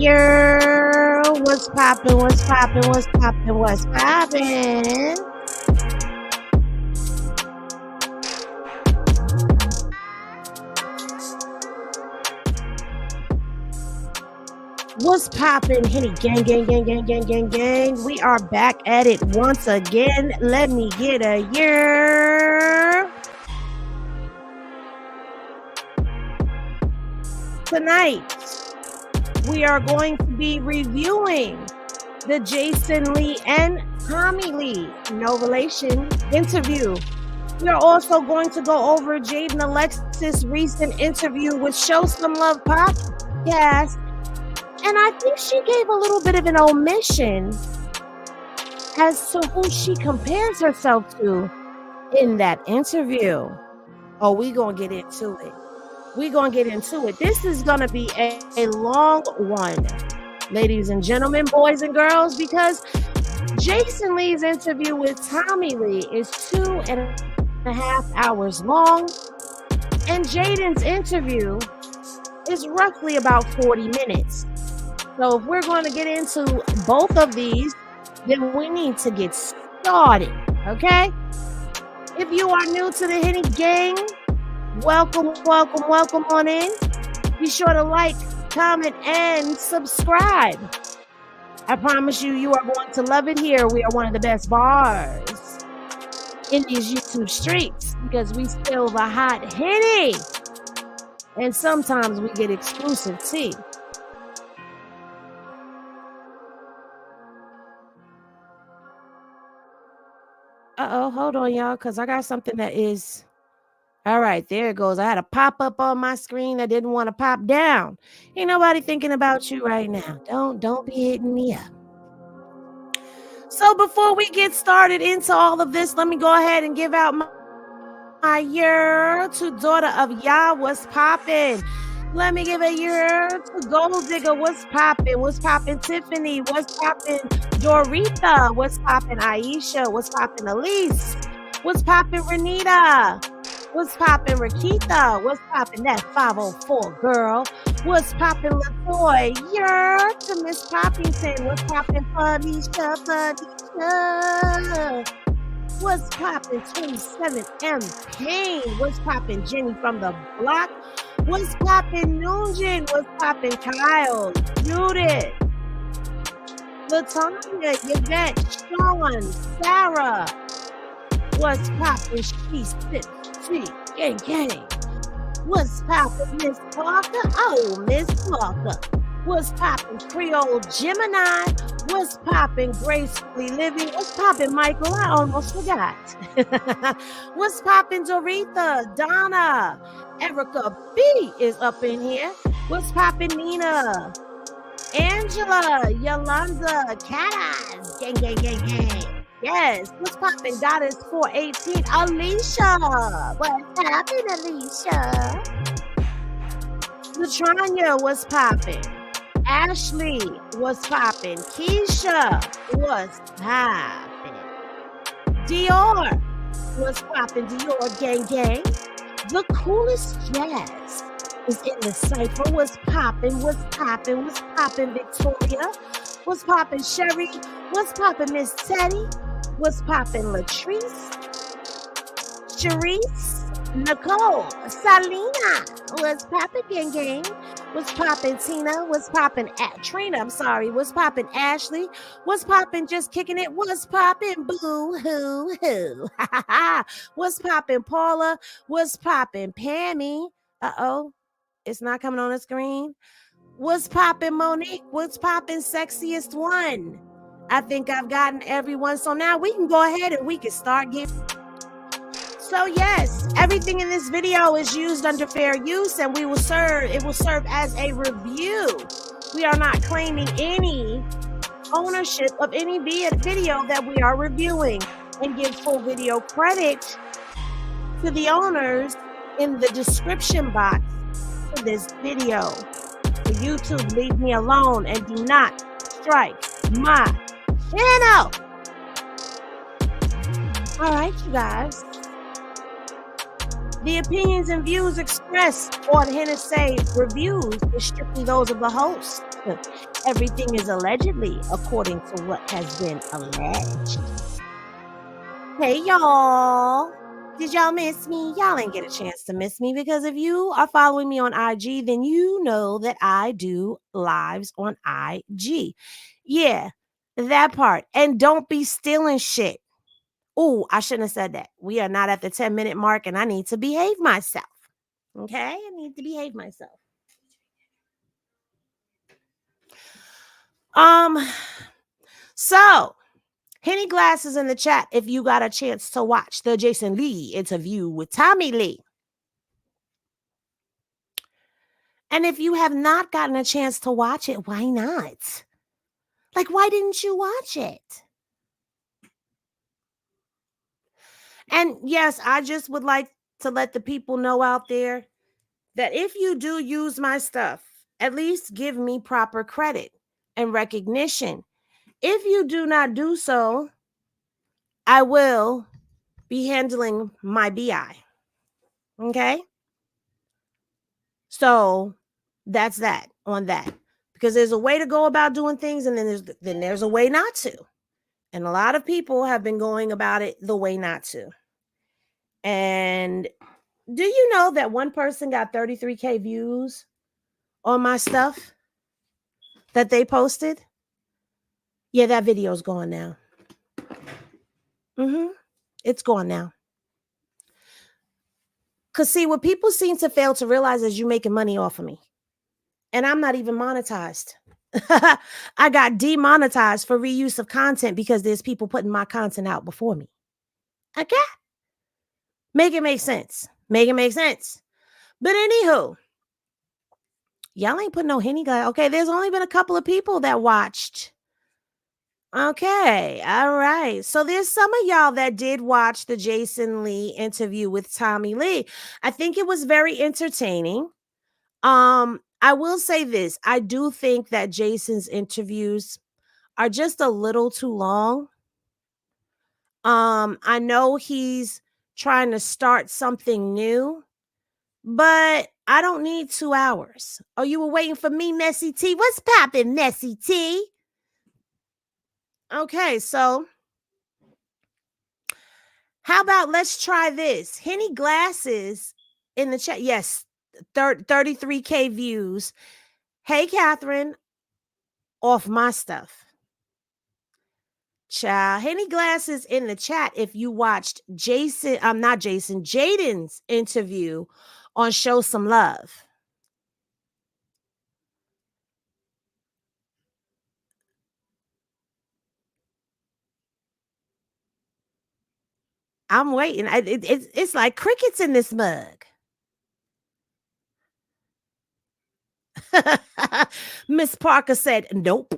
Yeah, what's poppin', what's poppin', what's poppin', what's poppin'? What's poppin', Henny gang, gang, gang, gang, gang, gang, gang. We are back at it once again. Let me get a year. Tonight, we are going to be reviewing the Jason Lee and Tommie Lee, no relation, interview. We are also going to go over Jaidyn Alexis' recent interview with Show Some Love podcast. And I think she gave a little bit of an omission as to who she compares herself to in that interview. Oh, we gonna get into it. This is gonna be a long one, ladies and gentlemen, boys and girls, because Jason Lee's interview with Tommie Lee is 2.5 hours long, and Jaidyn's interview is roughly about 40 minutes. So if we're going to get into both of these, then we need to get started, okay? If you are new to the Henny gang, welcome on in. Be sure to like, comment, and subscribe. I promise you, you are going to love it here. We are one of the best bars in these YouTube streets because we spill the hot Henny. And sometimes we get exclusive tea. Uh-oh, hold on, y'all, because I got something that is... All right, there it goes. I had a pop-up on my screen that didn't want to pop down. Ain't nobody thinking about you right now. Don't be hitting me up. So before we get started into all of this, let me go ahead and give out my year to Daughter of Yah. What's poppin'? Let me give a year to Gold Digger. What's poppin'? What's poppin', Tiffany? What's poppin', Doretha? What's poppin', Aisha? What's poppin', Elise? What's poppin', Renita? What's poppin', Rakita? What's poppin', that 504 girl? What's poppin', LaToy? Yeah, to Miss Poppington. What's poppin', Felicia? What's poppin', 27M Payne? What's poppin', Jenny from the block? What's poppin', Nunn? What's poppin', Kyle? Judith? Latanya, Yvette, Sean, Sarah? What's poppin', she gang, gang? What's poppin', Miss Parker? Oh, Miss Parker. What's poppin', Creole Gemini? What's poppin', Gracefully Living? What's poppin', Michael? I almost forgot. What's poppin', Doretha? Donna? Erica B is up in here. What's poppin', Nina? Angela? Yolanda? Cat Gang, gang, gang, gang. Yes. What's poppin', Goddess 418? Alicia? What's poppin', Alicia? Latranya? What's poppin'? Ashley? What's poppin'? Keisha? What's poppin'? Dior? What's poppin', Dior gang gang? The coolest jazz is in the cypher. What's poppin'? What's poppin'? What's poppin', Victoria? What's poppin', Sherry? What's poppin', Miss Teddy? What's poppin', Latrice? Charisse? Nicole? Salina? What's poppin', gang gang? What's poppin', Tina? What's poppin', Trina? I'm sorry. What's poppin', Ashley? What's poppin', Just Kicking It? What's poppin', Boo Hoo Hoo? What's poppin', Paula? What's poppin', Pammy? Uh-oh, it's not coming on the screen. What's poppin', Monique? What's poppin', Sexiest One? I think I've gotten everyone. So now we can go ahead and we can start getting... So yes, everything in this video is used under fair use, and it will serve as a review. We are not claiming any ownership of any video that we are reviewing, and give full video credit to the owners in the description box for this video. So YouTube, leave me alone and do not strike my channel. All right, you guys. The opinions and views expressed on Hennessy Reviews is strictly those of the host Everything is allegedly according to what has been alleged. Hey, y'all. Did y'all miss me? Y'all ain't get a chance to miss me because if you are following me on IG, then you know that I do lives on IG. Yeah, that part. And don't be stealing shit. Oh, I shouldn't have said that. We are not at the 10-minute mark and I need to behave myself. Okay? I need to behave myself. So Henny Glass is in the chat if you got a chance to watch the Jason Lee interview with Tommie Lee. And if you have not gotten a chance to watch it, why not? Like, why didn't you watch it? And yes, I just would like to let the people know out there that if you do use my stuff, at least give me proper credit and recognition. If you do not do so, I will be handling my BI. Okay? So that's that on that. Because there's a way to go about doing things, and then there's a way not to. And a lot of people have been going about it the way not to. And do you know that one person got 33K views on my stuff that they posted? Yeah, that video's gone now. It's gone now. Because see, what people seem to fail to realize is you making money off of me. And I'm not even monetized. I got demonetized for reuse of content because there's people putting my content out before me. Okay? Make it make sense. Make it make sense. But anywho, y'all ain't putting no Henny Glass. Okay, there's only been a couple of people that watched. Okay, all right. So there's some of y'all that did watch the Jason Lee interview with Tommie Lee. I think it was very entertaining. I will say this. I do think that Jason's interviews are just a little too long. I know he's trying to start something new, but I don't need 2 hours. Oh, you were waiting for me, Messy T? What's poppin', Messy T? Okay, so how about let's try this? Henny Glasses in the chat. Yes, 33K views. Hey, Catherine, off my stuff. Child, Henny Glasses in the chat if you watched Jaden's interview on Show Some Love. I'm waiting. It's like crickets in this mug. Miss Parker said, nope.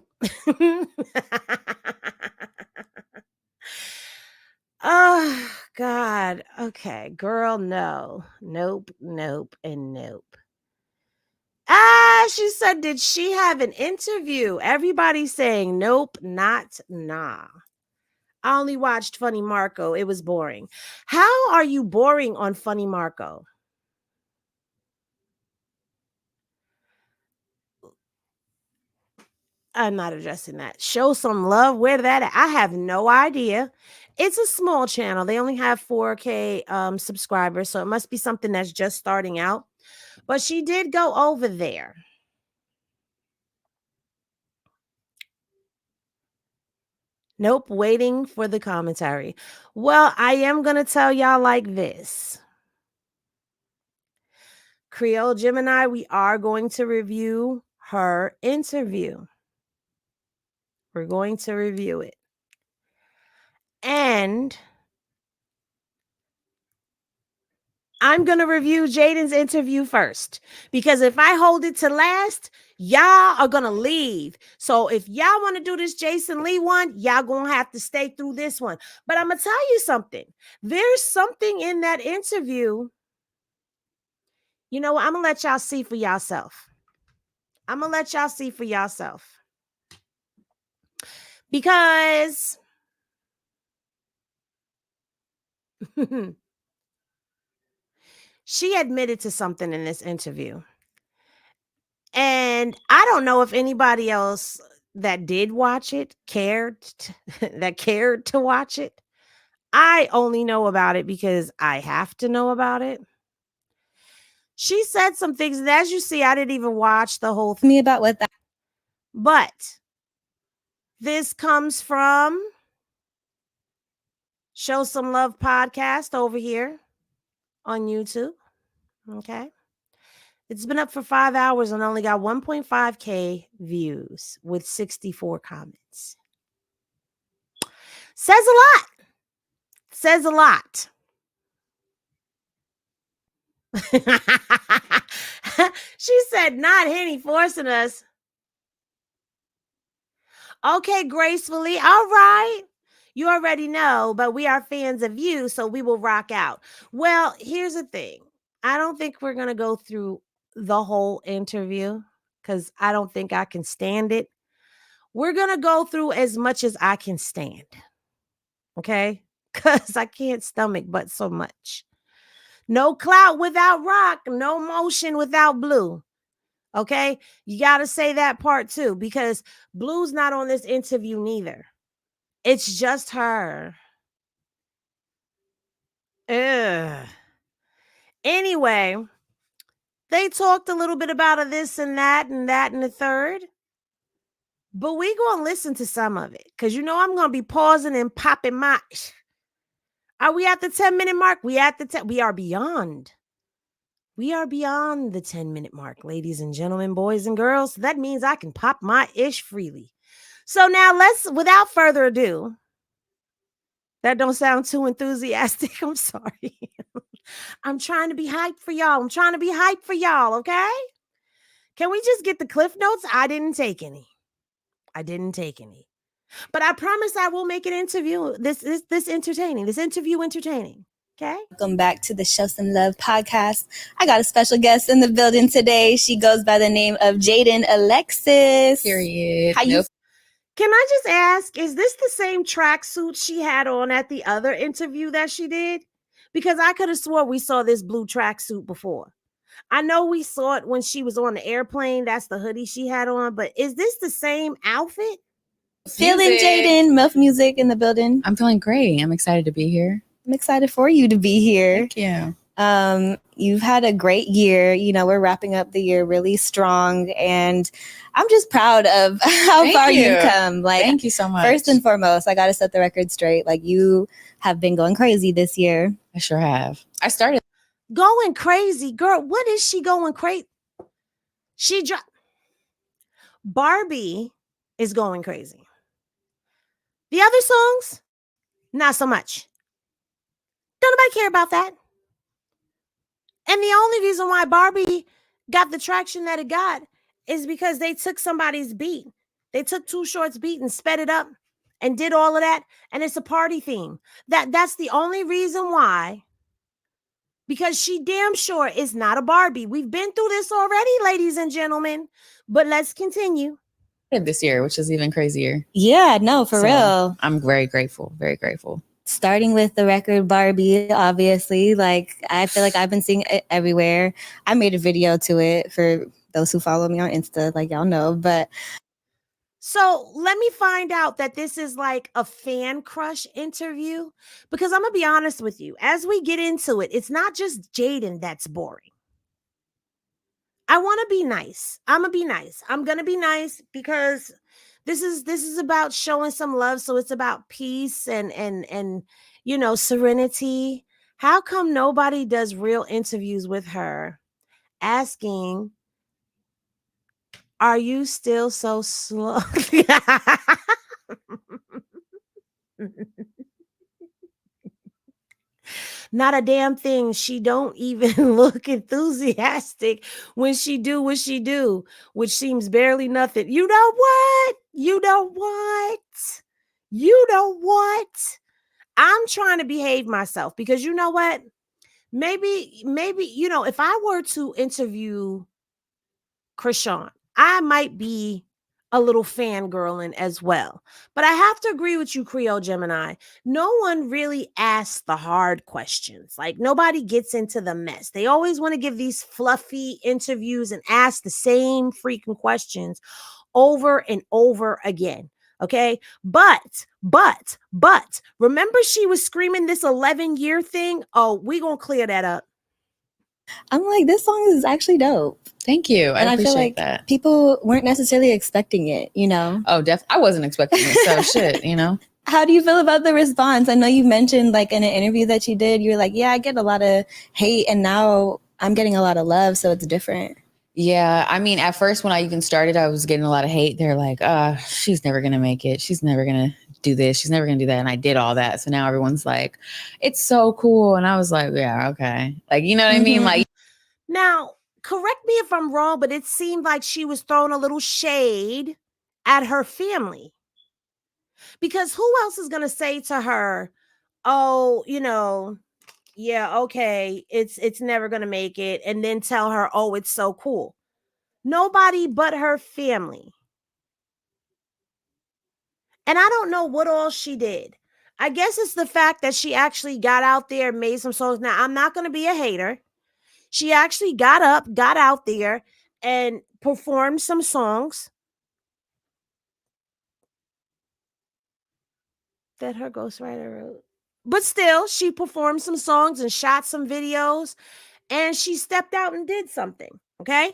Oh, God. Okay, girl, no. Nope, nope, and nope. She said, did she have an interview? Everybody's saying, nope, not nah. I only watched Funny Marco. It was boring. How are you boring on Funny Marco? I'm not addressing that. Show Some Love. Where that at? I have no idea. It's a small channel. They only have 4K subscribers, so it must be something that's just starting out. But she did go over there. Nope, waiting for the commentary. Well, I am going to tell y'all like this. Creole Gemini, we are going to review her interview. We're going to review it. And I'm going to review Jaden's interview first, because if I hold it to last, y'all are going to leave. So if y'all want to do this Jason Lee one, y'all going to have to stay through this one. But I'm going to tell you something. There's something in that interview. You know what? I'm going to let y'all see for yourself. I'm going to let y'all see for yourself. Because she admitted to something in this interview. And And I don't know if anybody else that did watch it cared to watch it. I only know about it because I have to know about it. She said some things, and as you see, I didn't even watch the whole thing about what that. But this comes from Show Some Love podcast over here on YouTube. Okay. It's been up for 5 hours and only got 1.5K views with 64 comments. Says a lot. Says a lot. She said, not Henny forcing us. Okay, gracefully. All right. You already know, but we are fans of you, so we will rock out. Well, here's the thing. I don't think we're going to go through the whole interview because I don't think I can stand it. We're going to go through as much as I can stand. Okay? Because I can't stomach but so much. No clout without rock, no motion without blue. Okay? You got to say that part too, because Blue's not on this interview neither. It's just her. Ugh. Anyway, they talked a little bit about this and that and the third. But we going to listen to some of it because you know I'm going to be pausing and popping my... Are we at the 10-minute mark? We are beyond. We are beyond the 10-minute mark, ladies and gentlemen, boys and girls. That means I can pop my ish freely. So now let's, without further ado, that don't sound too enthusiastic. I'm sorry. I'm trying to be hyped for y'all. Okay? Can we just get the cliff notes? I didn't take any. But I promise I will make an interview. This interview entertaining. Okay. Welcome back to the Show Some Love podcast. I got a special guest in the building today. She goes by the name of Jaidyn Alexis. Period. Can I just ask, is this the same tracksuit she had on at the other interview that she did? Because I could have swore we saw this blue tracksuit before. I know we saw it when she was on the airplane. That's the hoodie she had on. But is this the same outfit? Feeling Jaidyn, Muff Music in the building. I'm feeling great. I'm excited to be here. I'm excited for you to be here. Thank you. You've had a great year. You know, we're wrapping up the year really strong, and I'm just proud of how far you've come. Like, thank you so much. First and foremost, I got to set the record straight. Like, you have been going crazy this year. I sure have. I started going crazy, girl. What is she going crazy? Barbie is going crazy. The other songs, not so much. Don't nobody care about that. And the only reason why Barbie got the traction that it got is because they took somebody's beat. They took Too Short's beat and sped it up and did all of that. And it's a party theme. That's the only reason why. Because she damn sure is not a Barbie. We've been through this already, ladies and gentlemen. But let's continue. This year, which is even crazier. Yeah, no, for real. I'm very grateful. Very grateful. Starting with the record Barbie, obviously, like I feel like I've been seeing it everywhere. I made a video to it for those who follow me on Insta, like y'all know. But so let me find out that this is like a fan crush interview, because I'm gonna be honest with you. As we get into it, it's not just Jaidyn that's boring. I want to be nice. I'm gonna be nice. I'm gonna be nice because this is about showing some love. So it's about peace and you know, serenity. How come nobody does real interviews with her asking, are you still so slow? Not a damn thing. She don't even look enthusiastic when she do what she do, which seems barely nothing. You know what? I'm trying to behave myself because you know what? Maybe, you know, if I were to interview Krishan, I might be a little fangirling as well. But I have to agree with you, Creole Gemini. No one really asks the hard questions. Like nobody gets into the mess. They always want to give these fluffy interviews and ask the same freaking questions over and over again. Okay. But, remember she was screaming this 11-year thing? Oh, we gonna clear that up. I'm like, this song is actually dope. Thank you. I And I appreciate feel like that. people weren't necessarily expecting it, you know? Oh, I wasn't expecting it. So shit, you know? How do you feel about the response? I know you mentioned like in an interview that you did, you were like, yeah, I get a lot of hate and now I'm getting a lot of love. So it's different. Yeah. I mean, at first when I even started, I was getting a lot of hate. They're like, she's never going to make it. She's never going to do this. She's never going to do that. And I did all that. So now everyone's like, it's so cool. And I was like, yeah, okay. Like, you know what I mean? Like, now, correct me if I'm wrong, but it seemed like she was throwing a little shade at her family. Because who else is going to say to her, oh, yeah, okay, it's never going to make it, and then tell her, oh, it's so cool. Nobody but her family. And I don't know what all she did. I guess it's the fact that she actually got out there and made some songs. Now, I'm not going to be a hater. She actually got up, got out there, and performed some songs that her ghostwriter wrote. But still, she performed some songs and shot some videos, and she stepped out and did something. Okay?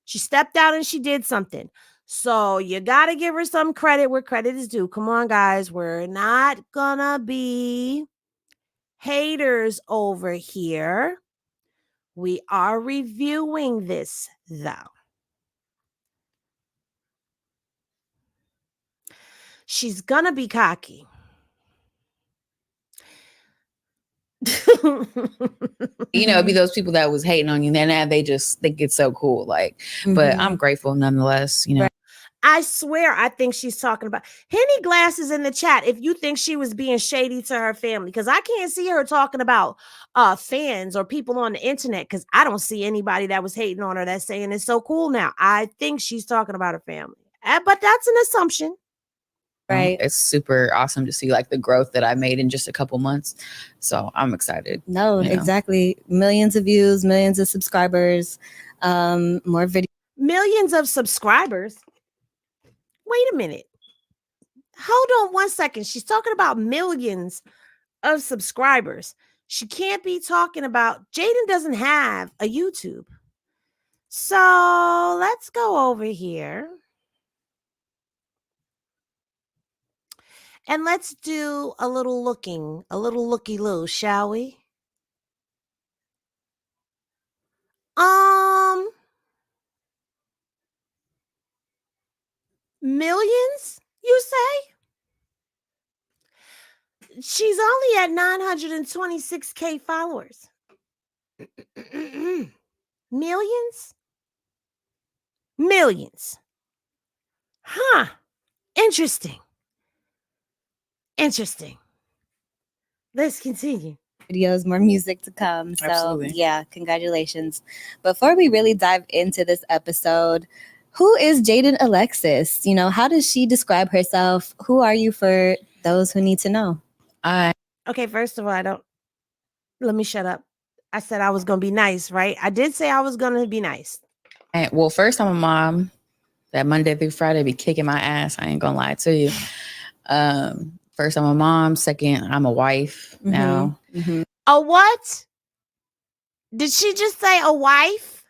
She stepped out and she did something. So you got to give her some credit where credit is due. Come on, guys. We're not gonna be haters over here. We are reviewing this, though. She's gonna be cocky. you know, it'd be those people that was hating on you. Then they just think it's so cool. Like, but I'm grateful nonetheless, you know. I swear, I think she's talking about Henny Glasses in the chat. If you think she was being shady to her family, because I can't see her talking about fans or people on the internet, because I don't see anybody that was hating on her that's saying it's so cool now. I think she's talking about her family, but that's an assumption. Right. It's super awesome to see like the growth that I made in just a couple months. So I'm excited. No, exactly. Millions of views, millions of subscribers, more videos. Millions of subscribers. Wait a minute. Hold on 1 second. She's talking about millions of subscribers. She can't be talking about Jaden doesn't have a YouTube. So let's go over here. And let's do a little looky-loo, shall we? Millions, you say? She's only at 926K followers. Millions? Millions. Huh. Interesting. Let's continue. Videos, more music to come. So Absolutely. Yeah, congratulations. Before we really dive into this episode, who is Jaidyn Alexis? You know, how does she describe herself? Who are you for those who need to know? Okay, first of all, let me shut up. I said I was going to be nice, right? I did say I was going to be nice. Well, first I'm a mom that Monday through Friday be kicking my ass. I ain't gonna lie to you. First I'm a mom. Second, I'm a wife now. A what? Did she just say a wife?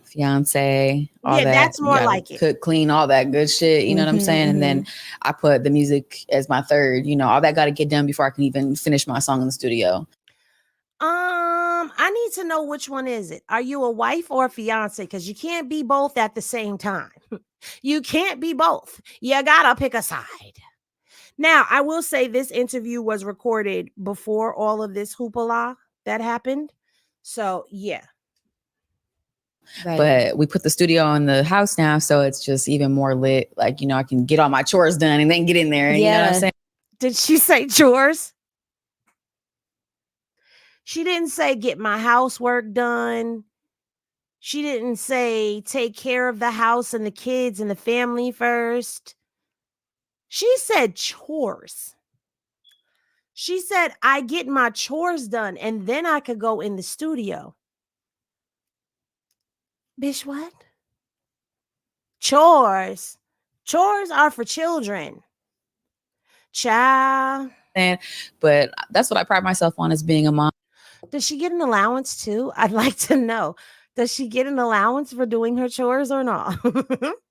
Fiance, all Yeah, that. that's more like it. Cook, clean, all that good shit. You know what I'm saying? And then I put the music as my third. You know, all that got to get done before I can even finish my song in the studio. I need to know which one is it. Are you a wife or a fiance? Because you can't be both at the same time. You can't be both. You gotta pick a side. Now, I will say this interview was recorded before all of this hoopla that happened. So, yeah. Right. But we put the studio in the house now, so it's just even more lit. Like, you know, I can get all my chores done and then get in there. You know what I'm saying? Did she say chores? She didn't say get my housework done She didn't say take care of the house and the kids and the family first. She said chores. She said, I get my chores done and then I could go in the studio. Bitch, what? Chores. Chores are for children. Child. But that's what I pride myself on, is being a mom. Does she get an allowance too? I'd like to know. Does she get an allowance for doing her chores or not?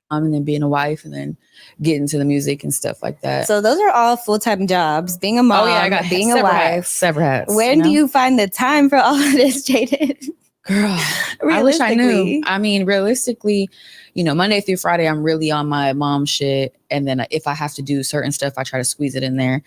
And then being a wife and then getting to the music and stuff like that. So those are all full-time jobs. Being a mom, I got being a wife. Several hats. When do you find the time for all of this, Jaden? Girl, I wish I knew. I mean, realistically, Monday through Friday, I'm really on my mom shit. And then if I have to do certain stuff, I try to squeeze it in there.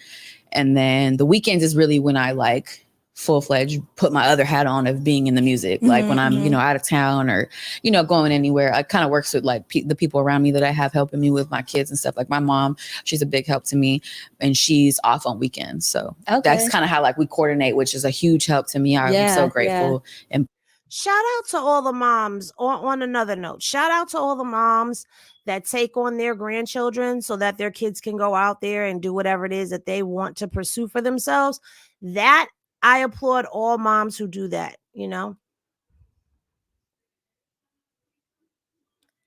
And then the weekends is really when I like full-fledged put my other hat on of being in the music. Like when I'm, out of town or, going anywhere, I kind of works with like the people around me that I have helping me with my kids and stuff. Like my mom, she's a big help to me and she's off on weekends. So that's kind of how like we coordinate, which is a huge help to me. I'm so grateful. And shout out to all the moms on another note. Shout out to all the moms that take on their grandchildren so that their kids can go out there and do whatever it is that they want to pursue for themselves. That I applaud all moms who do that,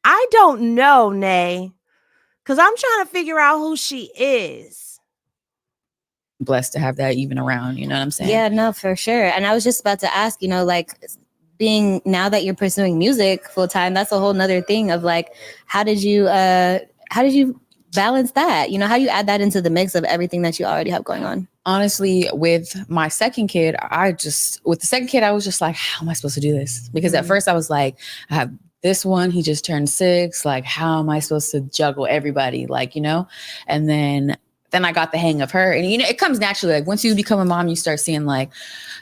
I don't know, Nay, because I'm trying to figure out who she is. Blessed to have that even around, you know what I'm saying? Yeah, no, for sure. And I was just about to ask, like being now that you're pursuing music full time, that's a whole nother thing of like, how did you balance that? How do you add that into the mix of everything that you already have going on? Honestly, with my second kid, I was just like, how am I supposed to do this? Because at first I was like, I have this one, he just turned 6. Like, how am I supposed to juggle everybody? Like, and then I got the hang of her. And, it comes naturally. Like once you become a mom, you start seeing like,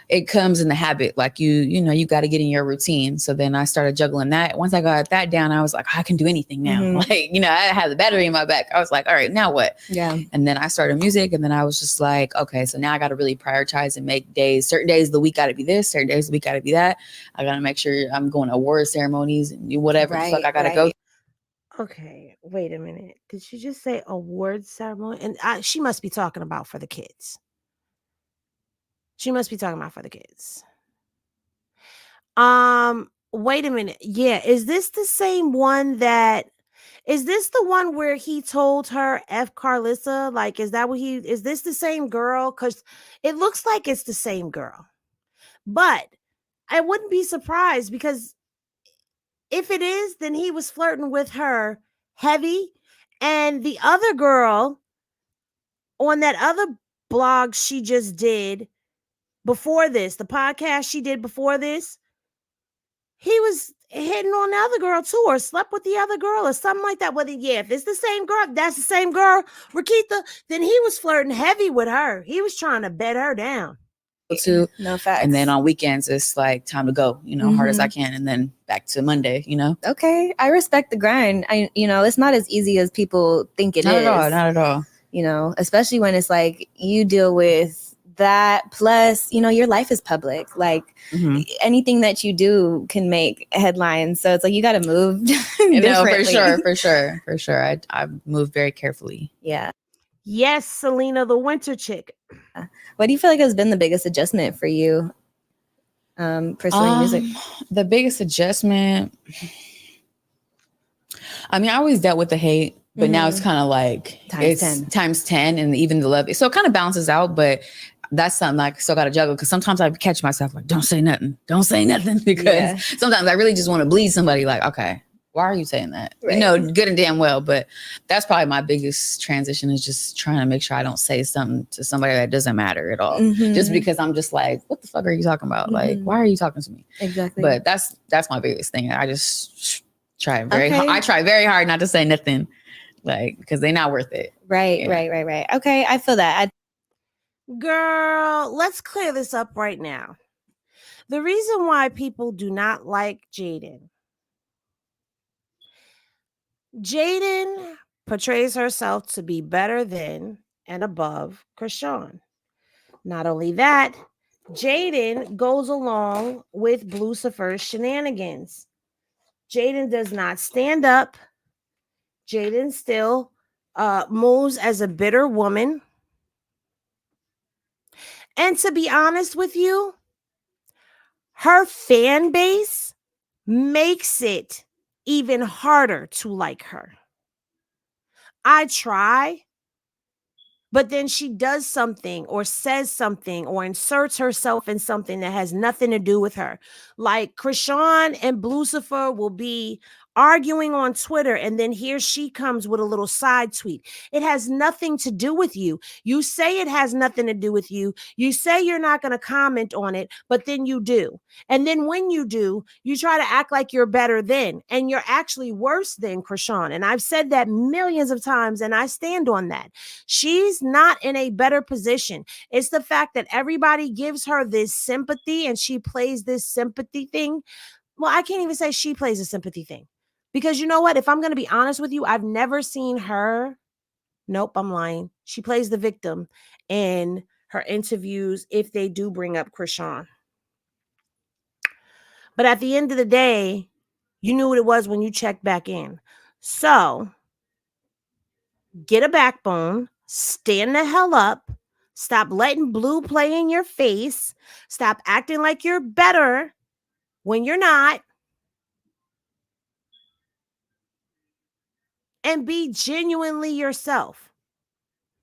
it comes in the habit. Like you got to get in your routine. So then I started juggling that. Once I got that down, I was like, I can do anything now. Like, I had the battery in my back. I was like, all right, now what? Yeah. And then I started music and then I was just like, okay, so now I got to really prioritize and make days. Certain days of the week got to be this, certain days of the week got to be that. I got to make sure I'm going to award ceremonies and whatever the fuck I got to go. Okay, wait a minute. Did she just say award ceremony? And she must be talking about for the kids. She must be talking about for the kids. Wait a minute. Yeah, is this the same one is this the one where he told her F Carlissa? Like, is this the same girl? Because it looks like it's the same girl. But I wouldn't be surprised because if it is, then he was flirting with her heavy. And the other girl on that other blog she just did before this, the podcast she did before this, he was hitting on the other girl too, or slept with the other girl or something like that. If it's the same girl, that's the same girl, Rakitha, then he was flirting heavy with her. He was trying to bet her down. To no facts. And then on weekends it's like time to go, hard as I can, and then back to Monday. Okay, I respect the grind. It's not as easy as people think it is. Not at all. Especially when it's like you deal with that plus your life is public. Like anything that you do can make headlines, so it's like you got to move differently. For sure. I move very carefully. Yeah. Yes, Selena, the winter chick. What do you feel like has been the biggest adjustment for you pursuing music? The biggest adjustment, I mean, I always dealt with the hate, but now it's kind of like times 10 and even the love. So it kind of balances out, but that's something I still got to juggle because sometimes I catch myself like, don't say nothing because sometimes I really just want to bleed somebody like, okay, why are you saying that? Right. Good and damn well. But that's probably my biggest transition is just trying to make sure I don't say something to somebody that doesn't matter at all. Just because I'm just like, what the fuck are you talking about? Like, why are you talking to me? Exactly. But that's my biggest thing. I just try very hard. I try very hard not to say nothing, like, because they're not worth it. Right. Okay, I feel that. Girl, let's clear this up right now. The reason why people do not like Jaidyn portrays herself to be better than and above Krishan. Not only that, Jaidyn goes along with Blucifer's shenanigans. Jaidyn does not stand up. Jaidyn still moves as a bitter woman. And to be honest with you, her fan base makes it even harder to like her. I try, but then she does something or says something or inserts herself in something that has nothing to do with her. Like Krishan and Blucifer will be arguing on Twitter, and then here she comes with a little side tweet. It has nothing to do with you. You say it has nothing to do with you. You say you're not going to comment on it, but then you do. And then when you do, you try to act like you're better than, and you're actually worse than Krishan. And I've said that millions of times, and I stand on that. She's not in a better position. It's the fact that everybody gives her this sympathy and she plays this sympathy thing. Well, I can't even say she plays a sympathy thing. Because you know what? If I'm going to be honest with you, I've never seen her. Nope, I'm lying. She plays the victim in her interviews if they do bring up Krishan. But at the end of the day, you knew what it was when you checked back in. So get a backbone, stand the hell up, stop letting blue play in your face, stop acting like you're better when you're not, and be genuinely yourself.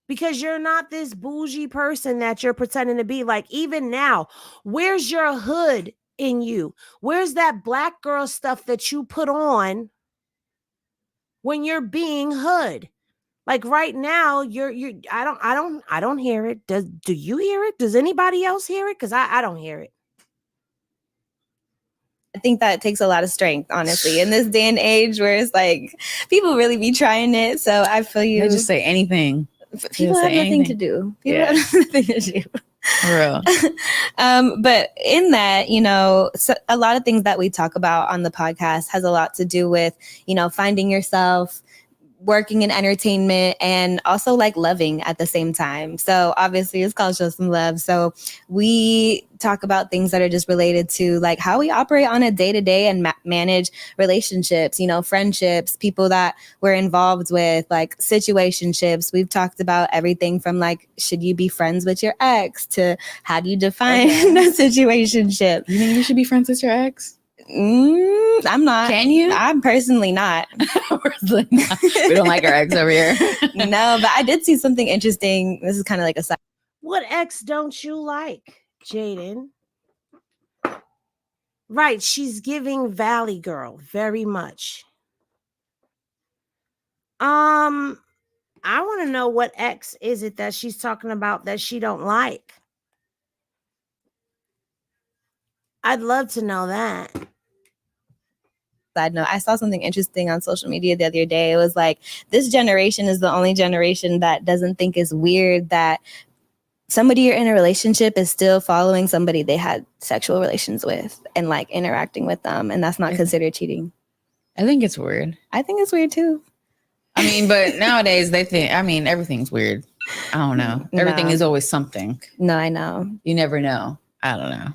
Because you're not this bougie person that you're pretending to be. Like, even now, where's your hood in you? Where's that black girl stuff that you put on when you're being hood? Like right now, I don't hear it. Do you hear it? Does anybody else hear it? Because I don't hear it. I think that takes a lot of strength, honestly, in this day and age where it's like people really be trying it. So I feel you. They just say anything. People have nothing to do. People have nothing to do. For real. But in that, you know, so a lot of things that we talk about on the podcast has a lot to do with, you know, finding yourself, working in entertainment, and also like loving at the same time. So obviously it's called Show Some Love. So we talk about things that are just related to like how we operate on a day-to-day and manage relationships, you know, friendships, people that we're involved with, like situationships. We've talked about everything from like, should you be friends with your ex to how do you define a situationship? You think you should be friends with your ex? I'm not. Can you? I'm personally not. We don't like our ex over here. No, but I did see something interesting. This is kind of like a side. What ex don't you like, Jaidyn? Right, she's giving Valley Girl very much. I want to know what ex is it that she's talking about that she don't like. I'd love to know that. Side note, I saw something interesting on social media the other day. It was like, this generation is the only generation that doesn't think it's weird that somebody you're in a relationship is still following somebody they had sexual relations with and like interacting with them, and that's not considered cheating. I think it's weird. I think it's weird too. I mean, but nowadays they think, I mean, everything's weird. I don't know. Everything is always something. No, I know. You never know. I don't know.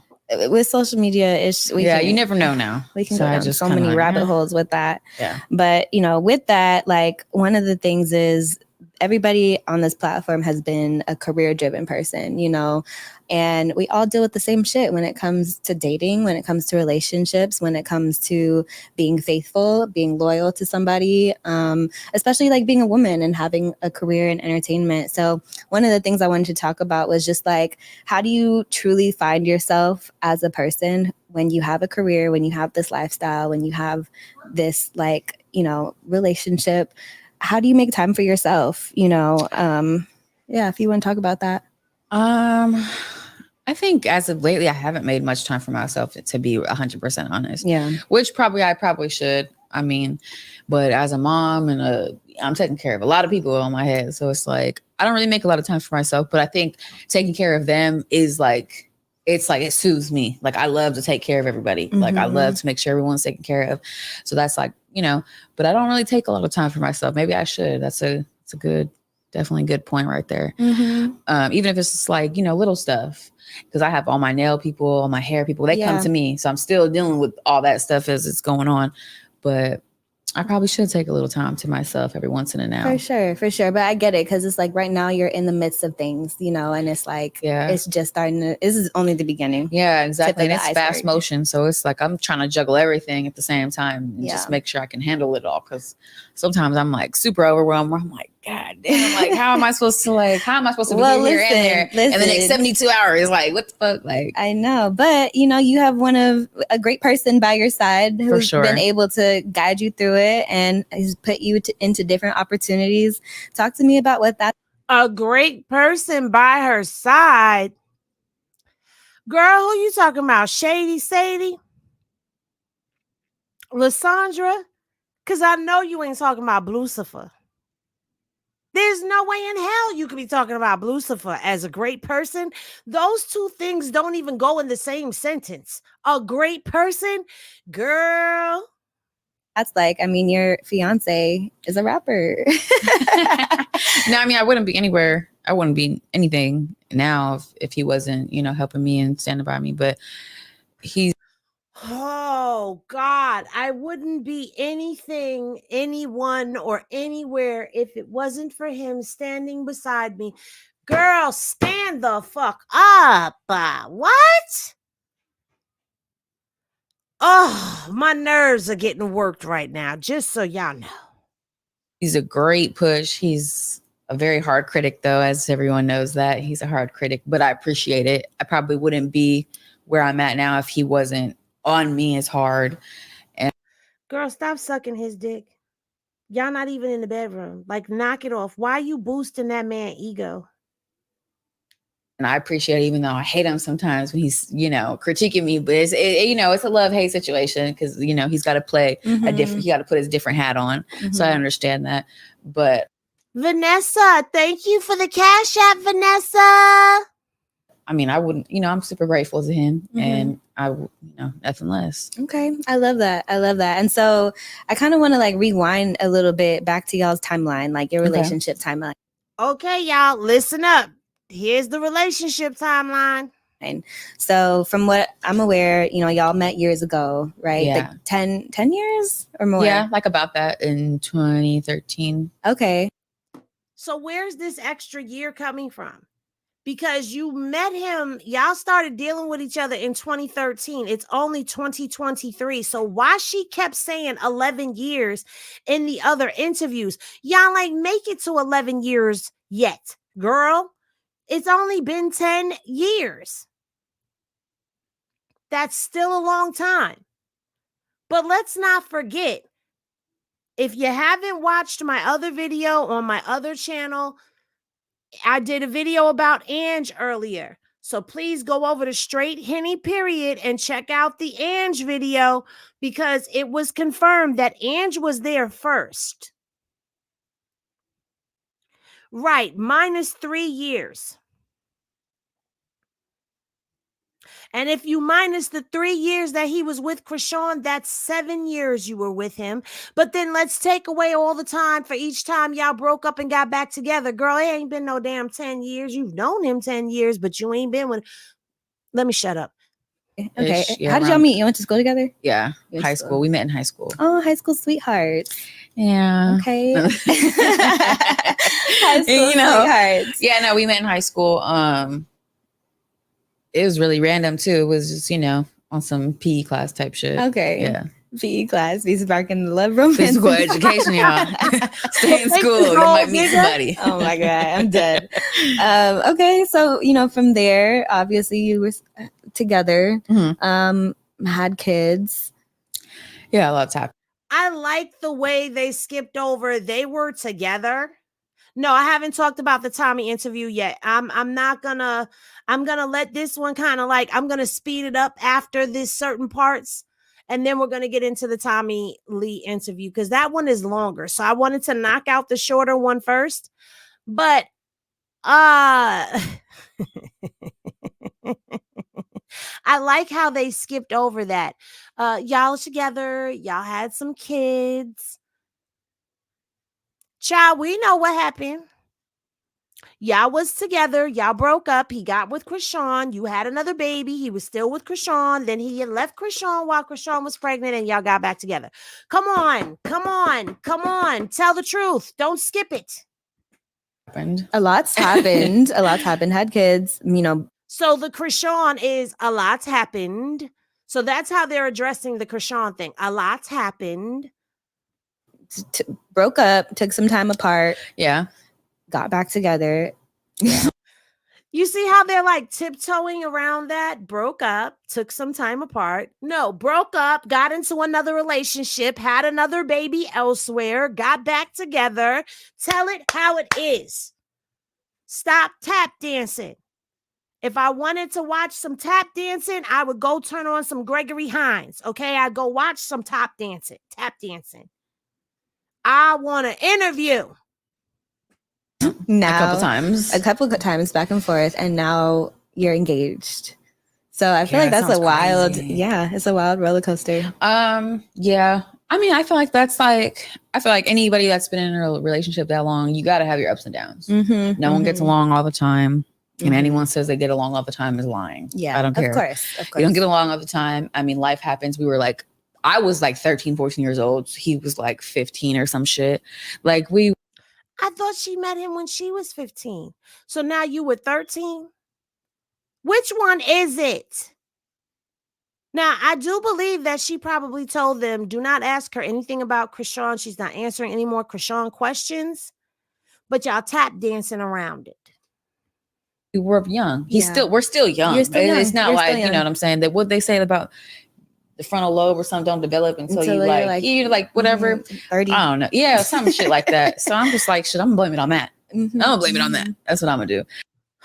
With social media, you never know now. We can go down so many rabbit holes with that. Yeah. But, you know, with that, like one of the things is everybody on this platform has been a career-driven person, you know, and we all deal with the same shit when it comes to dating, when it comes to relationships, when it comes to being faithful, being loyal to somebody, especially like being a woman and having a career in entertainment. So one of the things I wanted to talk about was just like, how do you truly find yourself as a person when you have a career, when you have this lifestyle, when you have this like, you know, relationship? How do you make time for yourself? You know, if you want to talk about that. I think as of lately, I haven't made much time for myself, to be 100% honest. Yeah. Which I probably should. I mean, but as a mom and I'm taking care of a lot of people on my head. So it's like, I don't really make a lot of time for myself, but I think taking care of them is like, it's like, it soothes me. Like I love to take care of everybody. Mm-hmm. Like I love to make sure everyone's taken care of. So that's like, you know, but I don't really take a lot of time for myself. Maybe I should. It's a definitely good point right there. Mm-hmm. Even if it's just like, you know, little stuff, because I have all my nail people, all my hair people, they come to me. So I'm still dealing with all that stuff as it's going on. but I probably should take a little time to myself every once in a now. For sure. But I get it, because it's like right now you're in the midst of things, you know, and it's like, it's just starting to, this is only the beginning. Yeah, exactly. And it's fast motion. So it's like I'm trying to juggle everything at the same time and just make sure I can handle it all. Because sometimes I'm like super overwhelmed where I'm like, God damn, like, how am I supposed to be here and there? And the next 72 hours, like, what the fuck? Like, I know, but you know, you have a great person by your side who's been able to guide you through it and has put you into different opportunities. Talk to me about what that. A great person by her side. Girl, who you talking about? Shady Sadie? Lysandra? Because I know you ain't talking about Lucifer. There's no way in hell you could be talking about Lucifer as a great person. Those two things don't even go in the same sentence. A great person? Girl. That's like, I mean, your fiance is a rapper. No, I mean, I wouldn't be anywhere. I wouldn't be anything now if he wasn't, you know, helping me and standing by me. But he's. Oh, God. I wouldn't be anything, anyone, or anywhere if it wasn't for him standing beside me. Girl, stand the fuck up. What? Oh, my nerves are getting worked right now, just so y'all know. He's a great push. He's a very hard critic, though, as everyone knows that. He's a hard critic, but I appreciate it. I probably wouldn't be where I'm at now if he wasn't on me as hard. And girl, stop sucking his dick. Y'all not even in the bedroom. Like, knock it off. Why are you boosting that man's ego? And I appreciate it, even though I hate him sometimes when he's, you know, critiquing me. But you know, it's a love-hate situation because, you know, he's got to play he got to put his different hat on. So I understand that. But Vanessa, thank you for the Cash App, Vanessa. I mean, I wouldn't, you know, I'm super grateful to him and you know, nothing less. Okay. I love that. And so I kind of want to like rewind a little bit back to y'all's timeline, like your relationship timeline. Okay, y'all, listen up. Here's the relationship timeline. So from what I'm aware, you know, y'all met years ago, right? Yeah. Like 10 years or more? Yeah, like about that in 2013. Okay. So where's this extra year coming from? Because you met him, y'all started dealing with each other in 2013. It's only 2023. So why she kept saying 11 years in the other interviews? Y'all ain't make it to 11 years yet, girl. It's only been 10 years. That's still a long time. But let's not forget, if you haven't watched my other video on my other channel, I did a video about Ange earlier. So please go over to Straight Henny Period and check out the Ange video because it was confirmed that Ange was there first. Right, minus 3 years. And if you minus the 3 years that he was with Krishan, that's 7 years you were with him. But then let's take away all the time for each time y'all broke up and got back together. Girl, it ain't been no damn 10 years. You've known him 10 years, but you ain't been with. Let me shut up. Okay. How did y'all meet? You went to school together? Yeah. High school. We met in high school. Oh, high school sweethearts. Yeah. Okay. High school sweethearts. Yeah, no, we met in high school. It was really random too. It was just, you know, on some PE class type shit. Okay. Yeah. PE class. Be sparking the love romance. Physical education, y'all. Stay in school. You might meet somebody. Oh my God. I'm dead. Okay. So, you know, from there, obviously you were together, had kids. Yeah, a lot's happened. I like the way they skipped over. They were together. No, I haven't talked about the Tommie interview yet. I'm gonna let this one kind of like, I'm gonna speed it up after this certain parts. And then we're gonna get into the Tommie Lee interview because that one is longer. So I wanted to knock out the shorter one first. But I like how they skipped over that. Y'all together, y'all had some kids. Child, we know what happened. Y'all was together. Y'all broke up. He got with Krishan. You had another baby. He was still with Krishan. Then he had left Krishan while Krishan was pregnant, and y'all got back together. Come on. Come on. Come on. Tell the truth. Don't skip it. A lot's happened. A lot's happened. Had kids, you know. So the Krishan is a lot's happened. So that's how they're addressing the Krishan thing. A lot's happened. Broke up, took some time apart. Yeah. Got back together. You see how they're like tiptoeing around that? Broke up, took some time apart. No, broke up, got into another relationship, had another baby elsewhere, got back together. Tell it how it is. Stop tap dancing. If I wanted to watch some tap dancing, I would go turn on some Gregory Hines. Okay, I'd go watch some tap dancing. I want an interview. Now, a couple of times back and forth, and now you're engaged. So I feel like that's a wild, it's a wild roller coaster. Yeah. I mean, I feel like anybody that's been in a relationship that long, you got to have your ups and downs. Mm-hmm, no one gets along all the time. And anyone says they get along all the time is lying. Yeah, I don't care. Of course. We don't get along all the time. I mean, life happens. I was like 13, 14 years old. He was like 15 or some shit. I thought she met him when she was 15. So now you were 13? Which one is it? Now, I do believe that she probably told them, do not ask her anything about Krishan. She's not answering any more Krishan questions. But y'all tap dancing around it. We're young. We're still young. You're still young. It's not like, you know what I'm saying? That what they say about the frontal lobe or something don't develop until you like whatever. 30. I don't know. Yeah, some shit like that. So I'm just like, shit, I'm gonna blame it on that. Mm-hmm. I'm gonna blame it on that. That's what I'm gonna do.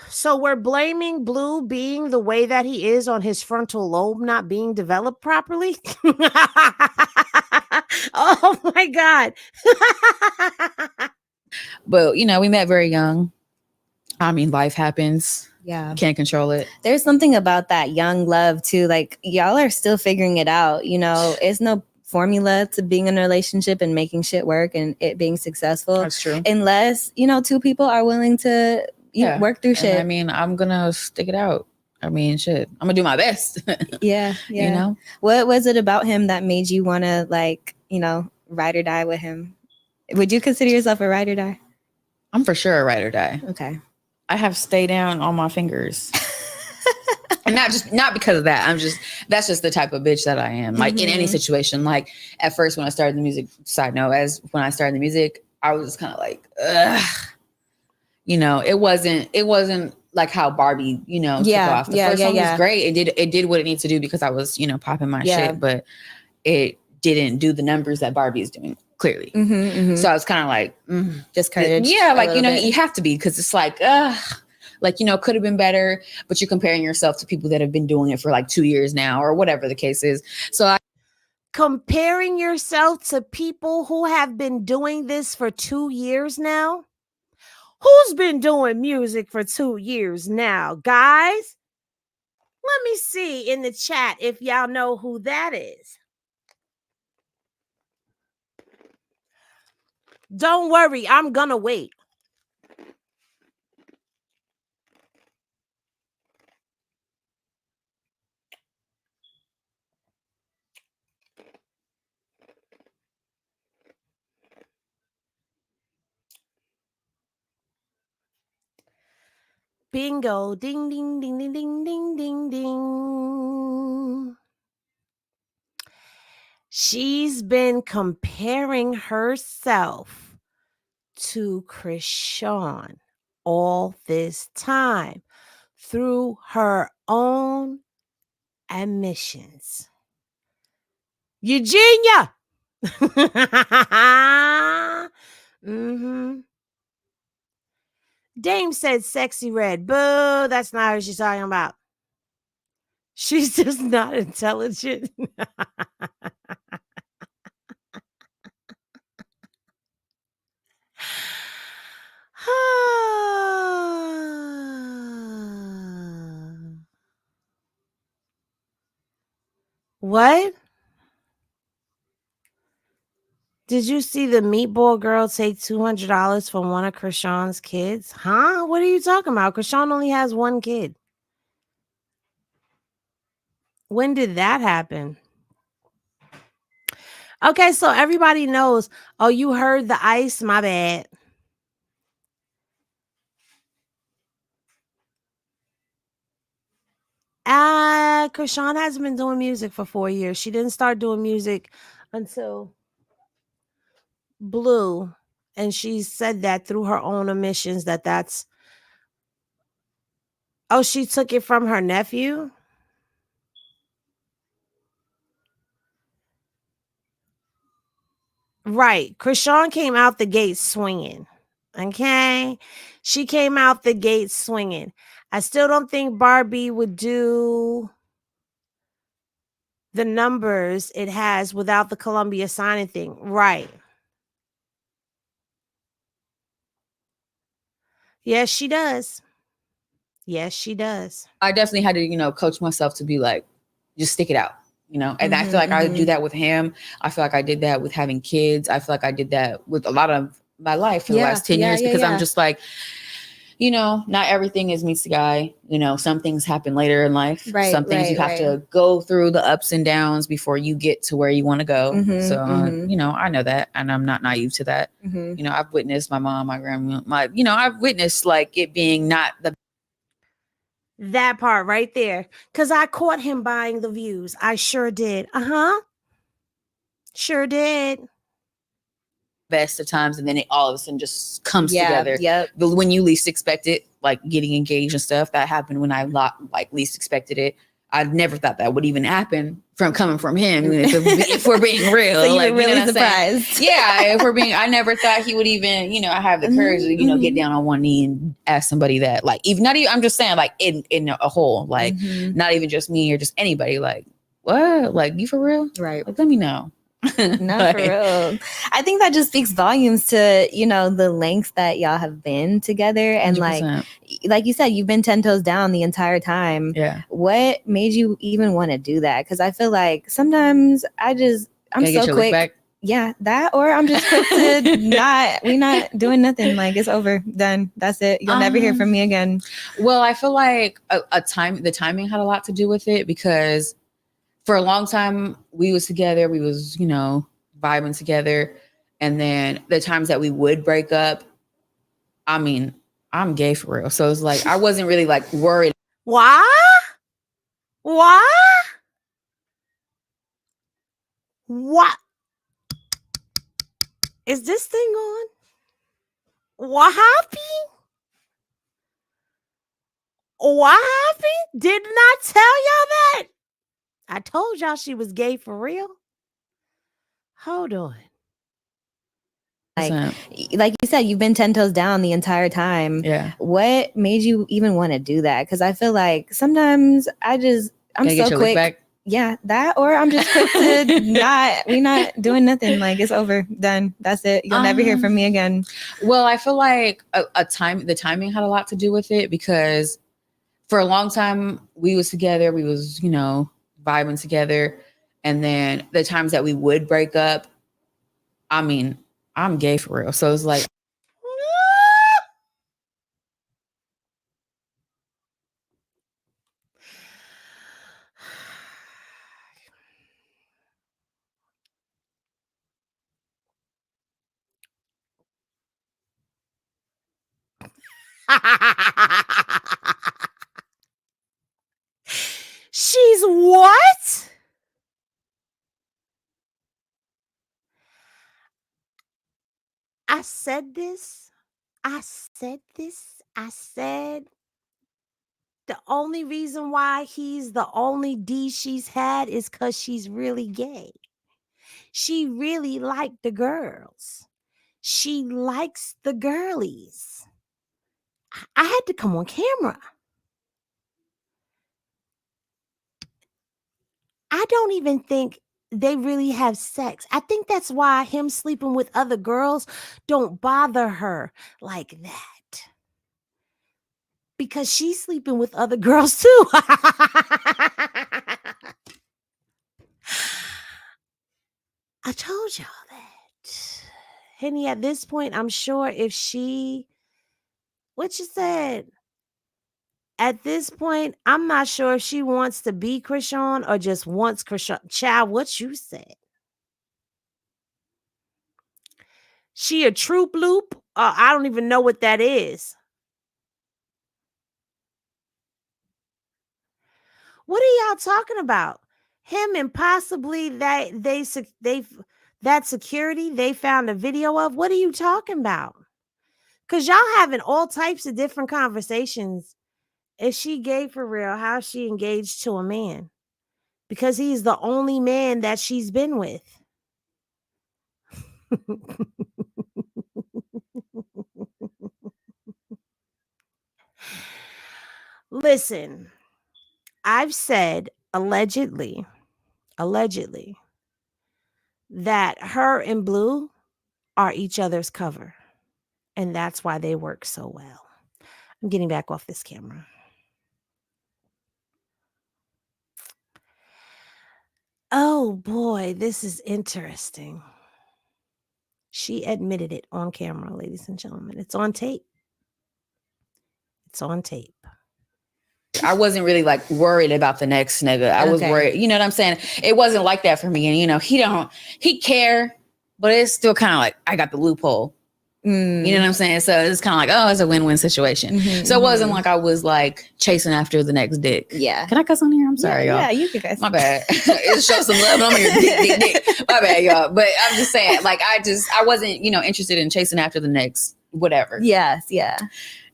So we're blaming Blue being the way that he is on his frontal lobe not being developed properly. Oh my God. But you know, we met very young. I mean, life happens. Yeah. Can't control it. There's something about that young love too. Like y'all are still figuring it out. You know, it's no formula to being in a relationship and making shit work and it being successful. That's true. Unless, you know, two people are willing to work through shit. I mean, I'm gonna stick it out. I mean, shit, I'm gonna do my best. Yeah. You know? What was it about him that made you want to, like, you know, ride or die with him? Would you consider yourself a ride or die? I'm for sure a ride or die. Okay. I have stay down on my fingers. And not because of that. That's just the type of bitch that I am. Like in any situation. Like at first when I started the music, side note, when I started the music, I was just kind of like, ugh. You know, it wasn't like how Barbie, you know, took off. The first song was great. It did what it needs to do because I was, you know, popping my shit, but it didn't do the numbers that Barbie is doing, clearly. So I was kind of like, discouraged. Yeah, like, you know, you have to be because it's like, like, you know, could have been better, but you're comparing yourself to people that have been doing it for like 2 years now or whatever the case is. So comparing yourself to people who have been doing this for 2 years now? Who's been doing music for 2 years now, guys? Let me see in the chat if y'all know who that is. Don't worry, I'm gonna wait. Bingo, ding, ding, ding, ding, ding, ding, ding, ding. She's been comparing herself to Krishan all this time through her own admissions. Eugenia! Dame said sexy red. Boo, that's not what she's talking about. She's just not intelligent. What? Did you see the meatball girl take $200 from one of Krishan's kids? Huh? What are you talking about? Krishan only has one kid. When did that happen? Okay, so everybody knows. Oh, you heard the ice? My bad. Krishan hasn't been doing music for 4 years. She didn't start doing music until Blue. And she said that through her own admissions that's. Oh, she took it from her nephew? Right. Krishan came out the gate swinging. Okay. She came out the gate swinging. I still don't think Barbie would do the numbers it has without the Columbia signing thing. Right. Yes, she does. Yes, she does. I definitely had to, coach myself to be like, just stick it out, and I feel like I do that with him. I feel like I did that with having kids. I feel like I did that with a lot of my life for the last 10 years because I'm just like, not everything is meets the guy. Some things happen later in life. Right, some things you have to go through the ups and downs before you get to where you want to go. I know that, and I'm not naive to that. I've witnessed my mom, my grandma, I've witnessed like it being not the that part right there. Because I caught him buying the views. I sure did. Sure did. best of times, and then it all of a sudden just comes together. Yep. But when you least expect it, like getting engaged and stuff, that happened when I least expected it. I never thought that would even happen coming from him. If we're being real, so you're really surprised. Yeah, I never thought he would even, I have the courage to, get down on one knee and ask somebody that, like, even not even. I'm just saying, like in a whole, like, not even just me or just anybody. Like, what? Like, you for real? Right? Like, let me know. Not for real. I think that just speaks volumes to the lengths that y'all have been together, and 100%. like you said, you've been 10 toes down the entire time. Yeah. What made you even want to do that? Because I feel like sometimes I'm so quick. Back? Yeah, that, or I'm just quick to we not doing nothing. Like, it's over, done. That's it. You'll never hear from me again. Well, I feel like the timing had a lot to do with it, because for a long time we was together, we was, vibing together. And then the times that we would break up, I mean, I'm gay for real. So it's like, I wasn't really like worried. Why? What? Is this thing on? What happened? What happened? Did not tell y'all that? I told y'all she was gay for real. Hold on. Like you said, you've been 10 toes down the entire time. Yeah. What made you even want to do that? Because I feel like sometimes I'm so quick. Back? Yeah, that, or I'm just quick to we not doing nothing. Like, it's over, done. That's it. You'll never hear from me again. Well, I feel like the timing had a lot to do with it, because for a long time we was together, we was, vibing together. And then the times that we would break up, I mean, I'm gay for real. So it's like, she's what? I said the only reason why he's the only D she's had is because she's really gay. She really liked the girls. She likes the girlies. I had to come on camera. I don't even think they really have sex. I think that's why him sleeping with other girls don't bother her like that. Because she's sleeping with other girls too. I told y'all that. Henny, at this point, I'm sure if she, what you said, at this point, I'm not sure if she wants to be Krishan or just wants Krishan. Child, what you said. She a troop loop? I don't even know what that is. What are y'all talking about? Him and possibly that that security they found a video of. What are you talking about? Cause y'all having all types of different conversations. Is she gay for real? How's she engaged to a man? Because he's the only man that she's been with. Listen, I've said allegedly that her and Blue are each other's cover. And that's why they work so well. I'm getting back off this camera. Oh boy, this is interesting. She admitted it on camera, ladies and gentlemen. It's on tape. It's on tape. I wasn't really like worried about the next nigga. I was worried, you know what I'm saying? It wasn't like that for me. And you know, he care, but it's still kind of like, I got the loophole. You know what I'm saying? So it's kind of like, oh, it's a win-win situation. So it wasn't like I was like chasing after the next dick. Yeah. Can I cuss on here? I'm sorry, y'all. Yeah, you can cuss. My bad. It shows some love. I'm here. Dick. My bad, y'all. But I'm just saying, like, I wasn't, you know, interested in chasing after the next whatever. Yes, yeah.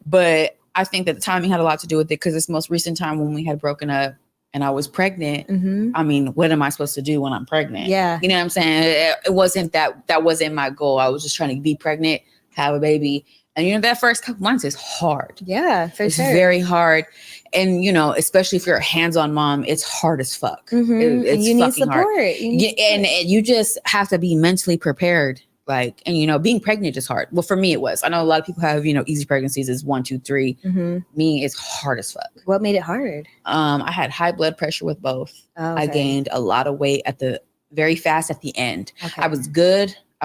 But I think that the timing had a lot to do with it because this most recent time when we had broken up and I was pregnant, I mean, what am I supposed to do when I'm pregnant? Yeah. You know what I'm saying? It wasn't that wasn't my goal. I was just trying to be pregnant, have a baby. And, you know, that first couple months is hard. Yeah, for it's sure. very hard. And, you know, especially if you're a hands-on mom, it's hard as fuck. It's and you need support. Hard. And you just have to be mentally prepared. Like, and, you know, being pregnant is hard. Well, for me, it was. I know a lot of people have, you know, easy pregnancies is 1, 2, 3. Me, it's hard as fuck. What made it hard? I had high blood pressure with both. Oh, okay. I gained a lot of weight very fast at the end. Okay. I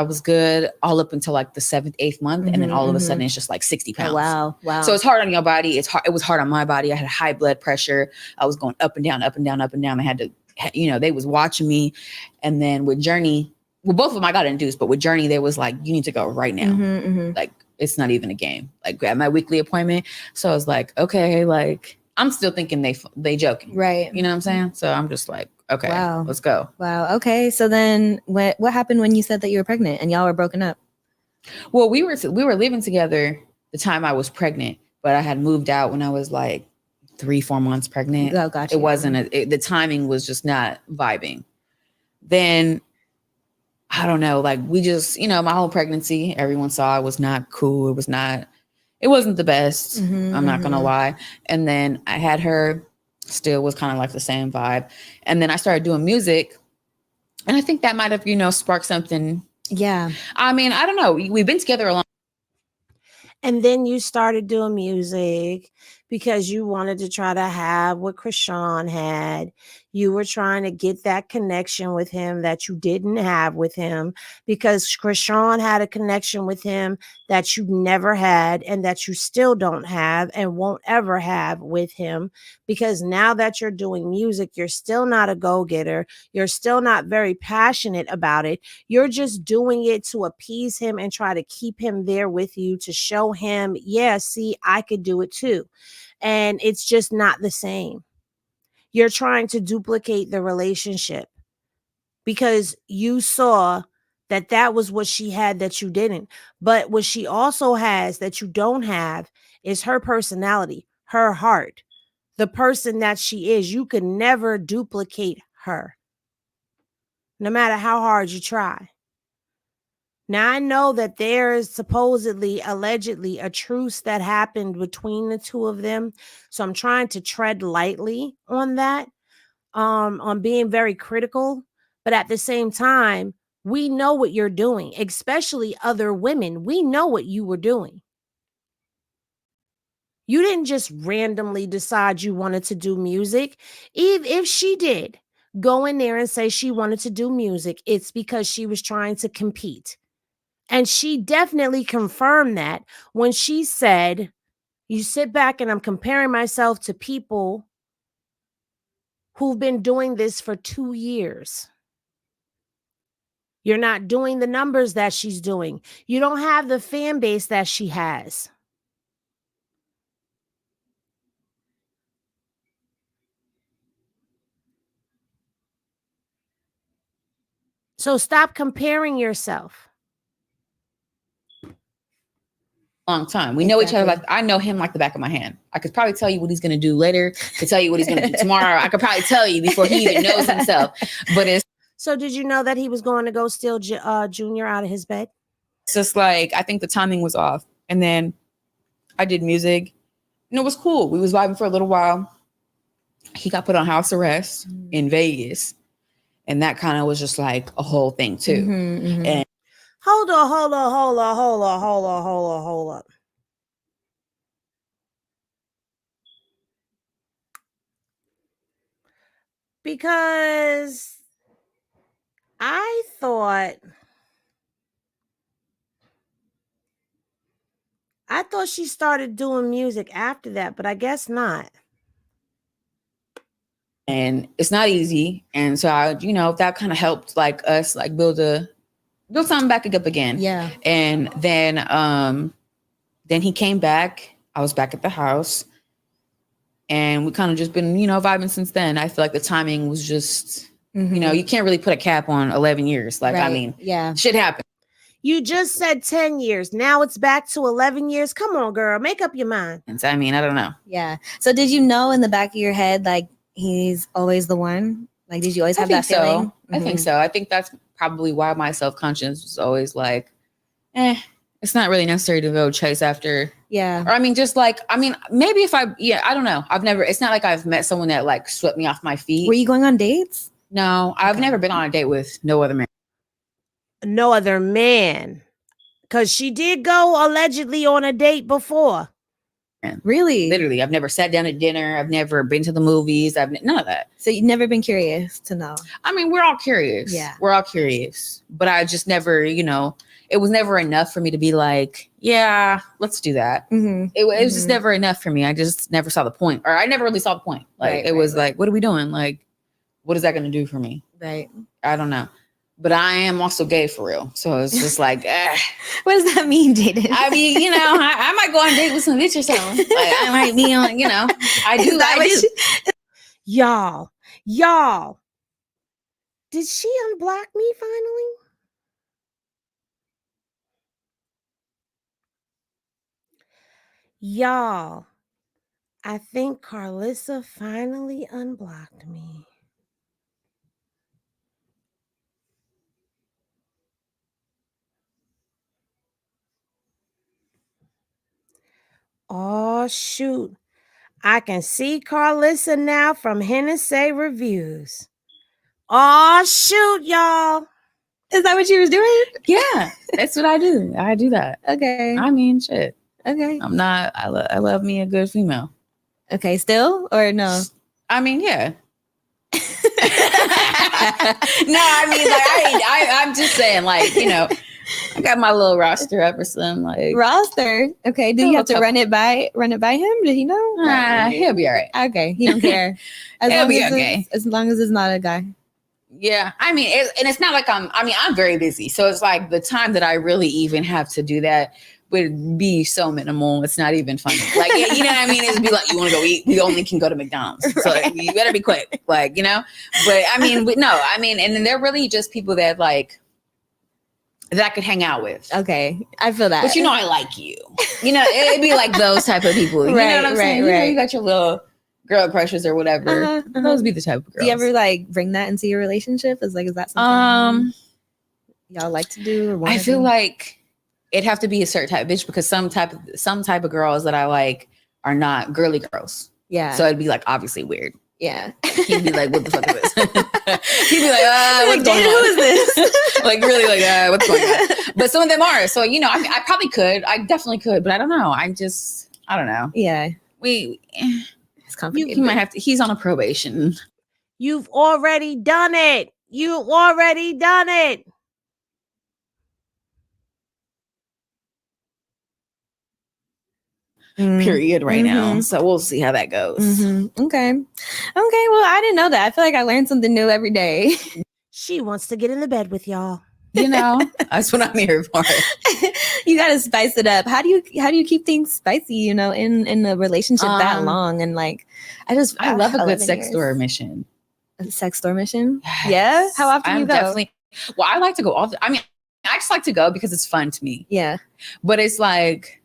was good all up until like the 7th, 8th month. And then all of a sudden it's just like 60 pounds. Oh, wow. So it's hard on your body. It was hard on my body. I had high blood pressure. I was going up and down, up and down, up and down. I had to, you know, they was watching me. And then with Journey, well, both of them I got induced, but with Journey, they was like, you need to go right now. Like, it's not even a game. Like, at my weekly appointment. So I was like, okay, like, I'm still thinking they joking. Right. You know what I'm saying? So I'm just like, okay, let's go. Wow. Okay. So then what happened when you said that you were pregnant and y'all were broken up? Well, we were living together the time I was pregnant, but I had moved out when I was like 3-4 months pregnant. Oh, gotcha. It wasn't, the timing was just not vibing. Then, I don't know, like we just, you know, my whole pregnancy, everyone saw it was not cool. It wasn't the best. I'm not going to lie. And then I had her, still was kind of like the same vibe. And then I started doing music. And I think that might have, you know, sparked something. Yeah. I mean, I don't know. We've been together a long. And then you started doing music because you wanted to try to have what Krishan had. You were trying to get that connection with him that you didn't have with him because Krishan had a connection with him that you never had and that you still don't have and won't ever have with him. Because now that you're doing music, you're still not a go-getter. You're still not very passionate about it. You're just doing it to appease him and try to keep him there with you to show him, yeah, see, I could do it too. And it's just not the same. You're trying to duplicate the relationship because you saw that was what she had that you didn't. But what she also has that you don't have is her personality, her heart, the person that she is. You could never duplicate her, no matter how hard you try. Now, I know that there is supposedly, allegedly, a truce that happened between the two of them. So I'm trying to tread lightly on that, on being very critical. But at the same time, we know what you're doing, especially other women. We know what you were doing. You didn't just randomly decide you wanted to do music. If she did go in there and say she wanted to do music, it's because she was trying to compete. And she definitely confirmed that when she said, you sit back and I'm comparing myself to people who've been doing this for 2 years. You're not doing the numbers that she's doing. You don't have the fan base that she has. So stop comparing yourself. Long time. We know each other. Like, I know him like the back of my hand. I could probably tell you what he's going to do later. To tell you what he's going to do tomorrow. I could probably tell you before he even knows himself. But it's so. Did you know that he was going to go steal Junior out of his bed? It's just like, I think the timing was off. And then I did music, and it was cool. We was vibing for a little while. He got put on house arrest in Vegas, and that kind of was just like a whole thing too. And Hold up. Because I thought she started doing music after that, but I guess not. And it's not easy. And so I, that kind of helped like us like build something back up again. Yeah. And then he came back. I was back at the house, and we kind of just been, vibing since then. I feel like the timing was just, you can't really put a cap on 11 years. Like, right. I mean, shit happened. You just said 10 years. Now it's back to 11 years. Come on, girl. Make up your mind. I mean, I don't know. Yeah. So did you know in the back of your head, like, he's always the one? Like, did you always have that feeling? So. I think so. I think that's probably why my self-conscious was always like, it's not really necessary to go chase after. Yeah. Or I mean, just like, maybe if I don't know. It's not like I've met someone that like swept me off my feet. Were you going on dates? No, I've never been on a date with no other man. No other man. Because she did go allegedly on a date before. Really? Literally. I've never sat down at dinner. I've never been to the movies. None of that. So you've never been curious to know? I mean, we're all curious. Yeah. We're all curious. But I just never, it was never enough for me to be like, yeah, let's do that. It was just never enough for me. I just never saw the point. Or I never really saw the point. Like, it was like, what are we doing? Like, what is that going to do for me? Right. I don't know. But I am also gay for real. So it's just like, what does that mean, Jaden? I mean, I might go on a date with some bitch or something. Like, I might be on, I do. Y'all. Did she unblock me finally? Y'all, I think Carlissa finally unblocked me. Oh, shoot. I can see Carlissa now from Hennessy Reviews. Oh, shoot, y'all. Is that what you was doing? Yeah, that's what I do. I do that. Okay. I mean, shit. Okay. I love me a good female. Okay, still or no? I mean, yeah. No, I mean, like, I'm just saying, like, I got my little roster up or something. Like roster. Okay. Do you have to run it by him? Did he know? He'll be all right. Okay. He don't care. He'll be okay. As long as it's not a guy. Yeah. I mean, it's not like I'm very busy. So it's like the time that I really even have to do that would be so minimal. It's not even funny. Like, you know what I mean? It'd be like, you want to go eat? We only can go to McDonald's. So like, you better be quick. Like, but and then they're really just people that like, that I could hang out with. Okay. I feel that. But I like you. It'd be like those type of people. You know what I'm saying? Right. You got your little girl crushes or whatever. Those would be the type of girls. Do you ever like bring that into your relationship? Is that something y'all like to do? Or I feel like it'd have to be a certain type of bitch because some type of girls that I like are not girly girls. Yeah. So it'd be like obviously weird. Yeah. He'd be like, what the fuck is this? He'd be like, what's going on? Who is this? Like really like, what's going on? But some of them are. So, I probably could. I definitely could, but I don't know. I don't know. Yeah. It's complicated. You might have to, he's on a probation. You've already done it. You've already done it. period right now. So we'll see how that goes. Okay. Well, I didn't know that. I feel like I learned something new every day. She wants to get in the bed with y'all. You know, that's what I'm here for. You got to spice it up. How do you keep things spicy, you know, in a relationship that long? And like, I love a good sex store mission. A sex store mission? Yes. Yeah. How often you go? Definitely. Well, I like to go I just like to go because it's fun to me. Yeah. But it's like,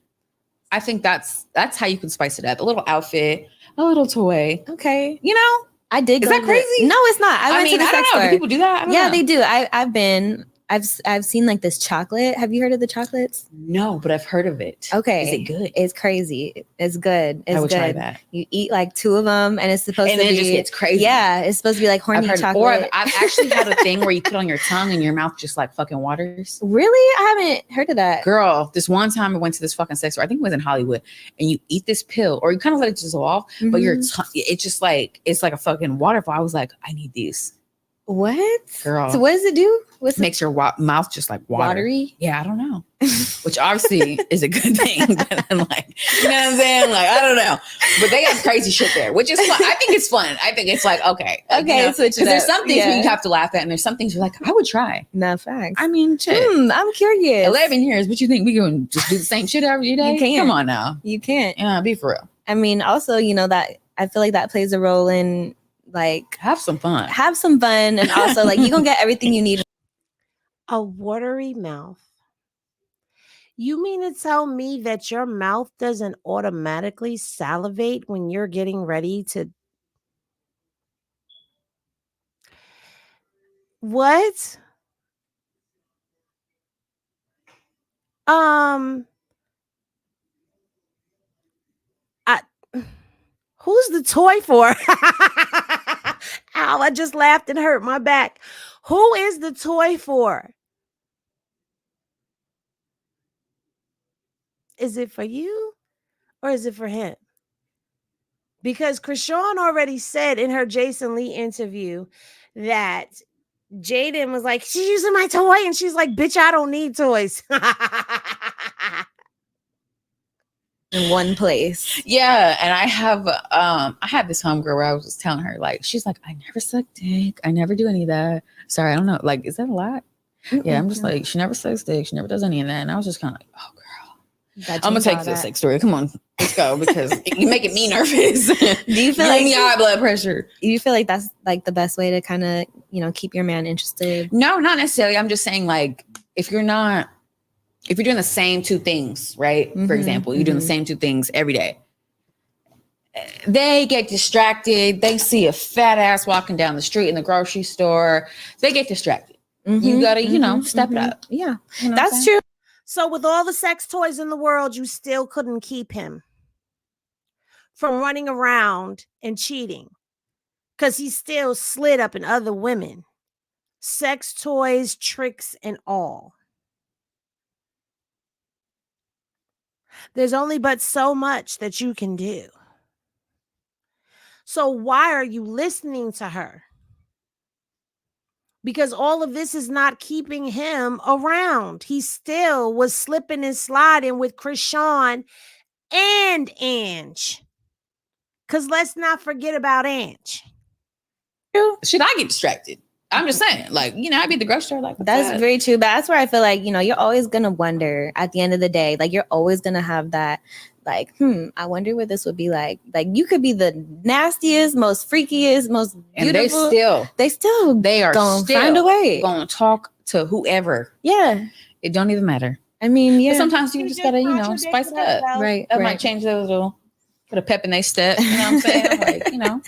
I think that's how you can spice it up. A little outfit, a little toy. Okay. You know? I did. Is that crazy? No, it's not. I went to the sex store. Do people do that? Yeah, they do. I've seen like this chocolate. Have you heard of the chocolates? No, but I've heard of it. Okay. Is it good? It's crazy. It's good. It's I would good. try that. You eat like 2 of them and it's supposed to be. And it just gets crazy. Yeah. It's supposed to be like horny chocolate. Or I've actually had a thing where you put it on your tongue and your mouth just like fucking waters. Really? I haven't heard of that. Girl, this one time I went to this fucking sex store. I think it was in Hollywood. And you eat this pill or you kind of let it dissolve, but your tongue, it's just like, it's like a fucking waterfall. I was like, I need these. What? Girl. So what does it do? Makes your mouth just like watery? Yeah, I don't know. Which obviously is a good thing. But I'm like, you know what I'm saying? Like, I don't know. But they got crazy shit there, which is fun. I think it's fun. I think it's like, okay. Okay, you know? switch it up. There's some things where you have to laugh at, and there's some things you're like, I would try. No, facts. I mean, shit. I'm curious. 11 years. What you think? We going to just do the same shit every day? You can't. Come on now. You can't. Yeah, be for real. I mean, also, you know, that I feel like that plays a role in like have some fun. And also like you're gonna get everything you need. A watery mouth. You mean to tell me that your mouth doesn't automatically salivate when you're getting ready to? What? Who's the toy for? Ow, I just laughed and hurt my back. Who is the toy for? Is it for you or is it for him? Because Krishan already said in her Jason Lee interview that Jaden was like, she's using my toy. And she's like, bitch, I don't need toys. In one place. Yeah. And I had this homegirl where I was just telling her, like, she's like, I never suck dick. I never do any of that. Sorry, I don't know. Like, is that a lot? Yeah, I'm just like, she never sucks dick. She never does any of that. And I was just kind of like, oh, girl. I'm gonna take this sex story. Come on, let's go because you're making me nervous. Do you feel like high blood pressure? Do you feel like that's like the best way to kind of, you know, keep your man interested? No, not necessarily. I'm just saying, like, if you're doing the same 2 things, right? For example, you're doing the same 2 things every day. They get distracted. They see a fat ass walking down the street in the grocery store. They get distracted. You gotta, you know, step it up. Yeah, you know that's true. So with all the sex toys in the world, you still couldn't keep him from running around and cheating because he still slid up in other women. Sex toys, tricks, and all. There's only but so much that you can do. So why are you listening to her? Because all of this is not keeping him around. He still was slipping and sliding with Krishan and Ange. Because let's not forget about Ange. Should I get distracted? I'm just saying, like, you know, I'd be at the grocery store like, that's very true. But that's where I feel like, you know, you're always going to wonder at the end of the day, like you're always going to have that, like, I wonder what this would be like. Like you could be the nastiest, most freakiest, most beautiful. And they are gonna still find a way. Gonna talk to whoever. Yeah. It don't even matter. I mean, yeah. But sometimes you just gotta, you know, spice it up. Right. That might change a little, put a pep in their step. You know what I'm saying? Like, you know.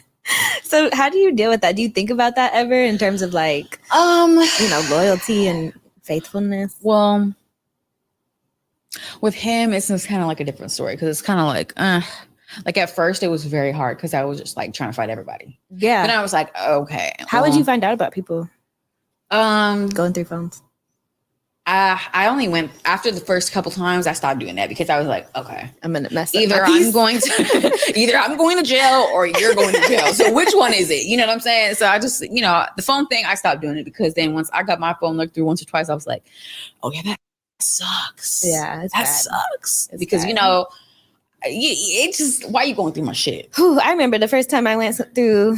So how do you deal with that? Do you think about that ever in terms of like, you know, loyalty and faithfulness? Well, with him, it's just kind of like a different story because it's kind of like at first it was very hard because I was just like trying to fight everybody. Yeah. But I was like, okay. How would you find out about people? Going through phones. I only went after the first couple times. I stopped doing that because I was like, okay, I'm gonna mess up. Either I'm going to jail or you're going to jail. So which one is it? You know what I'm saying? So I just, you know, the phone thing, I stopped doing it because then once I got my phone looked through once or twice, I was like, oh yeah, that sucks. Yeah, that sucks because bad. You know, It's just, why are you going through my shit? Whew, I remember the first time I went through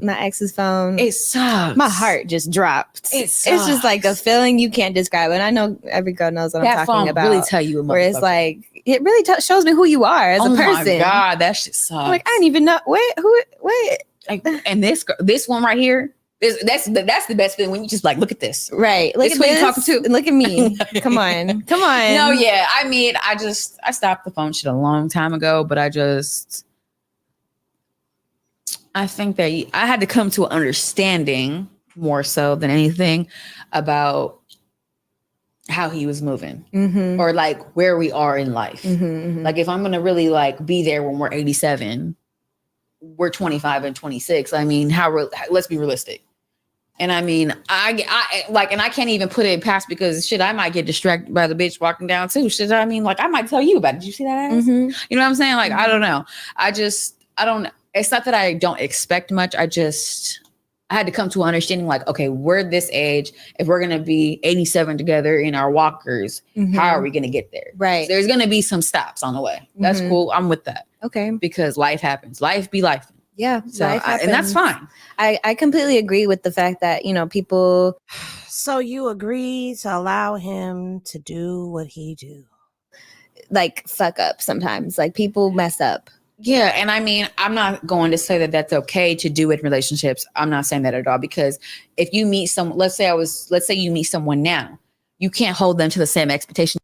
my ex's phone. It sucks. My heart just dropped. It's just like a feeling you can't describe. And I know every girl knows what I'm talking about. Really tell you, where it's like, it really shows me who you are as a person. Oh my God, that shit sucks. I'm like, I didn't even know. Wait. Like, and this one right here, that's the best feeling when you just like, look at this. Right. Look at this. Talking to. Look at me. Come on. No, yeah. I mean, I stopped the phone shit a long time ago, but I think that I had to come to an understanding more so than anything about how he was moving or like where we are in life. Like if I'm going to really like be there when we're 87, we're 25 and 26. I mean, let's be realistic. And I mean, I like, and I can't even put it past because shit, I might get distracted by the bitch walking down too. Shit, I mean, like I might tell you about it. Did you see that ass? You know what I'm saying? Like, I don't know. I don't, it's not that I don't expect much. I had to come to an understanding like, okay, we're this age. If we're going to be 87 together in our walkers, how are we going to get there? Right. So there's going to be some stops on the way. That's cool. I'm with that. Okay. Because life happens. Life be life. Yeah. So and that's fine. I completely agree with the fact that, you know, people. So you agree to allow him to do what he do? Like fuck up sometimes. Like people mess up. Yeah. And I mean, I'm not going to say that that's okay to do in relationships. I'm not saying that at all, because if you meet someone, let's say you meet someone now, you can't hold them to the same expectation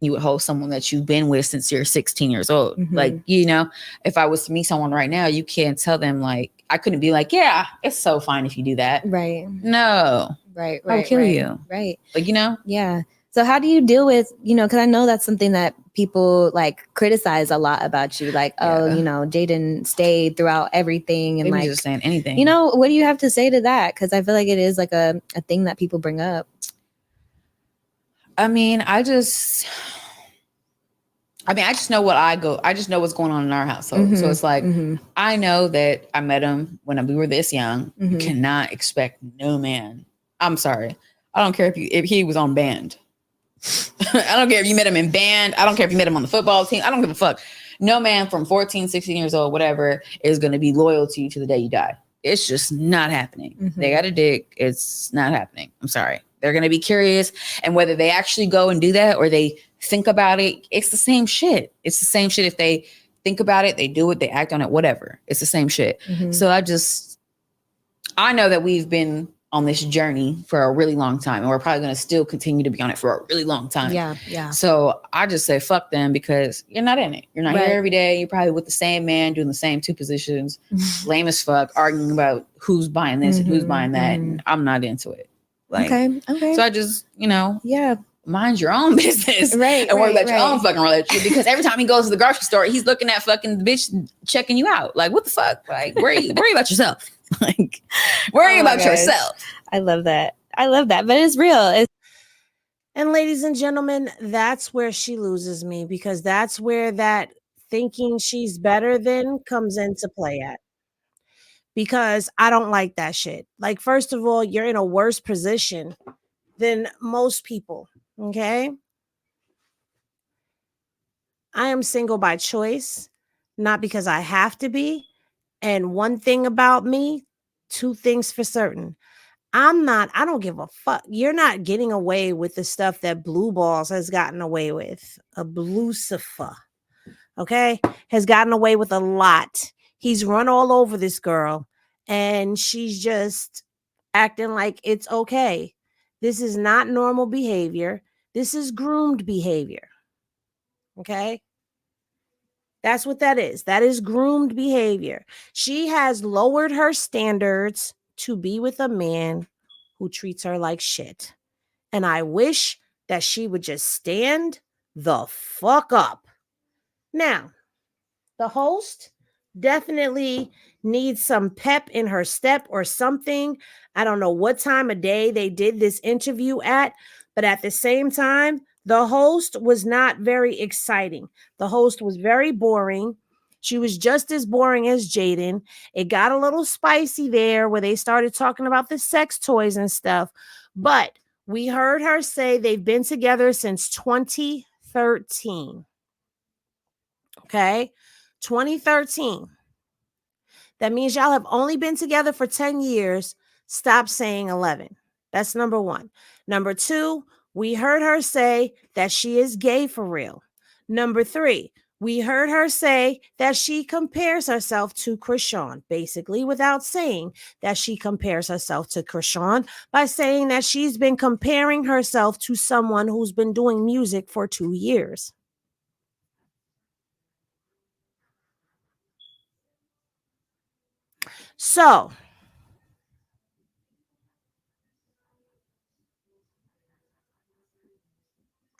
you would hold someone that you've been with since you're 16 years old. Like, you know, if I was to meet someone right now, you can't tell them like, I couldn't be like, yeah, it's so fine if you do that. Right. No. Right. I'll kill you. Right. Like, you know? Yeah. So how do you deal with, you know, because I know that's something that people like criticize a lot about you. Like, oh, you know, Jaden stayed throughout everything. And Maybe like, just saying anything. You know, what do you have to say to that? Because I feel like it is like a thing that people bring up. I mean, I just know I just know what's going on in our household. So it's like, I know that I met him when we were this young. You cannot expect no man. I'm sorry. I don't care if he was on band. I don't care if you met him in band. I don't care if you met him on the football team. I don't give a fuck. No man from 14, 16 years old, whatever, is going to be loyal to you to the day you die. It's just not happening. They got a dick. It's not happening. I'm sorry. They're going to be curious. And whether they actually go and do that or they think about it, it's the same shit. It's the same shit. If they think about it, they do it, they act on it, whatever. It's the same shit. So I know that we've been on this journey for a really long time, and we're probably going to still continue to be on it for a really long time. Yeah. So I just say fuck them, because you're not in it. You're not here every day. You're probably with the same man doing the same two positions, lame as fuck, arguing about who's buying this and who's buying that. And I'm not into it. Like, okay. So I just, you know, mind your own business, right? And worry about your own fucking relationship. Because every time he goes to the grocery store, he's looking at fucking the bitch checking you out. Like, what the fuck? Like, worry about yourself. Like, worry about yourself. I love that. But it's real. And ladies and gentlemen, that's where she loses me, because that's where that thinking she's better than comes into play at. Because I don't like that shit. Like, first of all, you're in a worse position than most people. Okay. I am single by choice, not because I have to be. And one thing about me, two things for certain. I don't give a fuck. You're not getting away with the stuff that Blue Balls has gotten away with. A Lucifer, okay, has gotten away with a lot. He's run all over this girl, and she's just acting like it's okay. This is not normal behavior. This is groomed behavior. Okay? That's what that is. That is groomed behavior. She has lowered her standards to be with a man who treats her like shit. And I wish that she would just stand the fuck up. Now, the host definitely needs some pep in her step or something. I don't know what time of day they did this interview at, but at the same time, the host was not very exciting. The host was very boring. She was just as boring as Jaden. It got a little spicy there where they started talking about the sex toys and stuff. But we heard her say they've been together since 2013. Okay. 2013. That means y'all have only been together for 10 years. Stop saying 11. That's number one. Number two, we heard her say that she is gay for real. Number three, we heard her say that she compares herself to Krishan, basically without saying that she compares herself to Krishan, by saying that she's been comparing herself to someone who's been doing music for 2 years. So,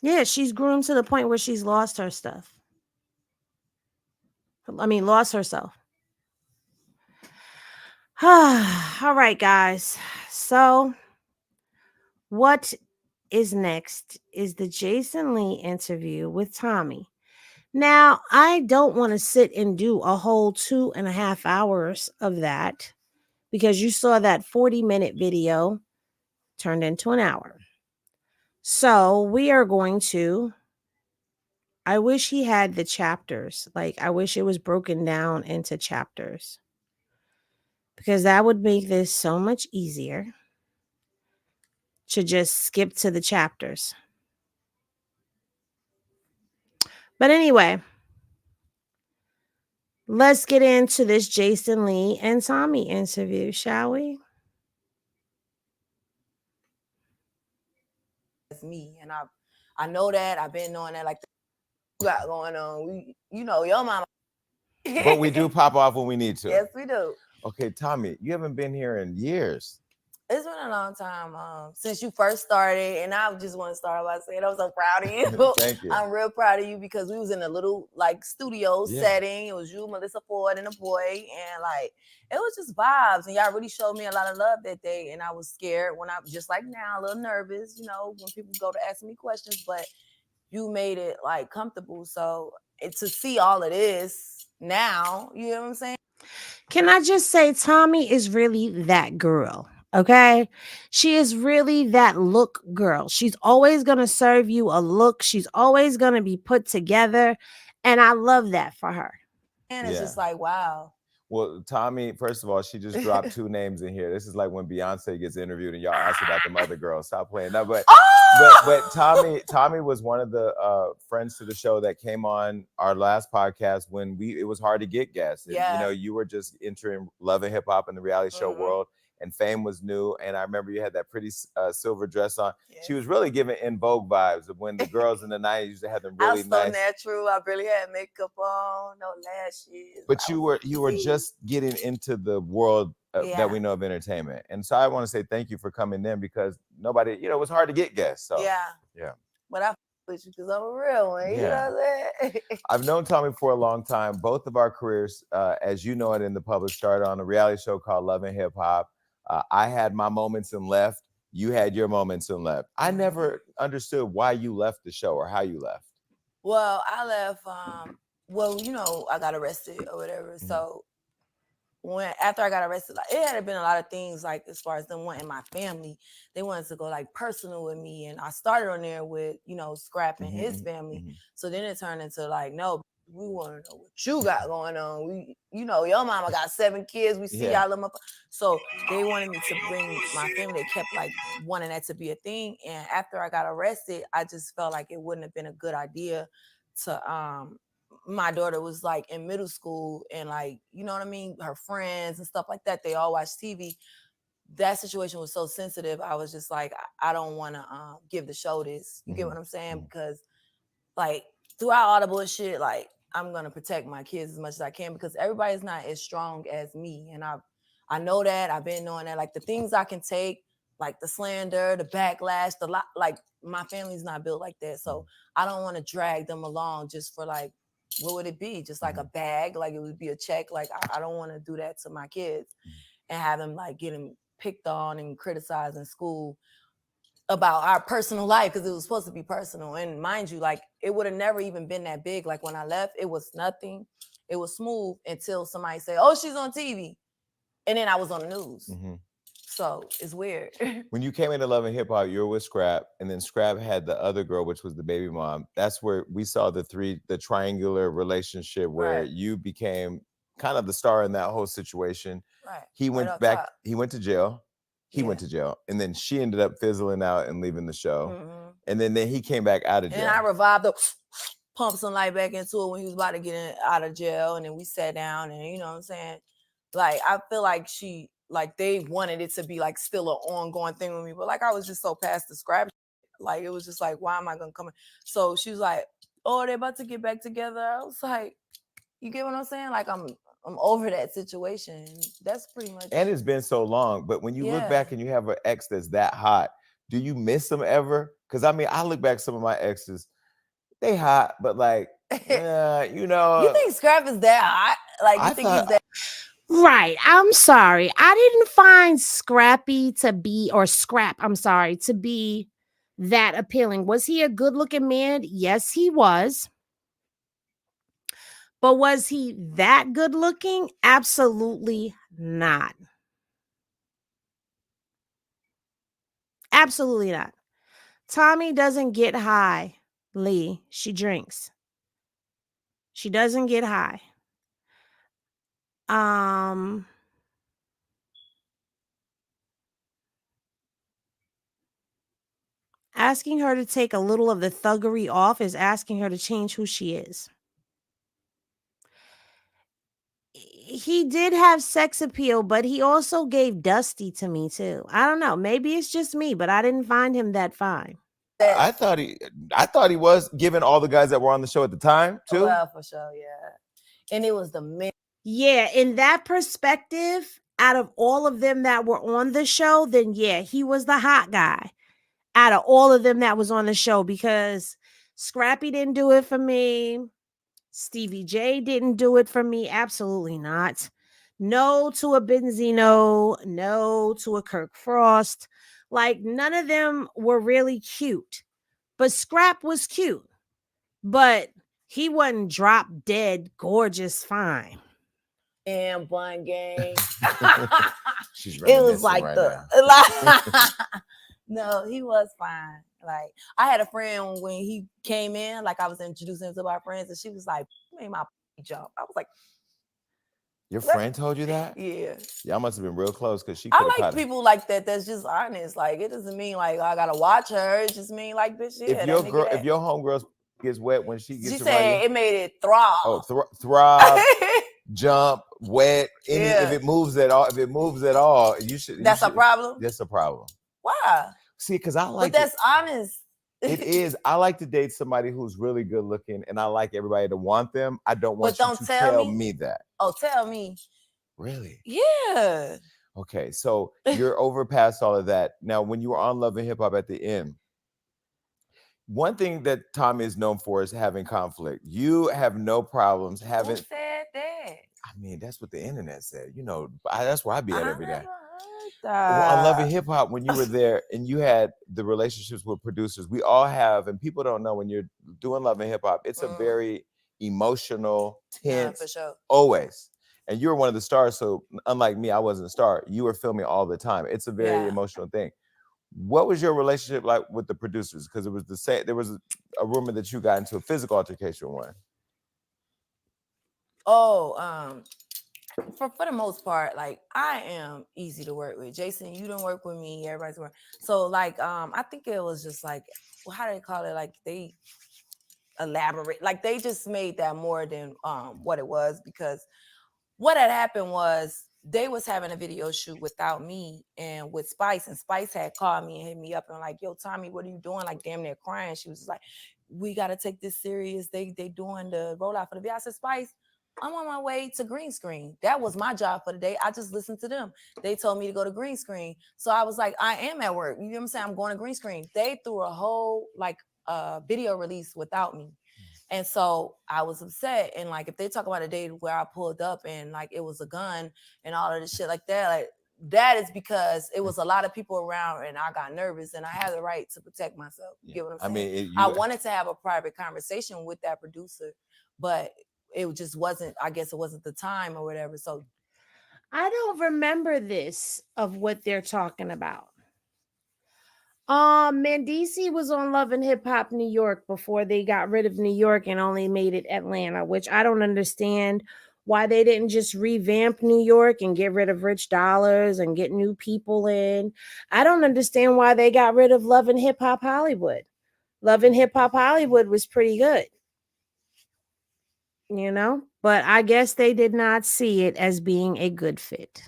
yeah, she's groomed to the point where she's lost her stuff. Lost herself. All right, guys. So, what is next is the Jason Lee interview with Tommie. Now, I don't want to sit and do a whole 2.5 hours of that because you saw that 40-minute video turned into an hour. So, we are going to. I wish he had the chapters. Like, I wish it was broken down into chapters because that would make this so much easier to just skip to the chapters. But anyway, let's get into this Jason Lee and Tommie interview, shall we? It's me, and I know that. I've been knowing that. Like, you got going on. Your mama. But we do pop off when we need to. Yes, we do. Okay, Tommie, you haven't been here in years. It's been a long time since you first started, and I just want to start by saying I'm so proud of you. Thank you. I'm real proud of you because we was in a little studio setting. It was you, Melissa Ford, and a boy, and it was just vibes. And y'all really showed me a lot of love that day. And I was scared when I just like now, a little nervous, when people go to ask me questions. But you made it comfortable. So to see all of this now, you know what I'm saying? Can I just say Tommie is really that girl? Okay. She is really that look girl. She's always going to serve you a look. She's always going to be put together. And I love that for her. And it's just wow. Well, Tommie, first of all, she just dropped 2 names in here. This is like when Beyonce gets interviewed and y'all ask about the other girls. Stop playing. No, but Tommie was one of the friends to the show that came on our last podcast when it was hard to get guests. And, you were just entering Love and Hip Hop in the reality show world. And Fame was new, and I remember you had that pretty silver dress on. Yeah. She was really giving In Vogue vibes of when the girls in the 90s used to have them really nice. I was so natural. I really had makeup on, no lashes. But you were just getting into the world that we know of entertainment. And so I want to say thank you for coming in because nobody, it was hard to get guests. So yeah. But I with you because I'm a real one. You know what I'm saying? I've known Tommie for a long time. Both of our careers, as you know it in the public, started on a reality show called Love and Hip Hop. I had my moments and left. You had your moments and left. I never understood why you left the show or how you left. Well, I left. I got arrested or whatever. Mm-hmm. So after I got arrested, it had been a lot of things as far as them wanting my family. They wanted to go personal with me, and I started on there with scrapping his family. Mm-hmm. So then it turned into no. We want to know what you got going on. Your mama got 7 kids. We see y'all them up. So they wanted me to bring my family. They kept wanting that to be a thing. And after I got arrested, I just felt like it wouldn't have been a good idea to my daughter was in middle school and you know what I mean? Her friends and stuff like that. They all watch TV. That situation was so sensitive. I was just I don't want to give the show this. You get what I'm saying? Because throughout all the bullshit, I'm going to protect my kids as much as I can because everybody's not as strong as me. And I know that. I've been knowing that. The things I can take, the slander, the backlash, my family's not built like that. So I don't want to drag them along just for what would it be? Just a bag, it would be a check. I don't want to do that to my kids and have them getting picked on and criticized in school about our personal life because it was supposed to be personal. And mind you, it would have never even been that big. When I left, it was nothing. It was smooth until somebody said, oh, she's on TV. And then I was on the news. Mm-hmm. So it's weird. When you came into Love and Hip Hop, you were with Scrap, and then Scrap had the other girl, which was the baby mom. That's where we saw the triangular relationship where Right. you became kind of the star in that whole situation. Right. He Right went up back, top. he went to jail. He went to jail. And then she ended up fizzling out and leaving the show. And then he came back out of jail. And I revived the pump some light back into it when he was about to get out of jail. And then we sat down and you know what I'm saying? Like, I feel like they wanted it to be like still an ongoing thing with me. But like, I was just so past the scrap. Like, it was just like, why am I going to come in? So she was like, oh, they're about to get back together. I was like, you get what I'm saying? Like, I'm over that situation. That's pretty much. And it's been so long. But when you look back and you have an ex that's that hot, do you miss them ever? Because I mean, I look back some of my exes, they hot, but like, you know. You think Scrap is that hot? Like, you think he's that? Right. I'm sorry. I didn't find Scrappy to be, or Scrap, I'm sorry, to be that appealing. Was he a good looking man? Yes, he was. But was he that good looking? Absolutely not. Absolutely not. Tommie doesn't get high, Lee. She drinks. She doesn't get high. Asking her to take a little of the thuggery off is asking her to change who she is. He did have sex appeal, but he also gave Dusty to me too. I don't know. Maybe it's just me, but I didn't find him that fine. I thought he was, given all the guys that were on the show at the time too. Well, for sure, yeah. And it was the men. Yeah, in that perspective, out of all of them that were on the show, then yeah, he was the hot guy out of all of them that was on the show, because Scrappy didn't do it for me. Stevie J didn't do it for me. Absolutely not. No to a Benzino. No to a Kirk Frost. Like, none of them were really cute. But Scrap was cute. But he wasn't drop dead gorgeous fine. And Bun Gang. She's it was like right no, he was fine. Like, I had a friend when he came in, like I was introducing him to my friends, and she was like, "You made my jump." I was like, your friend told you that? Yeah. Y'all must have been real close, because she. I like people like that. That's just honest. Like, it doesn't mean like I gotta watch her. It just mean like, bitch. Yeah, if your homegirl gets wet when she gets, she said it made it throb. Oh, throb, jump, wet. If it moves at all, you should. That's a problem. That's a problem. Why? See, because I like. But that's honest. It is. I like to date somebody who's really good looking, and I like everybody to want them. I don't want you to tell me that. Oh, tell me. Really? Yeah. Okay, so you're over past all of that. Now, when you were on Love and Hip Hop at the end, one thing that Tommie is known for is having conflict. You have no problems having. Who said that? I mean, that's what the internet said. You know, that's where I be at every day. On Love and Hip Hop, when you were there and you had the relationships with producers, we all have, and people don't know, when you're doing Love and Hip Hop, it's a very emotional, tense, for sure. Always. And you were one of the stars, so unlike me, I wasn't a star. You were filming all the time. It's a very emotional thing. What was your relationship like with the producers? Because it was the same. There was a rumor that you got into a physical altercation with one. Oh, for the most part, like, I am easy to work with. Jason, you don't work with me. Everybody's work. So like, I think it was just like, how do they call it? Like, they elaborate. Like, they just made that more than what it was, because what had happened was they was having a video shoot without me and with Spice, and Spice had called me and hit me up and like, "Yo, Tommie, what are you doing?" Like, damn near crying. She was just like, "We got to take this serious. They doing the rollout for the video." I said, "Spice, I'm on my way to green screen. That was my job for the day. I just listened to them. They told me to go to green screen. So I was like, I am at work. You know what I'm saying? I'm going to green screen." They threw a whole like video release without me. And so I was upset. And like, if they talk about a day where I pulled up and like it was a gun and all of this shit like that, like, that is because it was a lot of people around and I got nervous and I had the right to protect myself. You get what I'm saying? I mean, I wanted to have a private conversation with that producer, but it just wasn't, I guess it wasn't the time or whatever. So I don't remember this of what they're talking about. Mendici was on Love and Hip Hop New York before they got rid of New York and only made it Atlanta, which I don't understand why they didn't just revamp New York and get rid of Rich Dollars and get new people in. I don't understand why they got rid of Love and Hip Hop Hollywood. Love and Hip Hop Hollywood was pretty good, you know, but I guess they did not see it as being a good fit.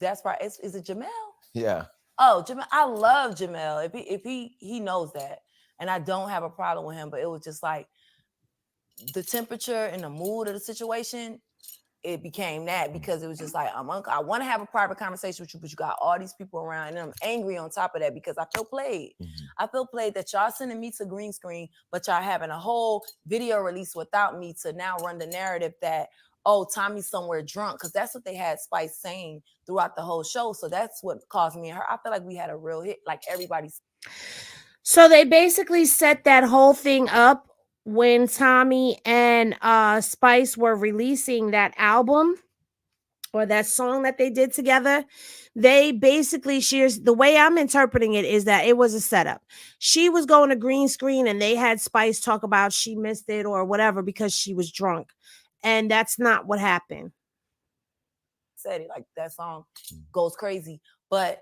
That's right. Is it Jamel? Yeah. Oh, Jamel. I love Jamel. If he knows that, and I don't have a problem with him. But it was just like the temperature and the mood of the situation. It became that because it was just like I want to have a private conversation with you, but you got all these people around, and I'm angry on top of that because I feel played. I feel played that y'all sending me to green screen, but y'all having a whole video release without me to now run the narrative that, oh, Tommie's somewhere drunk, because that's what they had Spice saying throughout the whole show. So that's what caused me and her. I feel like we had a real hit, like everybody's. So they basically set that whole thing up when Tommie and Spice were releasing that album or that song that they did together. They basically, the way I'm interpreting it is that it was a setup. She was going to green screen and they had Spice talk about she missed it or whatever because she was drunk. And that's not what happened. Said it like that song goes crazy. But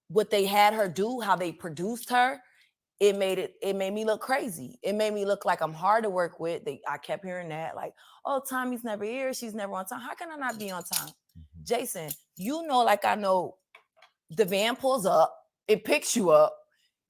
what they had her do, how they produced her, it made me look crazy. It made me look like I'm hard to work with. I kept hearing that, like, oh, Tommie's never here. She's never on time. How can I not be on time? Jason, you know, like I know the van pulls up, it picks you up.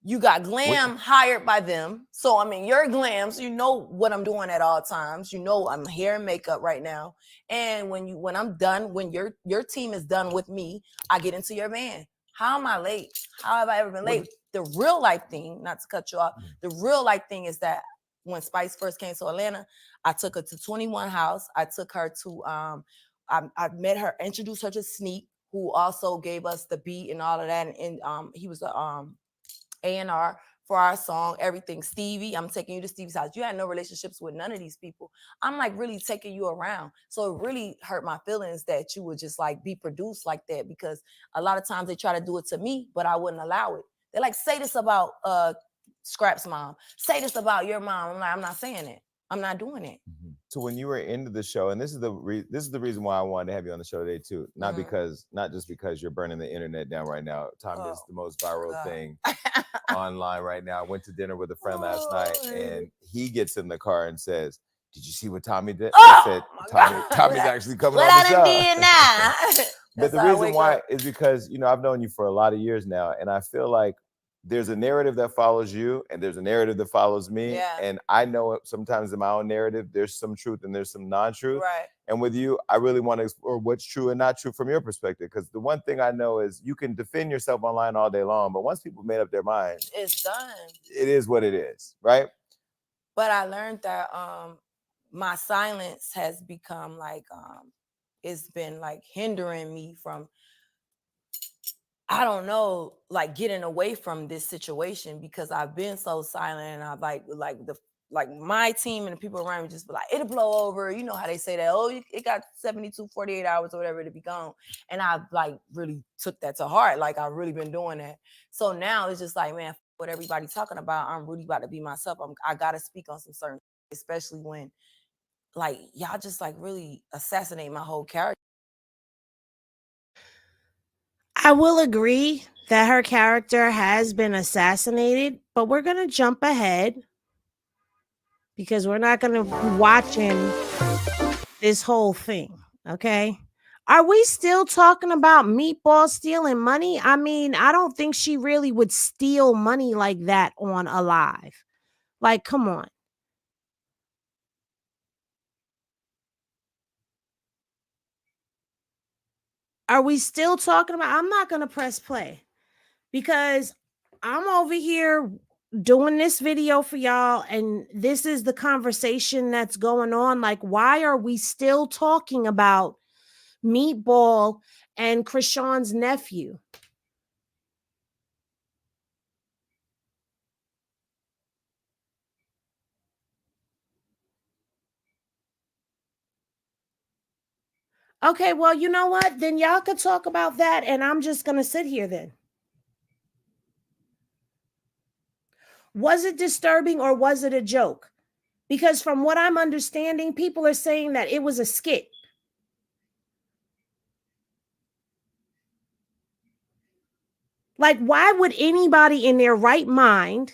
You got glam hired by them. So, I mean, you're glam. So you know what I'm doing at all times. You know I'm hair and makeup right now. And when I'm done, when your team is done with me, I get into your van. How am I late? How have I ever been late? The real life thing, not to cut you off, the real life thing is that when Spice first came to Atlanta, I took her to 21 House. I took her to, I met her, introduced her to Sneak, who also gave us the beat and all of that. And he was the A&R for our song, everything. Stevie, I'm taking you to Stevie's house. You had no relationships with none of these people. I'm like really taking you around. So it really hurt my feelings that you would just like be produced like that, because a lot of times they try to do it to me, but I wouldn't allow it. They're like, say this about Scrap's mom. Say this about your mom. I'm like, I'm not saying it. I'm not doing it. So when you were into the show, and this is the reason why I wanted to have you on the show today too, not just because you're burning the internet down right now. Tommie is the most viral thing online right now. I went to dinner with a friend last night, and he gets in the car and says, "Did you see what Tommie did?" I said, "Tommie's actually coming on the show." But the reason why is because, you know, I've known you for a lot of years now, and I feel like there's a narrative that follows you and there's a narrative that follows me. Yeah. And I know sometimes in my own narrative, there's some truth and there's some non-truth. Right. And with you, I really want to explore what's true and not true from your perspective. Because the one thing I know is you can defend yourself online all day long, but once people made up their mind, it's done. It is what it is, right? But I learned that my silence has become like, it's been like hindering me from, I don't know, like getting away from this situation, because I've been so silent, and I've like my team and the people around me just be like, it'll blow over. You know how they say that, oh, it got 72, 48 hours or whatever to be gone. And I've like really took that to heart. Like I've really been doing that. So now it's just like, man, what everybody's talking about, I'm really about to be myself. I got to speak on some certain, especially when like y'all just like really assassinate my whole character. I will agree that her character has been assassinated, but we're going to jump ahead because we're not going to be watching this whole thing, okay? Are we still talking about Meatball stealing money? I mean, I don't think she really would steal money like that on Alive. Like, come on. Are we still talking about? I'm not going to press play because I'm over here doing this video for y'all, and this is the conversation that's going on. Like, why are we still talking about Meatball and Krishan's nephew? Okay, well, you know what? Then y'all could talk about that, and I'm just gonna sit here then. Was it disturbing or was it a joke? Because from what I'm understanding, people are saying that it was a skit. Like, why would anybody in their right mind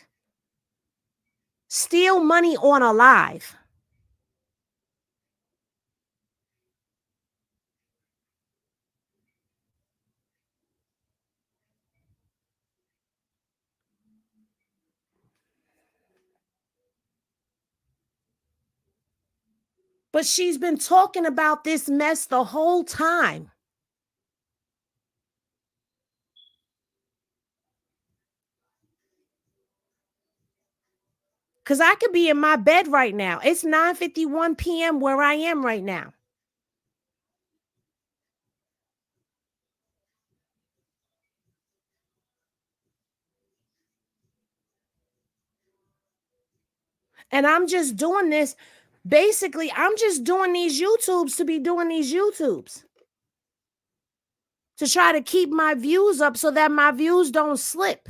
steal money on a live? But she's been talking about this mess the whole time. Because I could be in my bed right now. It's 9:51 p.m. where I am right now. And I'm just doing this. Basically, I'm just doing these YouTubes to be doing these YouTubes. To try to keep my views up so that my views don't slip.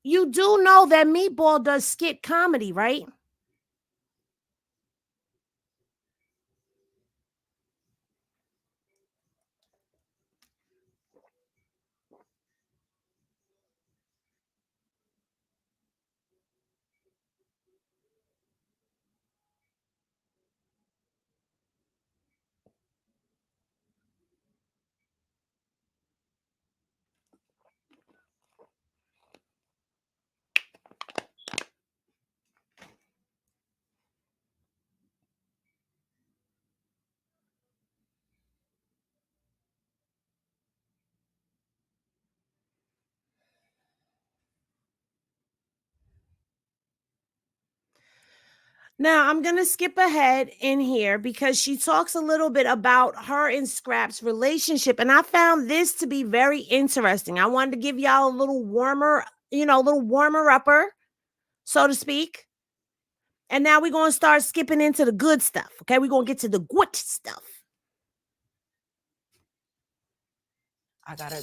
You do know that Meatball does skit comedy, right? Now, I'm going to skip ahead in here because she talks a little bit about her and Scrap's relationship. And I found this to be very interesting. I wanted to give y'all a little warmer, a little warmer upper, so to speak. And now we're going to start skipping into the good stuff. Okay. We're going to get to the good stuff. I gotta,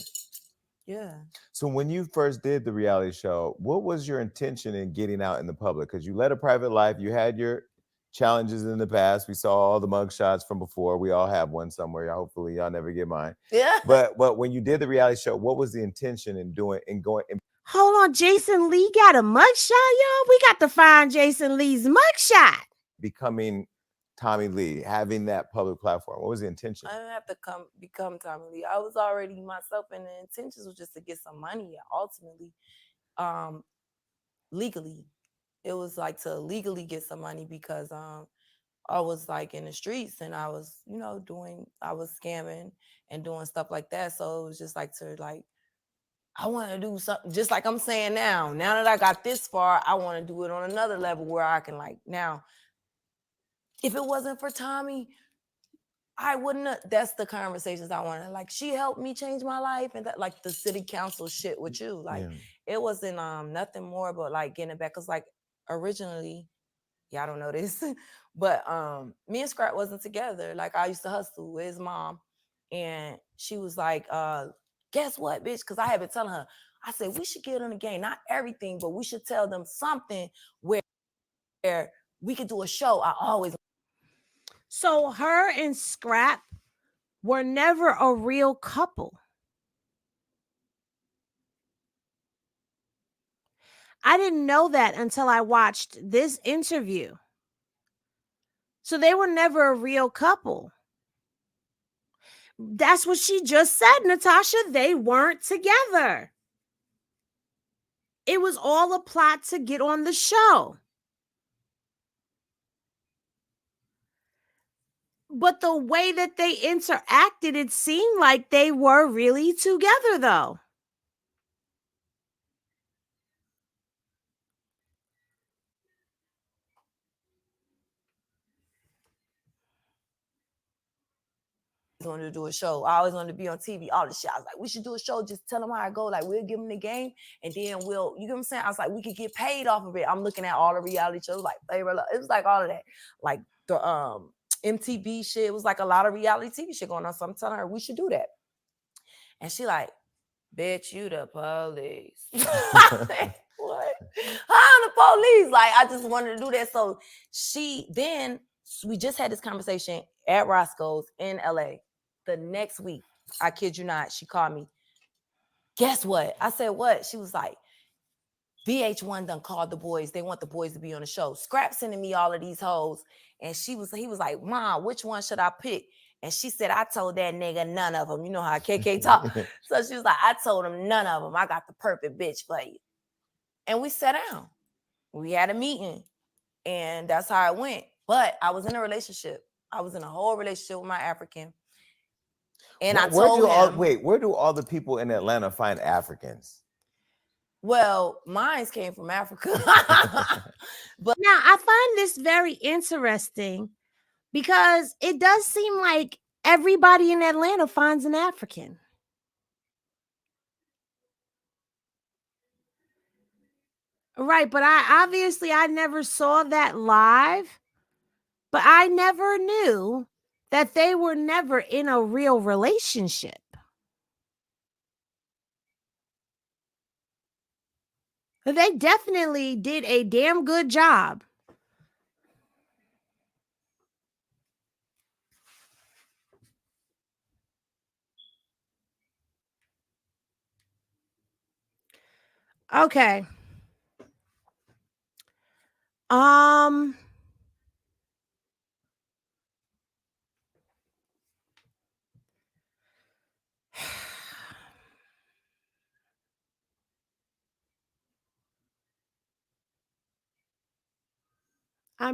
yeah. So when you first did the reality show, what was your intention in getting out in the public? Because you led a private life, you had your challenges in the past. We saw all the mugshots from before. We all have one somewhere. Hopefully, y'all never get mine. Yeah. But when you did the reality show, what was the intention in doing and going? Hold on, Jason Lee got a mugshot, y'all. We got to find Jason Lee's mugshot. Becoming Tommie Lee, having that public platform. What was the intention? I didn't have to become Tommie Lee. I was already myself, and the intentions was just to get some money. Ultimately, legally, it was like to legally get some money because I was like in the streets and I was, I was scamming and doing stuff like that. So it was just like I want to do something just like I'm saying now. Now that I got this far, I want to do it on another level where I can now. If it wasn't for Tommie, I wouldn't have, that's the conversations I wanted. She helped me change my life and that the city council shit with you. It wasn't nothing more but getting it back. Cause originally, y'all don't know this, but me and Scrap wasn't together. I used to hustle with his mom. And she was like, guess what, bitch? Cause I had been telling her, I said, we should get in the game. Not everything, but we should tell them something where we could do a show. I always. So her and Scrap were never a real couple. I didn't know that until I watched this interview. So they were never a real couple. That's what she just said, Natasha. They weren't together. It was all a plot to get on the show. But the way that they interacted, it seemed like they were really together, though. wanted to do a show. I always wanted to be on TV, all this shit. I was like, we should do a show. Just tell them how I go. Like, we'll give them the game, and then we'll, you know what I'm saying? I was like, we could get paid off of it. I'm looking at all the reality shows, like Flavor Love. It was like all of that, like the MTV shit. It was like a lot of reality TV shit going on. So I'm telling her we should do that, and she like, bitch, you the police. I said, what? I'm the police. Like, I just wanted to do that. So we just had this conversation at Roscoe's in LA. The next week, I kid you not, she called me. Guess what? I said, what? She was like, VH1 done called the boys. They want the boys to be on the show. Scrap sending me all of these hoes. And he was like, Mom, which one should I pick? And she said, I told that nigga none of them. You know how KK talk. So she was like, I told him none of them. I got the perfect bitch for you. And we sat down. We had a meeting. And that's how it went. But I was in a relationship. I was in a whole relationship with my African. And I told him. Where do all the people in Atlanta find Africans? Well, mine came from Africa. But now I find this very interesting because it does seem like everybody in Atlanta finds an African. Right, but I never saw that live, but I never knew that they were never in a real relationship. They definitely did a damn good job. Okay. I'm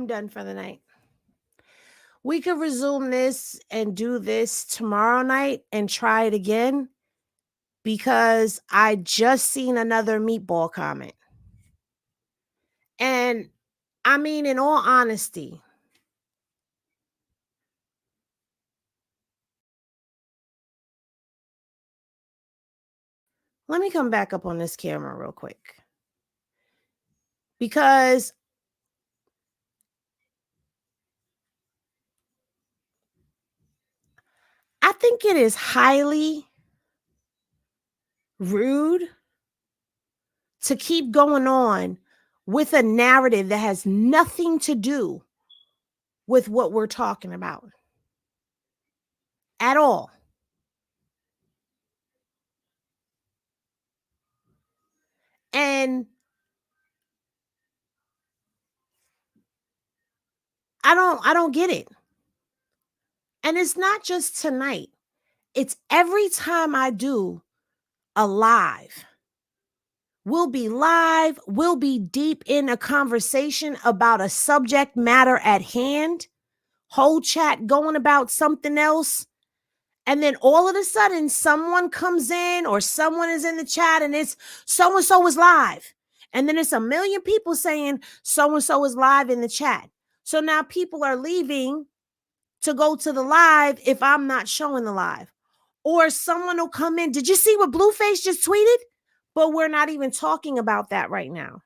done for the night. We could resume this and do this tomorrow night and try it again because I just seen another meatball comment. And I mean, in all honesty, let me come back up on this camera real quick because I think it is highly rude to keep going on with a narrative that has nothing to do with what we're talking about at all. And I don't get it. And it's not just tonight. It's every time I do a live. We'll be live. We'll be deep in a conversation about a subject matter at hand. Whole chat going about something else. And then all of a sudden, someone comes in or someone is in the chat and it's so-and-so is live. And then it's a million people saying so-and-so is live in the chat. So now people are leaving to go to the live if I'm not showing the live. Or someone will come in. Did you see what Blueface just tweeted? But we're not even talking about that right now.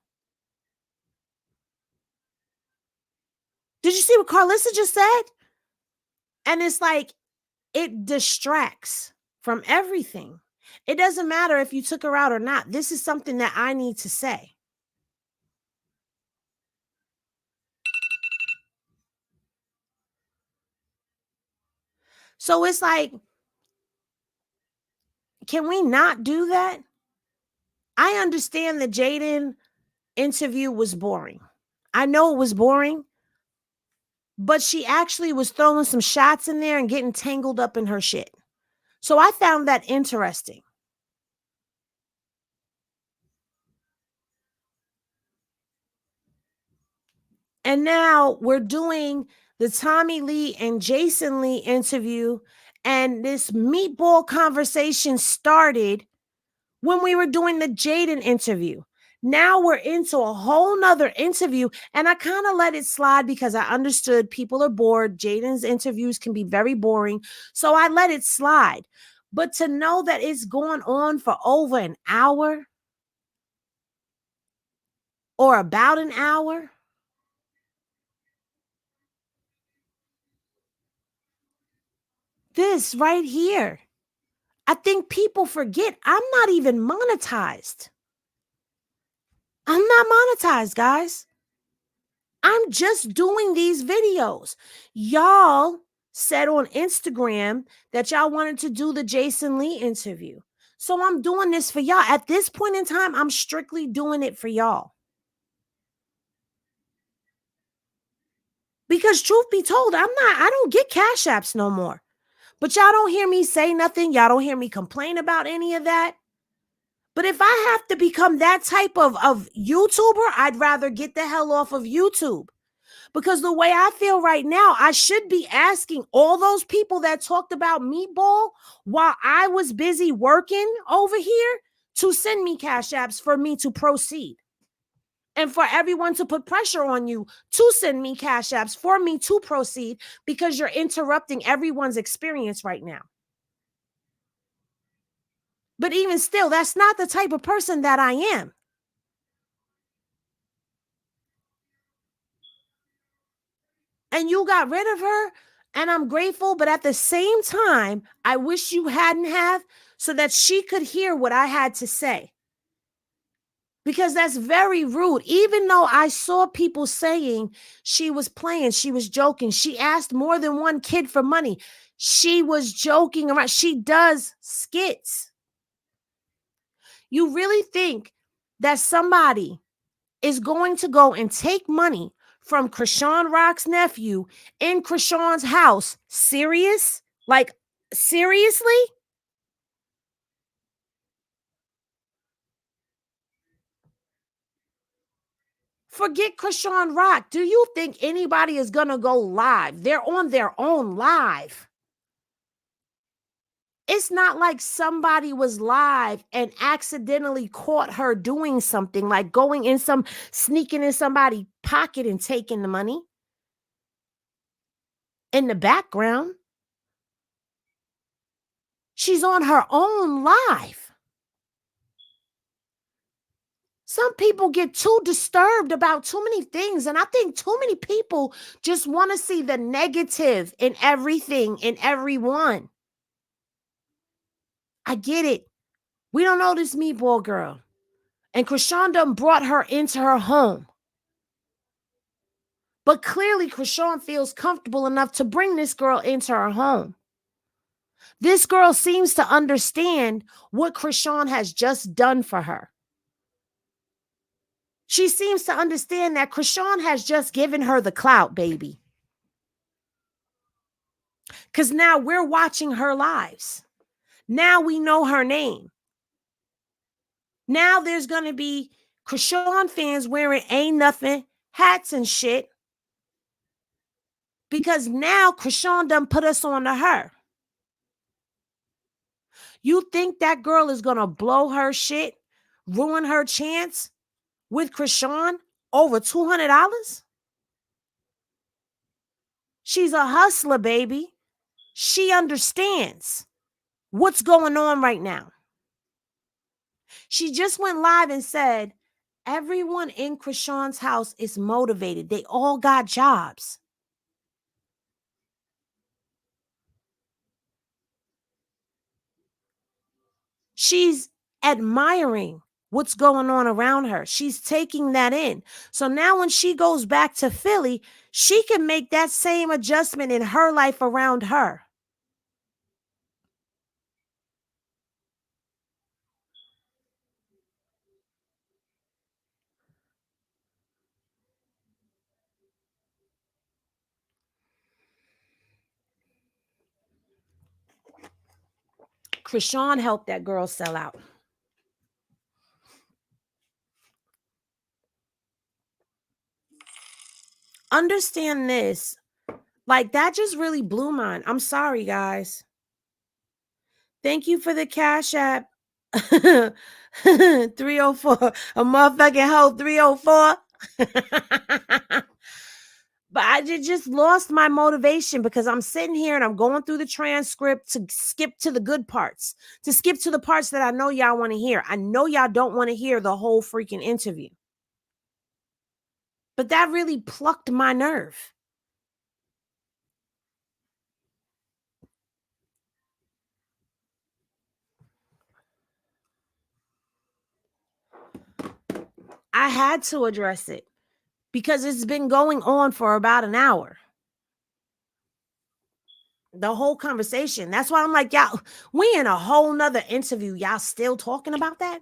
Did you see what Carlissa just said? And it's like, it distracts from everything. It doesn't matter if you took her out or not. This is something that I need to say. So it's like, can we not do that? I understand the Jaden interview was boring. I know it was boring, but she actually was throwing some shots in there and getting tangled up in her shit. So I found that interesting. And now we're doing the Tommie Lee and Jason Lee interview. And this meatball conversation started when we were doing the Jaden interview. Now we're into a whole nother interview, and I kind of let it slide because I understood people are bored. Jaden's interviews can be very boring, so I let it slide. But to know that it's going on for over an hour or about an hour, this right here, I think people forget I'm not even monetized. I'm not monetized, guys. I'm just doing these videos. Y'all said on Instagram that y'all wanted to do the Jason Lee interview. So I'm doing this for y'all. At this point in time, I'm strictly doing it for y'all. Because truth be told, I don't get cash apps no more. But y'all don't hear me say nothing. Y'all don't hear me complain about any of that. But if I have to become that type of YouTuber, I'd rather get the hell off of YouTube. Because the way I feel right now, I should be asking all those people that talked about Meatball while I was busy working over here to send me cash apps for me to proceed. And for everyone to put pressure on you to send me cash apps for me to proceed, because you're interrupting everyone's experience right now. But even still, that's not the type of person that I am. And you got rid of her, and I'm grateful, but at the same time, I wish you hadn't have, so that she could hear what I had to say. Because that's very rude. Even though I saw people saying she was playing, she was joking, she asked more than one kid for money, she was joking around. She does skits. You really think that somebody is going to go and take money from Krishan Rock's nephew in Krishan's house? Serious? Like, seriously? Forget Krishan Rock. Do you think anybody is going to go live? They're on their own live. It's not like somebody was live and accidentally caught her doing something, like sneaking in somebody's pocket and taking the money. In the background, she's on her own live. Some people get too disturbed about too many things, and I think too many people just want to see the negative in everything and everyone. I get it. We don't know this Meatball girl. And Krishan done brought her into her home. But clearly Krishan feels comfortable enough to bring this girl into her home. This girl seems to understand what Krishan has just done for her. She seems to understand that Krishan has just given her the clout, baby. Because now we're watching her lives. Now we know her name. Now there's going to be Krishan fans wearing ain't nothing hats and shit. Because now Krishan done put us on to her. You think that girl is going to blow her shit, ruin her chance with Krishan over $200? She's a hustler, baby. She understands what's going on right now. She just went live and said, everyone in Krishan's house is motivated. They all got jobs. She's admiring what's going on around her. She's taking that in. So now when she goes back to Philly, she can make that same adjustment in her life around her. Krishan helped that girl sell out. Understand this. Like, that just really blew mine. I'm sorry, guys. Thank you for the Cash App, 304. A motherfucking hoe 304. But I just lost my motivation because I'm sitting here and I'm going through the transcript to skip to the good parts, to skip to the parts that I know y'all want to hear. I know y'all don't want to hear the whole freaking interview. But that really plucked my nerve. I had to address it because it's been going on for about an hour. The whole conversation. That's why I'm like, y'all, we in a whole nother interview. Y'all still talking about that?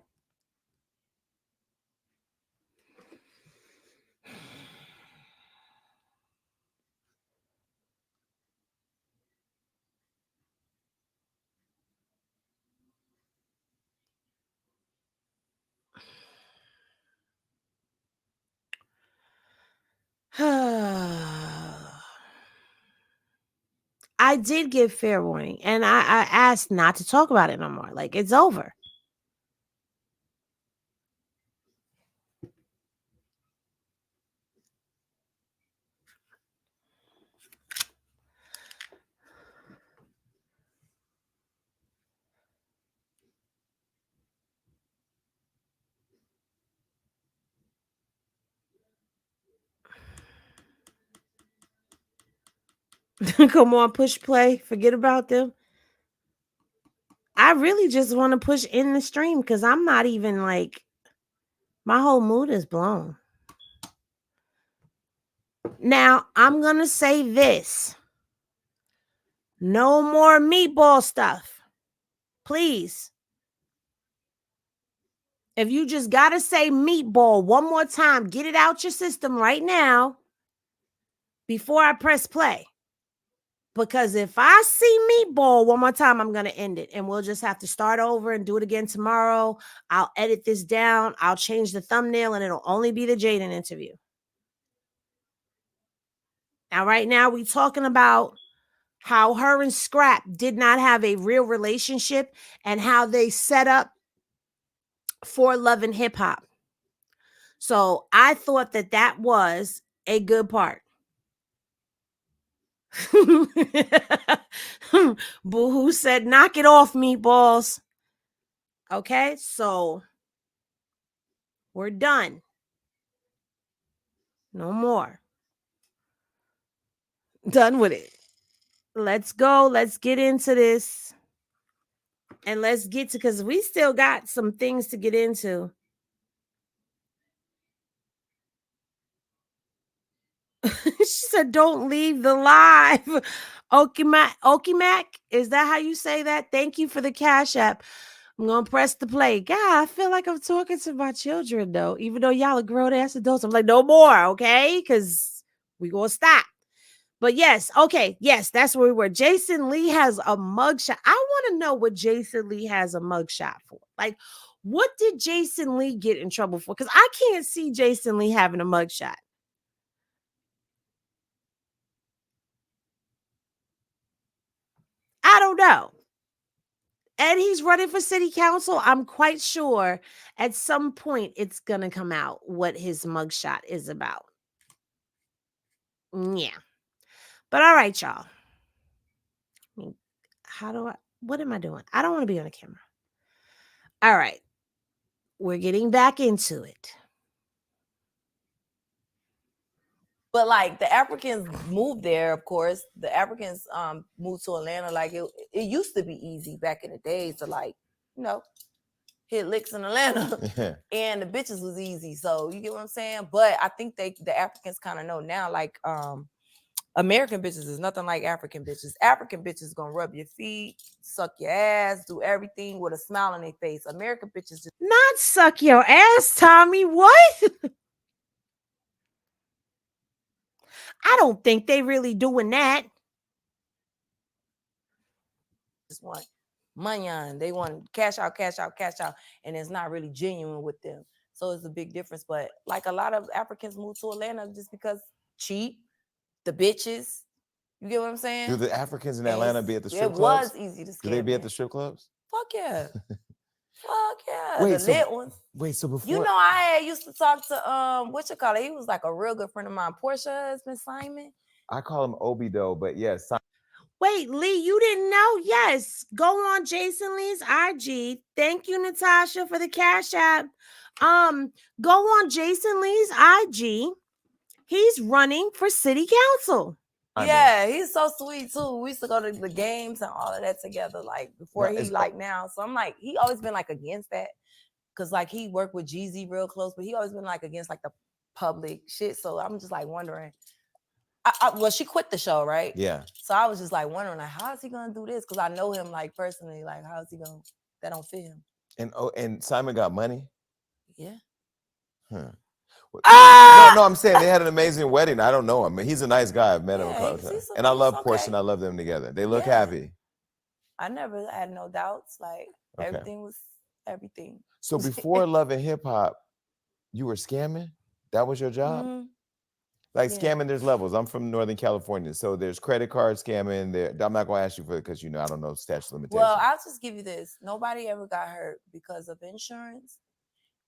I did give fair warning and I asked not to talk about it no more. Like, it's over. Come on, push play. Forget about them. I really just want to push in the stream because I'm not even like, my whole mood is blown. Now, I'm going to say this. No more meatball stuff. Please. If you just got to say meatball one more time, get it out your system right now before I press play. Because if I see meatball one more time, I'm going to end it. And we'll just have to start over and do it again tomorrow. I'll edit this down. I'll change the thumbnail and it'll only be the Jaden interview. Now, right now, we're talking about how her and Scrap did not have a real relationship and how they set up for Love and Hip Hop. So I thought that that was a good part. Boo-hoo said, knock it off, meatballs. Okay, so we're done. No more. Done with it. Let's go. Let's get into this. And let's get to, because we still got some things to get into. She said, don't leave the live. Okimac, is that how you say that? Thank you for the Cash App. I'm going to press the play. God, I feel like I'm talking to my children, though. Even though y'all are grown-ass adults. I'm like, no more, okay? Because we going to stop. But yes, okay, yes, that's where we were. Jason Lee has a mugshot. I want to know what Jason Lee has a mugshot for. Like, what did Jason Lee get in trouble for? Because I can't see Jason Lee having a mugshot. I don't know. And he's running for city council. I'm quite sure at some point it's going to come out what his mugshot is about. Yeah. But all right, y'all. What am I doing? I don't want to be on the camera. All right. We're getting back into it. But like the Africans moved there, of course. The Africans moved to Atlanta. Like it used to be easy back in the days to like, you know, hit licks in Atlanta. Yeah. And the bitches was easy. So you get what I'm saying? But I think the Africans kind of know now, like American bitches is nothing like African bitches. African bitches gonna rub your feet, suck your ass, do everything with a smile on their face. American bitches just not suck your ass, Tommie. What? I don't think they really doing that. just want money on. They want cash out, cash out, cash out, and it's not really genuine with them. So it's a big difference. But like a lot of Africans move to Atlanta just because cheap, the bitches. You get what I'm saying? Do the Africans in Atlanta be at the strip it clubs? was easy to Do they be at them. the strip clubs? Fuck yeah. Fuck yeah, Wait, the so- lit ones. Wait, so before You know, I used to talk to what you call it? He was like a real good friend of mine, Portia husband Simon. I call him Obi though, but yes, Wait, Lee, you didn't know? Yes. Go on Jason Lee's IG. Thank you, Natasha, for the cash app. Go on Jason Lee's IG. He's running for city council. Yeah, he's so sweet too. We used to go to the games and all of that together, like before No, he like now. So I'm like, he always been like against that. Cause like he worked with Jeezy real close, but he always been like against like the public shit. So I'm just like wondering. Well, she quit the show, right? Yeah. So I was just like wondering, like, how is he gonna do this? Cause I know him like personally. Like, how is he gonna? That don't fit him. And Simon got money. Yeah. Huh. Ah! No, I'm saying they had an amazing wedding. I don't know him. He's a nice guy. I've met him a couple he's times. And I love Portia okay. and I love them together. They look Yeah. happy. I never had no doubts. Like Okay. everything was everything. So before Love and Hip Hop, you were scamming? That was your job? Mhm. Like Yeah. scamming, there's levels. I'm from Northern California. So there's credit card scamming. There, I'm not gonna ask you for it because I don't know statute of limitations. Well, I'll just give you this. Nobody ever got hurt because of insurance.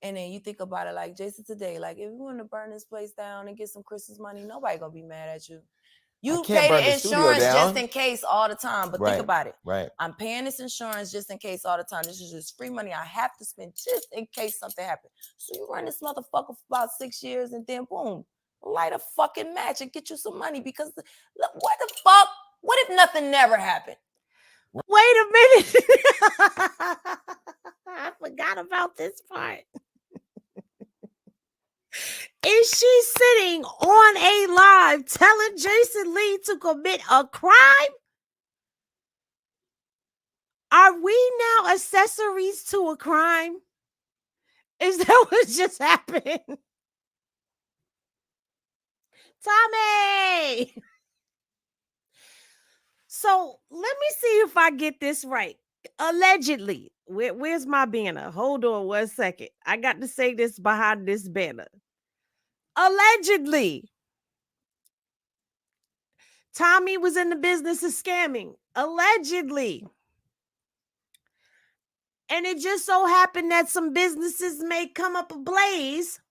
And then you think about it like Jason today, like if you want to burn this place down and get some Christmas money, nobody gonna be mad at you. You can't pay burn the the studio insurance down. just in case all the time. But Right, think about it. right. I'm paying this insurance just in case all the time. This is just free money I have to spend just in case something happens. So you run this motherfucker for about 6 years and then boom, light a fucking match and get you some money because look, what the fuck? What if nothing never happened? Wait a minute. I forgot about this part. Is she sitting on a live telling Jason Lee to commit a crime? Are we now accessories to a crime? Is that what just happened? Tommie! So let me see if I get this right. Allegedly, where's my banner? Hold on 1 second. I got to say this behind this banner. Allegedly, Tommie was in the business of scamming. Allegedly. And it just so happened that some businesses may come up ablaze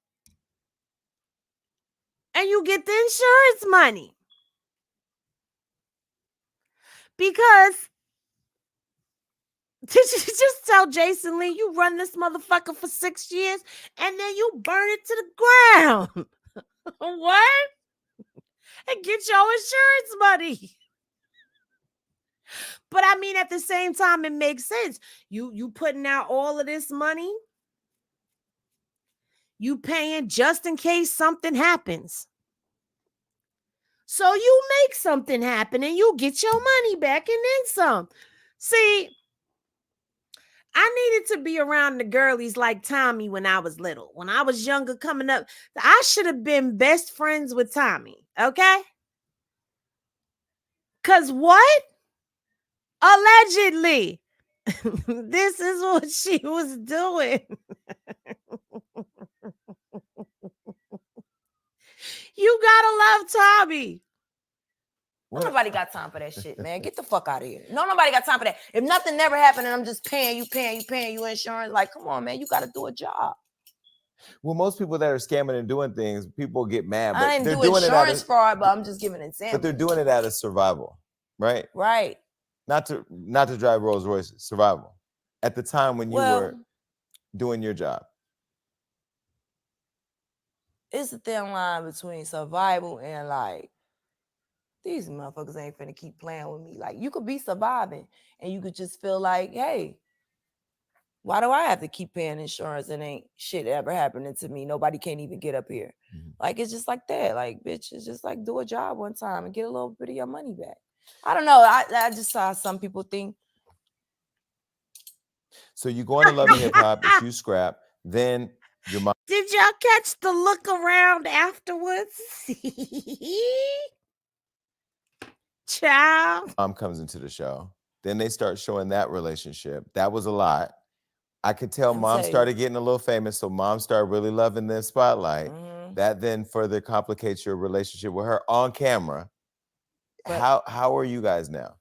and you get the insurance money. Because did you just tell Jason Lee you run this motherfucker for 6 years and then you burn it to the ground? What? And get your insurance money. But I mean, at the same time, it makes sense. You putting out all of this money. You paying just in case something happens. So you make something happen and you get your money back and then some. See, I needed to be around the girlies like Tommie when I was little. When I was younger coming up, I should have been best friends with Tommie, okay? Because what? Allegedly, this is what she was doing. You gotta love Tommie. Nobody got time for that shit, man. Get the fuck out of here. Nobody got time for that. If nothing never happened and I'm just paying you insurance, like, come on, man, you got to do a job. Well, most people that are scamming and doing things, people get mad, but I didn't they're do doing insurance it fraud, but I'm just giving an example. but they're doing it out of survival, right? Right. Not to drive Rolls Royces, survival. At the time when you were doing your job. It's a thin line between survival and like, these motherfuckers ain't finna keep playing with me. Like, you could be surviving and you could just feel like, hey, why do I have to keep paying insurance and ain't shit ever happening to me? Nobody can't even get up here. Mhm. Like, it's just like that. Like, bitch, it's just like do a job one time and get a little bit of your money back. I don't know. I just saw some people think. So you go on to Love and Hip Hop, but you scrap. Then your mom. Did y'all catch the look around afterwards? Child. Mom comes into the show. Then they start showing that relationship. That was a lot. I could tell mom started getting a little famous, so mom started really loving the spotlight. Mhm. That then further complicates your relationship with her on camera. But- How are you guys now?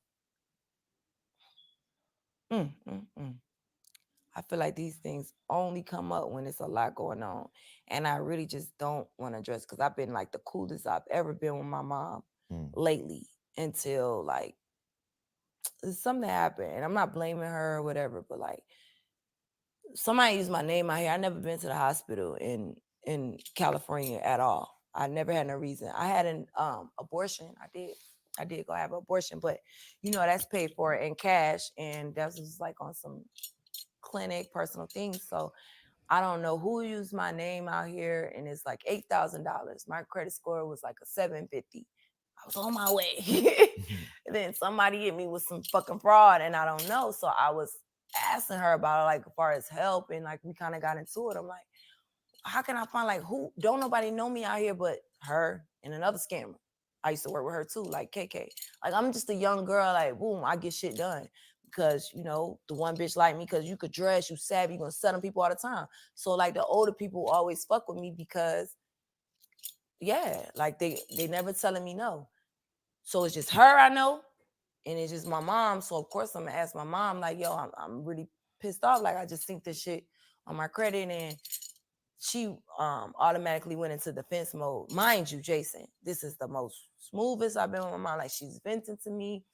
I feel like these things only come up when it's a lot going on. And I really just don't want to address because I've been like the coolest I've ever been with my mom lately until like something happened. And I'm not blaming her or whatever, but like somebody used my name out here. I never been to the hospital in California at all. I never had no reason. I had an abortion. I did go have an abortion, but you know that's paid for in cash, and that was like on some clinic personal things. So I don't know who used my name out here, and it's like $8,000. My credit score was like a 750. I was on my way. And then somebody hit me with some fucking fraud, and I don't know. So I was asking her about it, like as far as help, and like we kind of got into it. I'm like, how can I find like who? Don't nobody know me out here but her and another scammer. I used to work with her too, like KK. Like I'm just a young girl, like boom, I get shit done because you know the one bitch like me because you could dress, you savvy, you gonna sell them people all the time. So like the older people always fuck with me because yeah, like they never telling me no. So it's just her I know, and it's just my mom. So of course I'm gonna ask my mom, like, yo, I'm really pissed off. Like I just think this shit on my credit, and she automatically went into defense mode. Mind you, Jason, this is the most smoothest I've been with my mom. Like she's venting to me.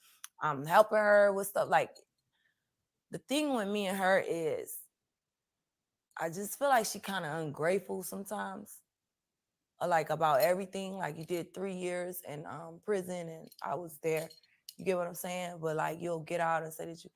I'm helping her with stuff. Like the thing with me and her is I just feel like she kind of ungrateful sometimes. Like about everything. Like you did 3 years in prison and I was there. You get what I'm saying? But like you'll get out and say that you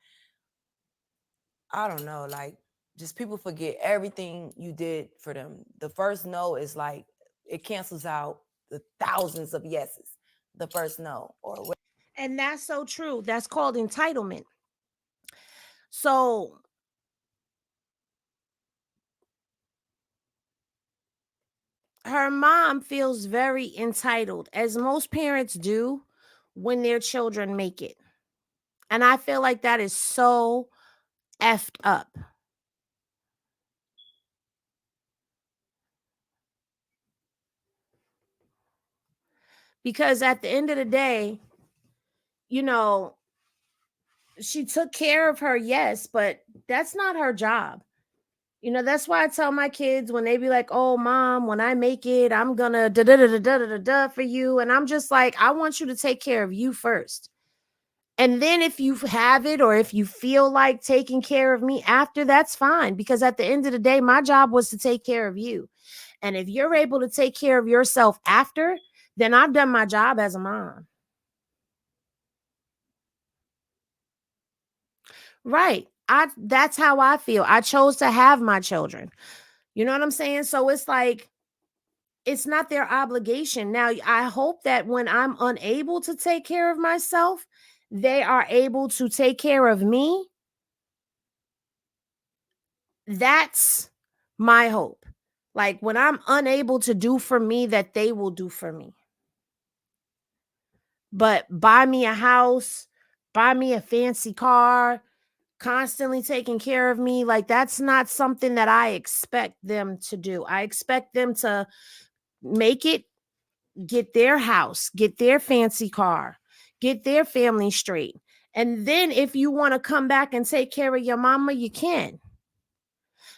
I don't know, like just people forget everything you did for them. The first no is like it cancels out the thousands of yeses. The first no or what. And that's so true. That's called entitlement. So her mom feels very entitled, as most parents do when their children make it. And I feel like that is so effed up. Because at the end of the day, you know, she took care of her, yes, but that's not her job. You know, that's why I tell my kids when they be like, "Oh, mom, when I make it, I'm gonna da da da da da da da for you," and I'm just like, I want you to take care of you first, and then if you have it or if you feel like taking care of me after, that's fine. Because at the end of the day, my job was to take care of you, and if you're able to take care of yourself after, then I've done my job as a mom. Right. That's how I feel. I chose to have my children. You know what I'm saying? So it's like it's not their obligation. Now, I hope that when I'm unable to take care of myself, they are able to take care of me. That's my hope. Like when I'm unable to do for me, that they will do for me. But buy me a house, buy me a fancy car, constantly taking care of me, like that's not something that I expect them to do. I expect them to make it, get their house, get their fancy car, get their family straight. And then if you want to come back and take care of your mama, you can.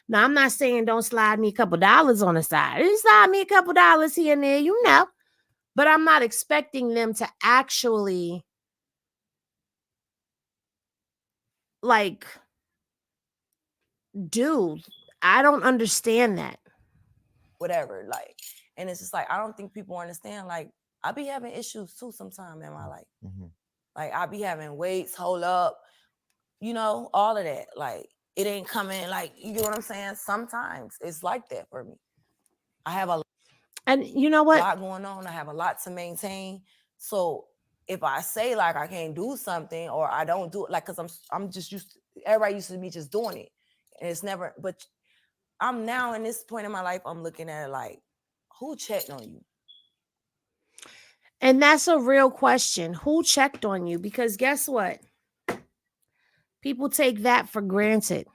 Now, I'm not saying don't slide me a couple dollars on the side. You slide me a couple dollars here and there, you know. But I'm not expecting them to actually like do. I don't understand that. Whatever. Like, and it's just like I don't think people understand. Like, I be having issues too sometime in my life. Like I be having weights, hold up, you know, all of that. Like it ain't coming. Like you get what I'm saying. Sometimes it's like that for me. I have a And you know what? lot going on. I have a lot to maintain. So if I say like I can't do something or I don't do it, like because I'm just used to, everybody used to be just doing it. And it's never, but I'm now in this point in my life, I'm looking at it like, who checked on you? And that's a real question. Who checked on you? Because guess what? People take that for granted.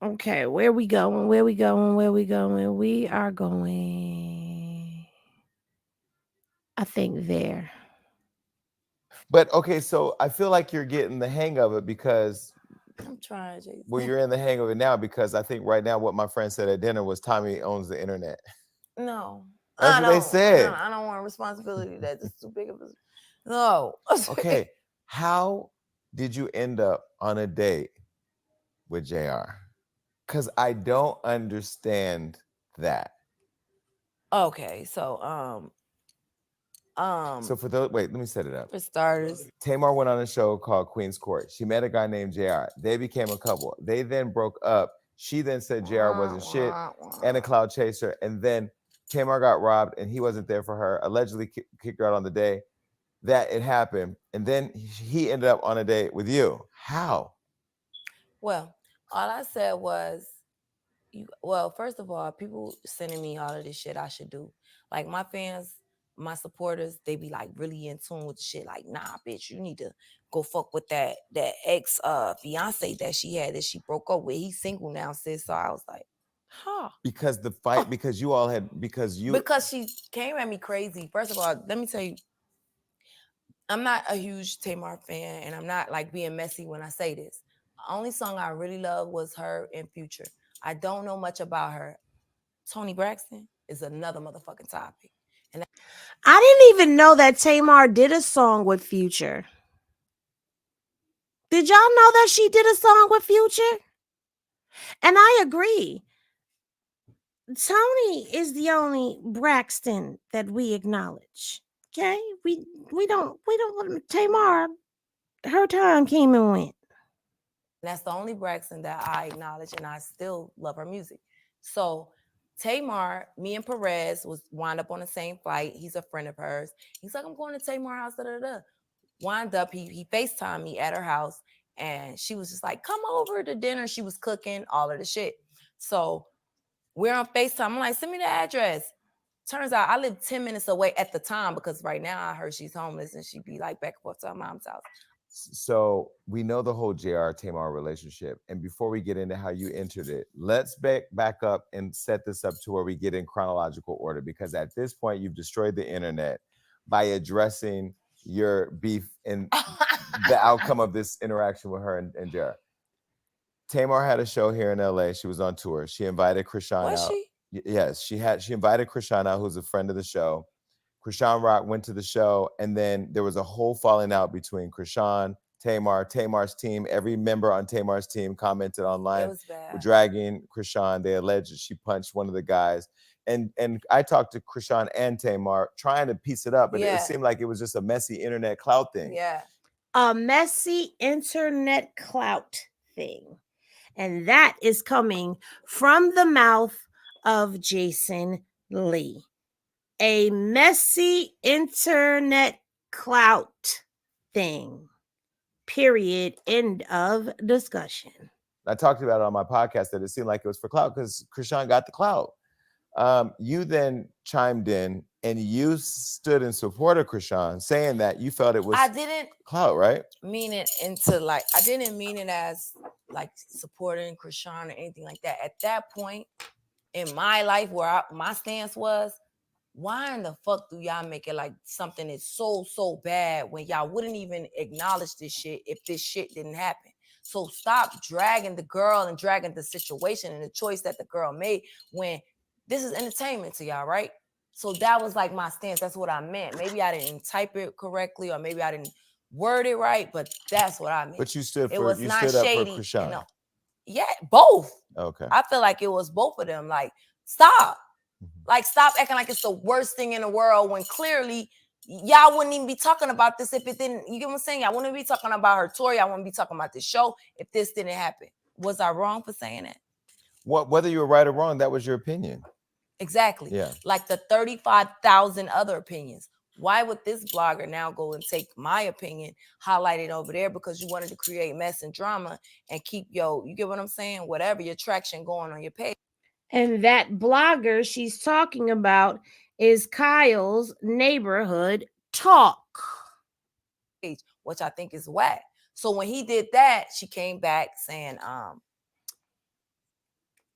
Okay, where we going? Where we going? Where we going? We are going, I think, there. But okay, so I feel like you're getting the hang of it because I'm trying, Jason. Well, you're in the hang of it now because I think right now what my friend said at dinner was Tommie owns the internet. No. That's what they said. I don't want responsibility. That's just too big of a... No. Okay. How did you end up on a date with JR? Because I don't understand that. Okay, so So for those, wait, let me set it up. for starters, Tamar went on a show called Queen's Court. She met a guy named JR. They became a couple. They then broke up. She then said JR wasn't shit and a cloud chaser. And then Tamar got robbed and he wasn't there for her. Allegedly kicked her out on the day that it happened. And then he ended up on a date with you. How? well, all I said was, well, first of all, people sending me all of this shit I should do. Like my fans, my supporters, they be like really in tune with the shit. Like, nah, bitch, you need to go fuck with that ex fiance that she had that she broke up with. He's single now, sis. So I was like, huh. Because the fight, because you all had, because she came at me crazy. First of all, let me tell you, I'm not a huge Tamar fan, and I'm not like being messy when I say this. The only song I really love was her and Future. I don't know much about her. Toni Braxton is another motherfucking topic. And I didn't even know that Tamar did a song with Future. Did y'all know that she did a song with Future? And I agree. Toni is the only Braxton that we acknowledge. Okay? We don't Tamar, her time came and went. that's the only Braxton that I acknowledge, and I still love her music. So Tamar, me and Perez was wind up on the same flight. He's a friend of hers. He's like, I'm going to Tamar's house. Da, da, da. Wind up, he FaceTimed me at her house, and she was just like, come over to dinner. She was cooking all of the shit. So we're on FaceTime. I'm like, send me the address. Turns out I live 10 minutes away at the time, because right now I heard she's homeless and she'd be like back and forth to her mom's house. So we know the whole JR Tamar relationship. And before we get into how you entered it, let's back up and set this up to where we get in chronological order, because at this point you've destroyed the internet by addressing your beef and the outcome of this interaction with her and JR. Tamar had a show here in LA. She was on tour. She invited Krishan out. She? Yes, she invited Krishan out, who's a friend of the show. Krishan Rock went to the show, and then there was a whole falling out between Krishan, Tamar's team. Every member on Tamar's team commented online, dragging Krishan. They alleged that she punched one of the guys. And I talked to Krishan and Tamar trying to piece it up, but it seemed like it was just a messy internet clout thing. Yeah. A messy internet clout thing. And that is coming from the mouth of Jason Lee. A messy internet clout thing. Period. End of discussion. I talked about it on my podcast that it seemed like it was for clout because Krishan got the clout. You then chimed in and you stood in support of Krishan, saying that you felt it was clout, right? Mean it into like, I didn't mean it as like supporting Krishan or anything like that. At that point in my life where my stance was, why in the fuck do y'all make it like something that's so bad when y'all wouldn't even acknowledge this shit if this shit didn't happen? So stop dragging the girl and dragging the situation and the choice that the girl made when this is entertainment to y'all, right? So that was like my stance. That's what I meant. Maybe I didn't type it correctly or maybe I didn't word it right, but that's what I meant. But you stood up for Krishan. No. Yeah, both. Okay. I feel like it was both of them. Like, stop. Like, stop acting like it's the worst thing in the world when clearly y'all wouldn't even be talking about this if it didn't. You get what I'm saying? Y'all wouldn't be talking about her tour. Y'all wouldn't be talking about this show if this didn't happen. Was I wrong for saying that? Whether you were right or wrong, that was your opinion. Exactly. Yeah. Like the 35,000 other opinions. Why would this blogger now go and take my opinion, highlight it over there because you wanted to create mess and drama and keep you get what I'm saying? Whatever your traction going on your page. And that blogger she's talking about is Kyle's Neighborhood Talk, which I think is whack. So when he did that, she came back saying,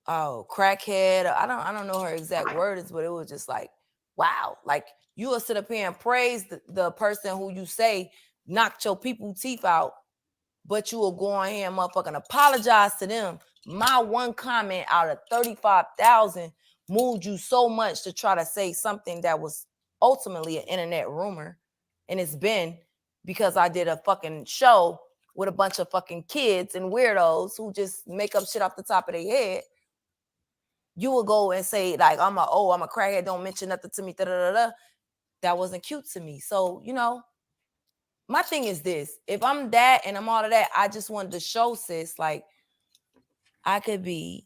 oh, crackhead. I don't know her exact words, but it was just like, wow, like you will sit up here and praise the person who you say knocked your people's teeth out but you will go on here and motherfucking apologize to them. My one comment out of 35,000 moved you so much to try to say something that was ultimately an internet rumor. And it's been because I did a fucking show with a bunch of fucking kids and weirdos who just make up shit off the top of their head. You will go and say, like, I'm a crackhead, don't mention nothing to me. That wasn't cute to me. So, you know, my thing is this. If I'm that and I'm all of that, I just wanted to show sis, like, I could be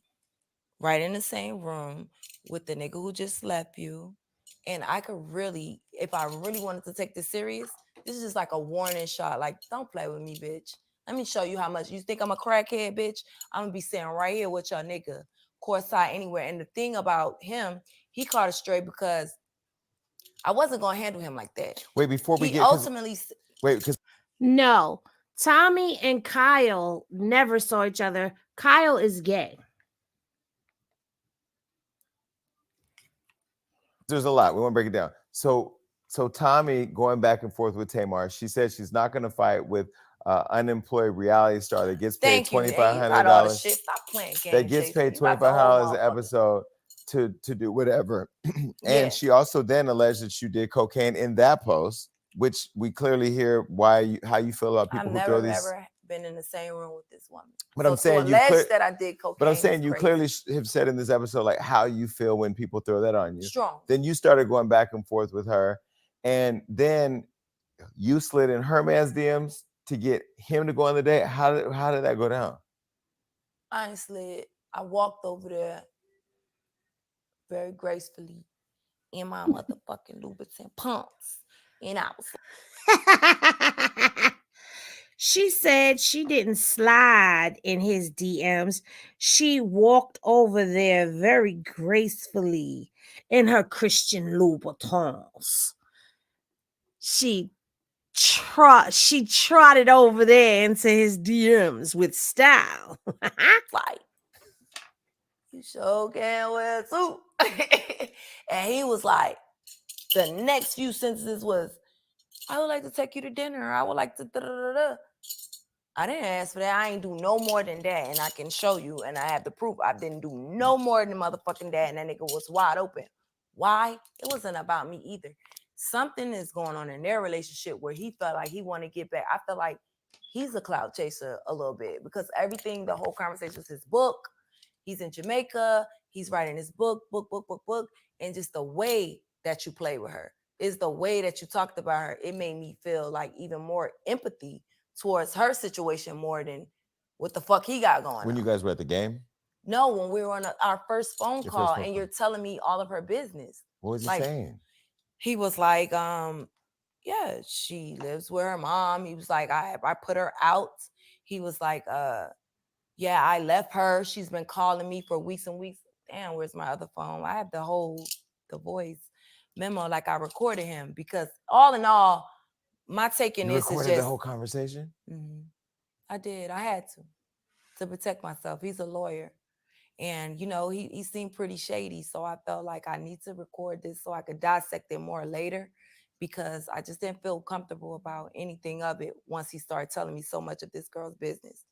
right in the same room with the nigga who just left you. And I could really, if I really wanted to take this serious, this is just like a warning shot. Like, don't play with me, bitch. Let me show you how much. You think I'm a crackhead, bitch? I'm going to be sitting right here with your nigga, courtside anywhere. And the thing about him, he caught it straight because I wasn't going to handle him like that. Wait, before we He get... ultimately... Wait, because... No, Tommie and Kyle never saw each other. Kyle is gay. There's a lot. We want to break it down. So Tommie going back and forth with Tamar, she said she's not going to fight with unemployed reality star that gets paid $2,500. Stop playing games. That gets paid $2,500 an episode to do whatever. And she also then alleged that you did cocaine in that post, which we clearly hear how you feel about people who throw these. I've never been in the same room with this woman. But I'm saying that I did cocaine. But I'm saying you clearly have said in this episode like how you feel when people throw that on you. Strong. Then you started going back and forth with her, and then you slid in her man's DMs to get him to go on the date. How did that go down? Honestly, I walked over there very gracefully in my motherfucking Louboutin pumps, and I was. She said she didn't slide in his DMs. She walked over there very gracefully in her Christian Louboutins. She trotted over there into his DMs with style. Like, you sure can wear a suit. And he was like, the next few sentences was, I would like to take you to dinner. I would like to da-da-da-da. I didn't ask for that. I ain't do no more than that. And I can show you. And I have the proof. I didn't do no more than motherfucking that. And that nigga was wide open. Why? It wasn't about me either. Something is going on in their relationship where he felt like he wanted to get back. I feel like he's a clout chaser a little bit because everything, the whole conversation was his book. He's in Jamaica. He's writing his book. And just the way that you play with her is the way that you talked about her. It made me feel like even more empathy towards her situation more than what the fuck he got going on. When you guys were at the game? No, when we were on our first phone call and you're telling me all of her business. What was he saying? He was like, yeah, she lives with her mom. He was like, I put her out. He was like, yeah, I left her. She's been calling me for weeks and weeks. Damn, where's my other phone? I have the voice memo like I recorded him because all in all, my take in this is just the whole conversation. Mm-hmm. I did. I had to protect myself. He's a lawyer, and you know he seemed pretty shady. So I felt like I need to record this so I could dissect it more later, because I just didn't feel comfortable about anything of it once he started telling me so much of this girl's business.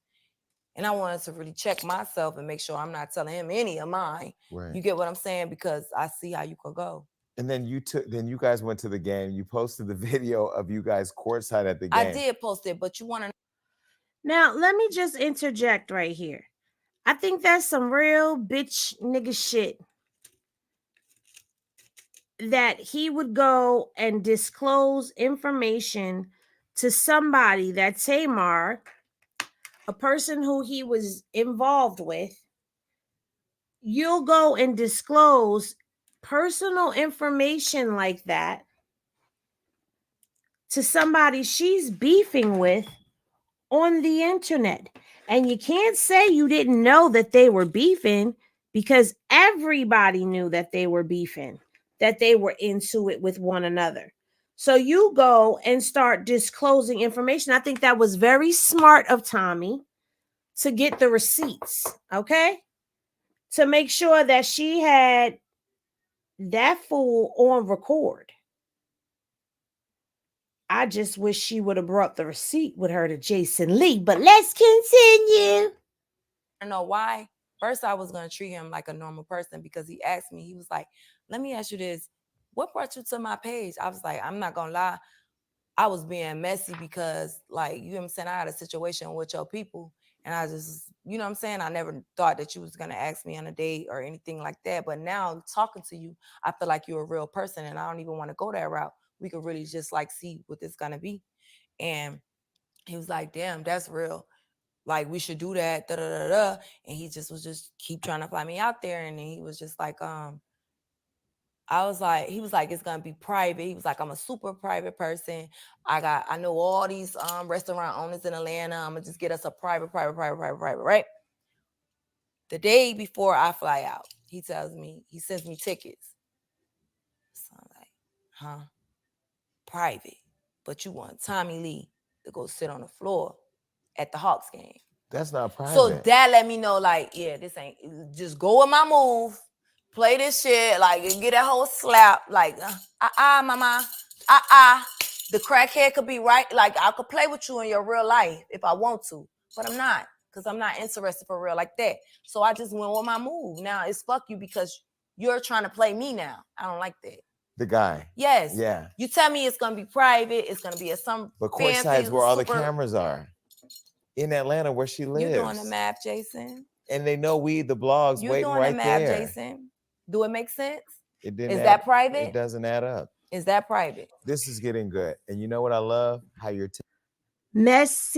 And I wanted to really check myself and make sure I'm not telling him any of mine. Right. You get what I'm saying? Because I see how you could go. And then you guys went to the game. You posted the video of you guys courtside at the game. I did post it, but you want to. Now, let me just interject right here. I think that's some real bitch nigga shit that he would go and disclose information to somebody that Tamar, a person who he was involved with, you'll go and disclose personal information like that to somebody she's beefing with on the internet. And you can't say you didn't know that they were beefing, because everybody knew that they were beefing, that they were into it with one another. So you go and start disclosing information. I think that was very smart of Tommie to get the receipts, okay? To make sure that she had that fool on record. I just wish she would have brought the receipt with her to Jason Lee. But let's continue. I know why. First, I was going to treat him like a normal person because he asked me, he was like, let me ask you this. What brought you to my page? I was like, I'm not going to lie. I was being messy because, like, you know what I'm saying? I had a situation with your people. And I just, you know what I'm saying? I never thought that you was going to ask me on a date or anything like that. But now talking to you, I feel like you're a real person and I don't even want to go that route. We could really just like see what this going to be. And he was like, damn, that's real. Like, we should do that, da da da da. And he just was just keep trying to fly me out there. And then he was just like, I was like, he was like, it's gonna be private. He was like, I'm a super private person. I know all these restaurant owners in Atlanta. I'm gonna just get us a private, right? The day before I fly out, he tells me, he sends me tickets. So I'm like, huh? Private. But you want Tommie Lee to go sit on the floor at the Hawks game. That's not private. So that let me know, like, yeah, this ain't, just go with my move, play this shit, like, get that whole slap, like, mama, the crackhead could be right, like, I could play with you in your real life if I want to, but I'm not, because I'm not interested for real like that. So I just went with my move. Now it's fuck you because you're trying to play me now. I don't like that. The guy. Yes. Yeah. You tell me it's gonna be private, it's gonna be at some But courtside's where all the cameras are. In Atlanta, where she lives. You're doing the math, Jason. And they know we, the blogs, You're waiting doing right the math, there. Jason. Do it make sense? It didn't. Is that private? It doesn't add up. Is that private? This is getting good. And you know what I love? How you're Messy,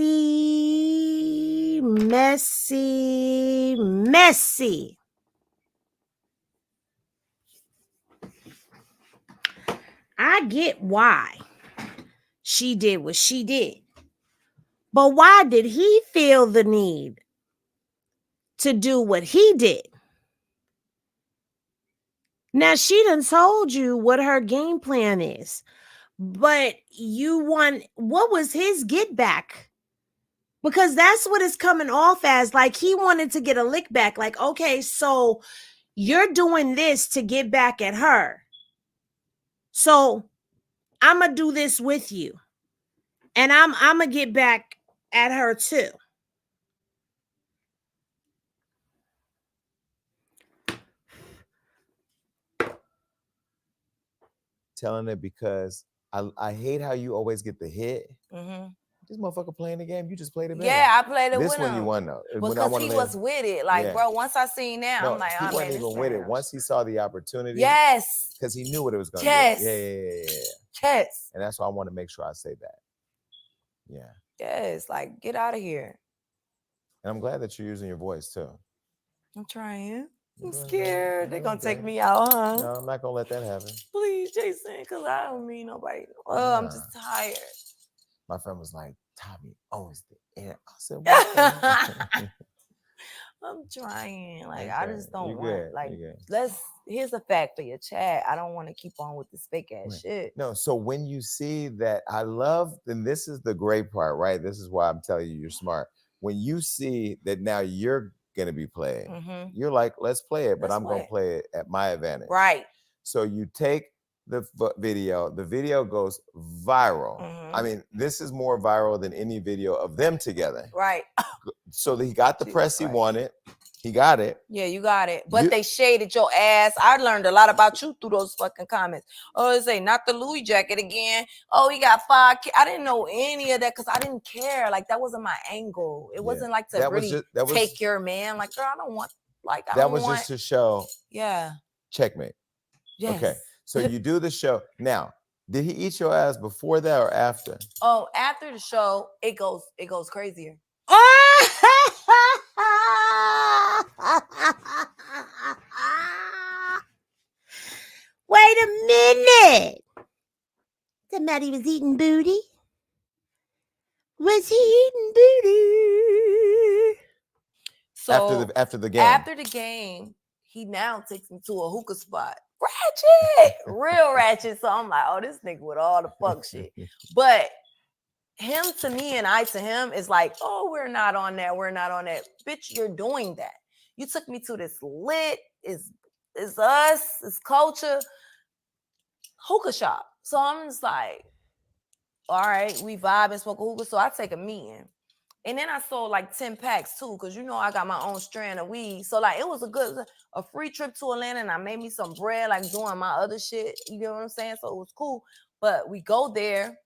messy, messy. I get why she did what she did. But why did he feel the need to do what he did? Now, she done told you what her game plan is, but you want, what was his get back? Because that's what it's coming off as. Like, he wanted to get a lick back. Like, okay, so you're doing this to get back at her. So I'm going to do this with you. And I'm going to get back at her too. telling it because I hate how you always get the hit. Mm-hmm. This motherfucker playing the game, you just played it. Yeah, I played it this with one him. You won though. Because he was with it. Like, bro, once I seen that, I'm like, he wasn't even with it. Once he saw the opportunity. Yes. Because he knew what it was going to Yes. do. Yeah. Yes. And that's why I want to make sure I say that. Yeah. Yes, like, get out of here. And I'm glad that you're using your voice too. I'm trying. I'm scared. They're going to take me out, huh? No, I'm not going to let that happen. Please, Jason, because I don't mean nobody. Oh, I'm just tired. My friend was like, Tommie owns the air. I said, what? I'm trying. Like, Okay. I just don't want, good. like, here's a fact for your chat. I don't want to keep on with this fake ass shit. No, so when you see that, I love, and this is the great part, right? This is why I'm telling you, you're smart. When you see that now you're going to be playing, you're like, let's play it, but I'm going to play it at my advantage. Right. So you take the video goes viral. I mean, this is more viral than any video of them together. Right. So he got the press he wanted. He got it. Yeah, you got it. But they shaded your ass. I learned a lot about you through those fucking comments. Oh, it say not the Louis jacket again. Oh, he got 5 kids. I didn't know any of that because I didn't care. Like, that wasn't my angle. It wasn't like to really take your man. Like, girl, I don't want, like, I don't want. That was just to show. Yeah. Checkmate. Yes. Okay. So you do the show. Now, did he eat your ass before that or after? Oh, after the show, it goes crazier. Wait a minute. Somebody was eating booty. Was he eating booty? So after the game. After the game, he now takes me to a hookah spot. Ratchet, real ratchet. So I'm like, oh, this nigga with all the fuck shit. But him to me and I to him is like, oh, we're not on that. We're not on that. Bitch, you're doing that. You took me to this lit, it's us, it's culture, hookah shop. So I'm just like, all right, we vibe and smoke a hookah. So I take a meeting. And then I sold like 10 packs too, because you know I got my own strand of weed. So like it was a free trip to Atlanta, and I made me some bread, like doing my other shit. You know what I'm saying? So it was cool. But we go there,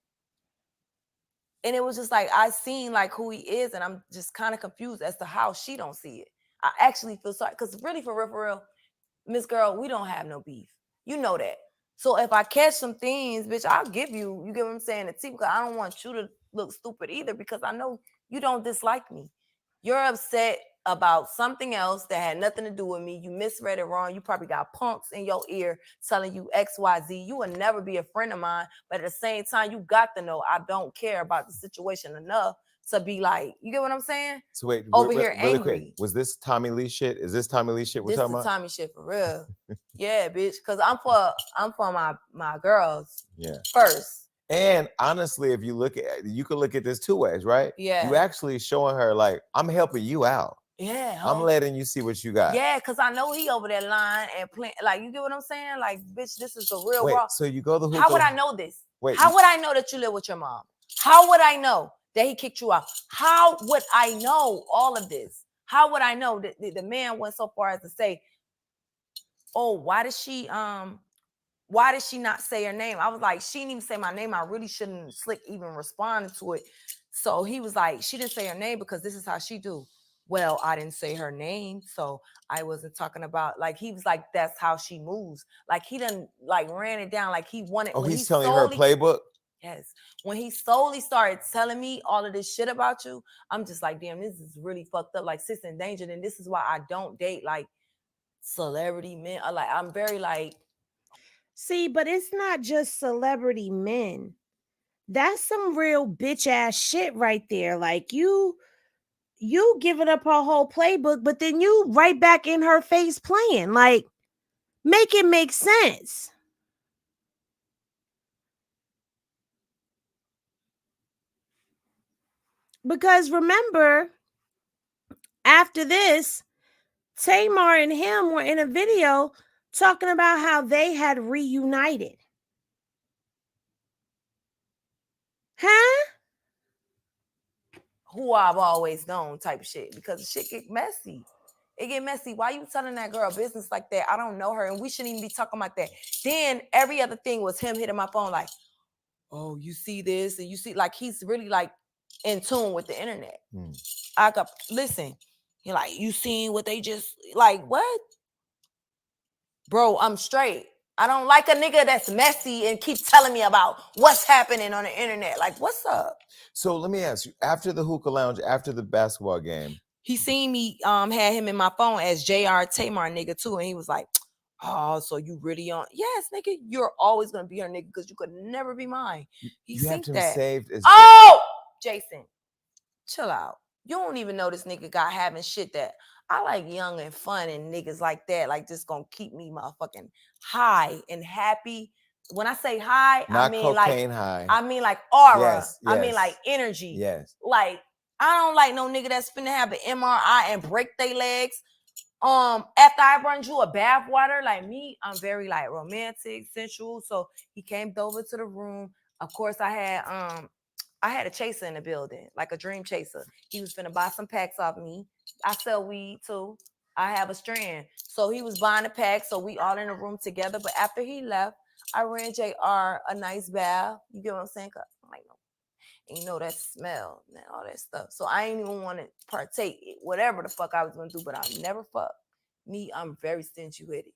and it was just like I seen like who he is, and I'm just kind of confused as to how she don't see it. I actually feel sorry, because really for real, Miss Girl, we don't have no beef. You know that. So if I catch some things, bitch, I'll give you. You get what I'm saying? The tea, because I don't want you to look stupid either, because I know you don't dislike me. You're upset about something else that had nothing to do with me. You misread it wrong. You probably got punks in your ear telling you XYZ. You will never be a friend of mine. But at the same time, you got to know I don't care about the situation enough to be like, you get what I'm saying? So wait, Over here really angry. quick. Was this Tommie Lee shit? Is this Tommie Lee shit we're This talking is about? Tommie shit for real. Yeah, bitch. Cause I'm for my girls. Yeah. First. And honestly, if you look at, you could look at this two ways, right? Yeah. You actually showing her like, I'm helping you out. Yeah. I'm letting you see what you got. Yeah, cause I know he over that line and playing. Like, you get what I'm saying? Like, bitch, this is the real Wait, raw. so you go the hookah. How would I know this? Wait. How would I know that you live with your mom? How would I know that he kicked you out? How would I know all of this? How would I know that the man went so far as to say, oh, why did she not say her name? I was like, she didn't even say my name. I really shouldn't slick even respond to it. So he was like, she didn't say her name because this is how she do. Well, I didn't say her name, so I wasn't talking about, like, he was like, that's how she moves. Like, he done like ran it down, like he wanted. Oh, he's telling her playbook? Yes. When he solely started telling me all of this shit about you, I'm just like, damn, this is really fucked up. Like, sis endangered. And this is why I don't date like celebrity men. I'm very like. See, but it's not just celebrity men. That's some real bitch ass shit right there. Like you giving up her whole playbook, but then you right back in her face playing. Like, make it make sense. Because remember, after this, Tamar and him were in a video talking about how they had reunited. Huh? Who I've always known type of shit, because the shit get messy. It get messy. Why you telling that girl business like that? I don't know her, and we shouldn't even be talking like that. Then every other thing was him hitting my phone like, oh, you see this, and you see, like, he's really like in tune with the internet. I got, listen, you're like, you seen what they just, like, what? Bro, I'm straight. I don't like a nigga that's messy and keep telling me about what's happening on the internet. Like, what's up? So let me ask you, after the hookah lounge, after the basketball game, he seen me had him in my phone as JR Tamar nigga too, and he was like, oh, so you really on? Yes, nigga, you're always gonna be her nigga because you could never be mine. He you have to be that. saved as Jason, chill out. You don't even know this nigga got having shit that I like, young and fun and niggas like that, like just gonna keep me motherfucking high and happy. When I say high, not I mean cocaine like high. I mean like aura. Yes, I mean like energy. Yes. Like, I don't like no nigga that's finna have an MRI and break their legs. After I run you a bath water, like me, I'm very like romantic, sensual. So he came over to the room. Of course, I had a chaser in the building, like a dream chaser. He was finna buy some packs off me. I sell weed too. I have a strand. So he was buying a pack. So we all in a room together. But after he left, I ran JR a nice bath. You get what I'm saying? I'm like, no. And you know that smell and all that stuff. So I ain't even want to partake whatever the fuck I was gonna do, but I never fuck. Me, I'm very stingy with it.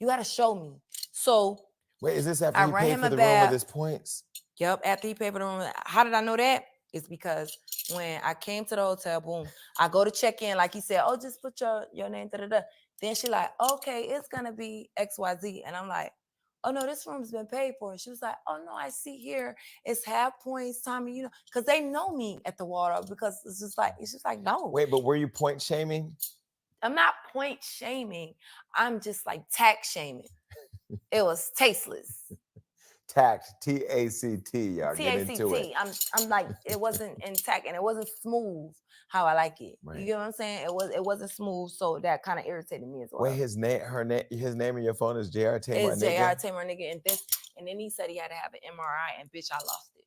You gotta show me. So wait, is this after he paid for the room with his points? Yep, after he paid for the room. How did I know that? It's because when I came to the hotel, boom, I go to check in, like he said, oh, just put your name, da-da-da. Then she like, okay, it's gonna be XYZ. And I'm like, oh no, this room's been paid for. She was like, oh no, I see here it's half points, Tommie, you know, because they know me at the water, because it's just like no. Wait, but were you point shaming? I'm not point shaming. I'm just like tax shaming. It was tasteless. Tact, T-A-C-T, y'all get into it. I'm like, it wasn't intact and it wasn't smooth how I like it. Right. You get what I'm saying? It wasn't smooth, so that kind of irritated me as well. Wait, his name in your phone is JR Tamar It's nigga? JR Tamar nigga, and then he said he had to have an MRI, and bitch, I lost it.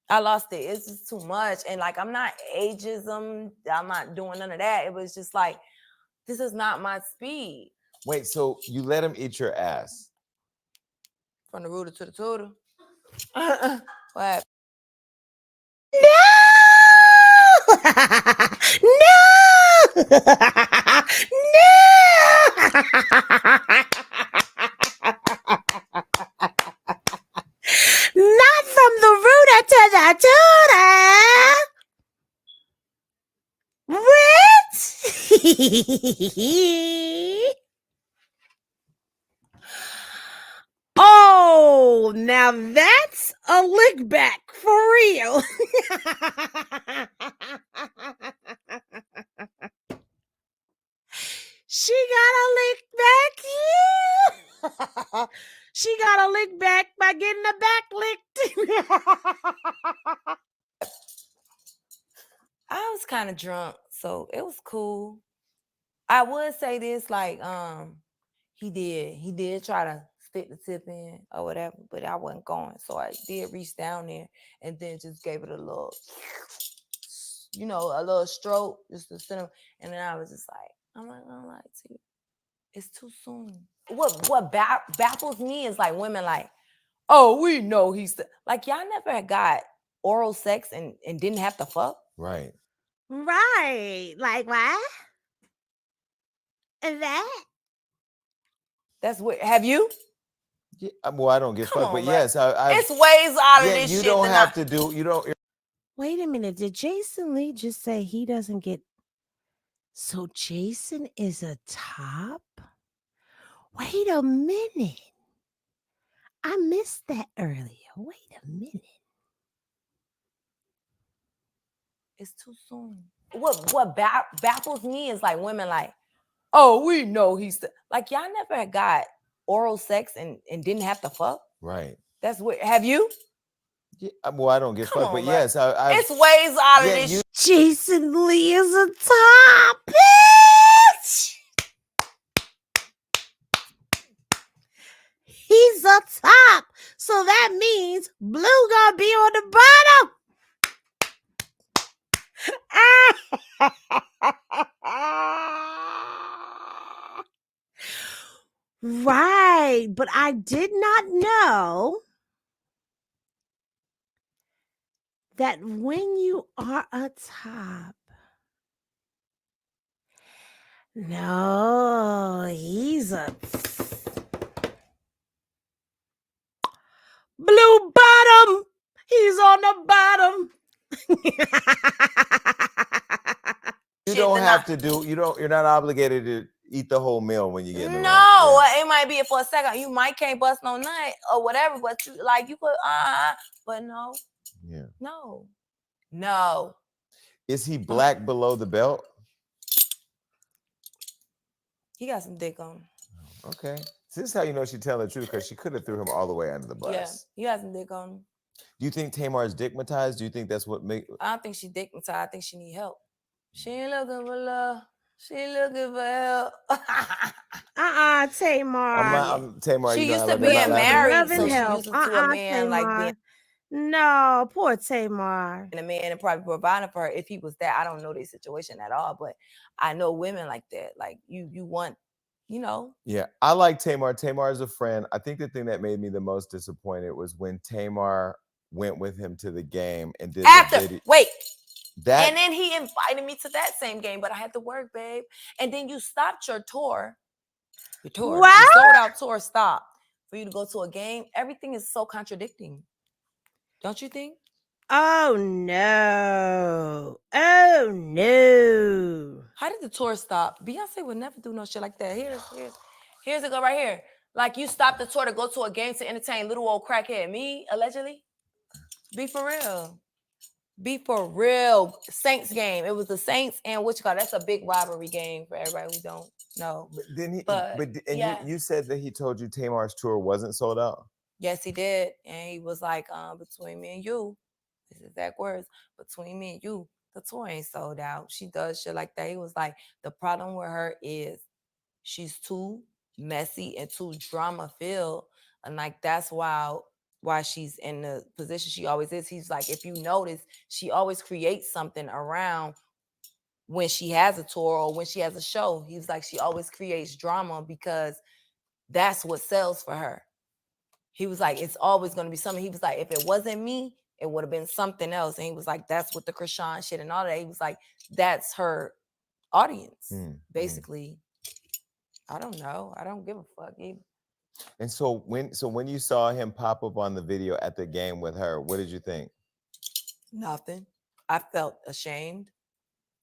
I lost it. It's just too much. And like, I'm not ageism. I'm not doing none of that. It was just like, this is not my speed. Wait, so you let him eat your ass? From the rooter to the tutor. What? No! Not from the rooter to the tutor. What? Oh, now that's a lick back for real. She got a lick back. Yeah. She got a lick back by getting the back licked. I was kind of drunk, so it was cool. I would say this, like, he did try to stick the tip in or whatever, but I wasn't going. So I did reach down there and then just gave it a little, a little stroke, just to center. And then I was just like, I'm not gonna lie to you. It's too soon. What baffles me is like women like, oh, we know he's like, y'all never got oral sex and didn't have to fuck. Right. Right. Like what? And that? That's what. Have you? Yeah, well, I don't get Come fucked, on, but bro. yes, It's ways out of yeah, this you shit. don't than have I- to do. You don't. Wait a minute. Did Jason Lee just say he doesn't get? So Jason is a top? Wait a minute. I missed that earlier. Wait a minute. It's too soon. What baffles me is like women like, oh, we know he's like, y'all never got oral sex and didn't have to fuck. Right. That's what. Have you? Yeah, well, I don't get Come fucked, on, but bro. yes, I. It's ways out Yeah, of this. you- Jason Lee is a top bitch. He's a top. So that means Blue gonna be on the bottom. Right, but I did not know that when you are a top, no, he's a blue bottom. He's on the bottom. You don't have to do. You don't. You're not obligated to eat the whole meal when you get in the room. No, Yeah. it might be for a second. You might can't bust no nut or whatever, but you like you could but no. Yeah. No. Is he black below the belt? He got some dick on him. Okay. This is how you know she's telling the truth, because she could have threw him all the way under the bus. Yeah, he got some dick on him. Do you think Tamar is dickmatized? Do you think that's what make? I don't think she dickmatized. I think she need help. She ain't looking for love. She looking for help. Tamar. Tamar. She you know, used I to love being that. married, Love so and she help. used to a man like being No, poor Tamar. a man and probably providing for her if he was that. I don't know their situation at all, but I know women like that. Like you want, Yeah, I like Tamar. Tamar is a friend. I think the thing that made me the most disappointed was when Tamar went with him to the game and did after the video. wait. That And then he invited me to that same game, but I had to work, babe. And then you stopped your tour. Your What? sold out tour stopped for you to go to a game. Everything is so contradicting. Don't you think? Oh no. Oh no. How did the tour stop? Beyonce would never do no shit like that. Here's it go right here. Like you stopped the tour to go to a game to entertain little old crackhead me, allegedly. Be for real. Be for real. Saints game. It was the Saints and what you call that's a big rivalry game for everybody who don't know. But then he. But, And yeah. you said that he told you Tamar's tour wasn't sold out. Yes, he did. And he was like, between me and you, his exact words, between me and you, the tour ain't sold out. She does shit like that. He was like, the problem with her is she's too messy and too drama filled. And like, that's why why she's in the position she always is. He's like, if you notice, she always creates something around when she has a tour or when she has a show. He was like, she always creates drama because that's what sells for her. He was like, it's always going to be something. He was like, if it wasn't me, it would have been something else. And he was like, that's what the Krishan shit and all that. He was like, that's her audience, basically. I don't know. I don't give a fuck either. And so when you saw him pop up on the video at the game with her, what did you think? Nothing. I felt ashamed.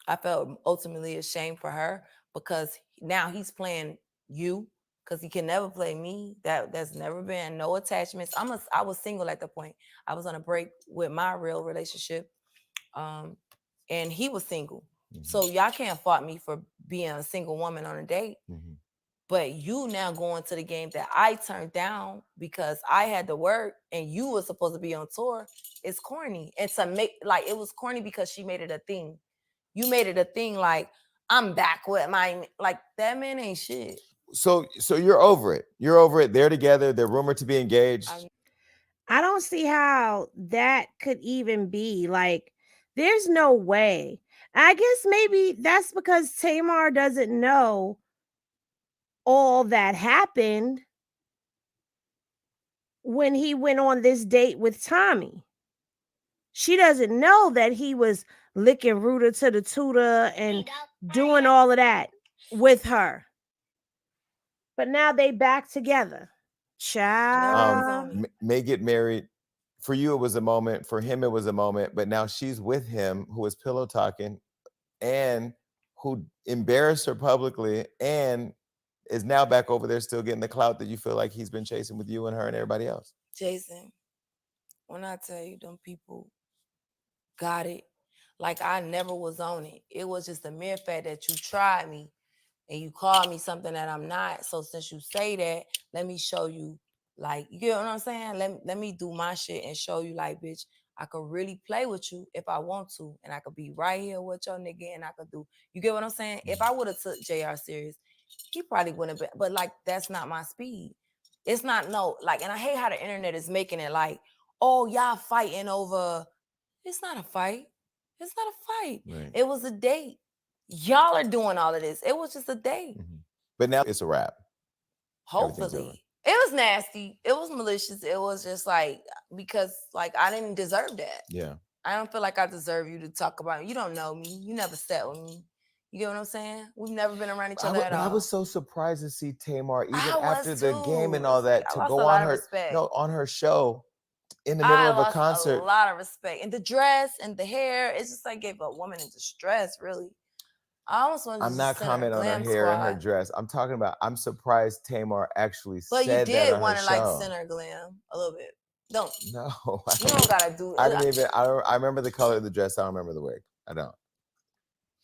I felt ultimately ashamed for her because now he's playing you because he can never play me. That's never been no attachments. I was single at the point. I was on a break with my real relationship, and he was single. So y'all can't fault me for being a single woman on a date. But you now going to the game that I turned down because I had to work and you were supposed to be on tour. It's corny. And to make it was corny because she made it a thing. You made it a thing like, I'm back with my, like, that man ain't shit. So you're over it. You're over it. They're together. They're rumored to be engaged. I don't see how that could even be. Like, there's no way. I guess maybe that's because Tamar doesn't know all that happened when he went on this date with Tommie. She doesn't know that he was licking Rooter to the tutor and doing all of that with her. But now they back together. Child. May get married. For you, it was a moment. For him, it was a moment. But now she's with him, who was pillow talking and who embarrassed her publicly and is now back over there still getting the clout that you feel like he's been chasing with you and her and everybody else. Jason, when I tell you them people got it, like I never was on it. It was just the mere fact that you tried me and you called me something that I'm not. So since you say that, let me show you, like, you know what I'm saying? Let me do my shit and show you, like, bitch, I could really play with you if I want to. And I could be right here with your nigga and I could do, you get what I'm saying? If I would have took JR serious, he probably wouldn't have been, but like, that's not my speed. It's not, no, like, and I hate how the internet is making it like, oh, y'all fighting over, it's not a fight. It's not a fight. Right. It was a date. Y'all are doing all of this. It was just a date. But now it's a wrap. Hopefully. It was nasty. It was malicious. It was just like, because like I didn't deserve that. Yeah. I don't feel like I deserve you to talk about it. You don't know me. You never sat with me. You get what I'm saying? We've never been around each other at all. I was so surprised to see Tamar, even after the game and all that, to go on her, on her show in the middle of a concert. A lot of respect. And the dress and the hair, it's just like gave a woman in distress, really. I almost wanted to I'm not commenting on her hair and her dress. I'm talking about, I'm surprised Tamar actually said that on her show. But you did want to like center glam a little bit. No, you don't gotta do it. I remember the color of the dress. I don't remember the wig. I don't.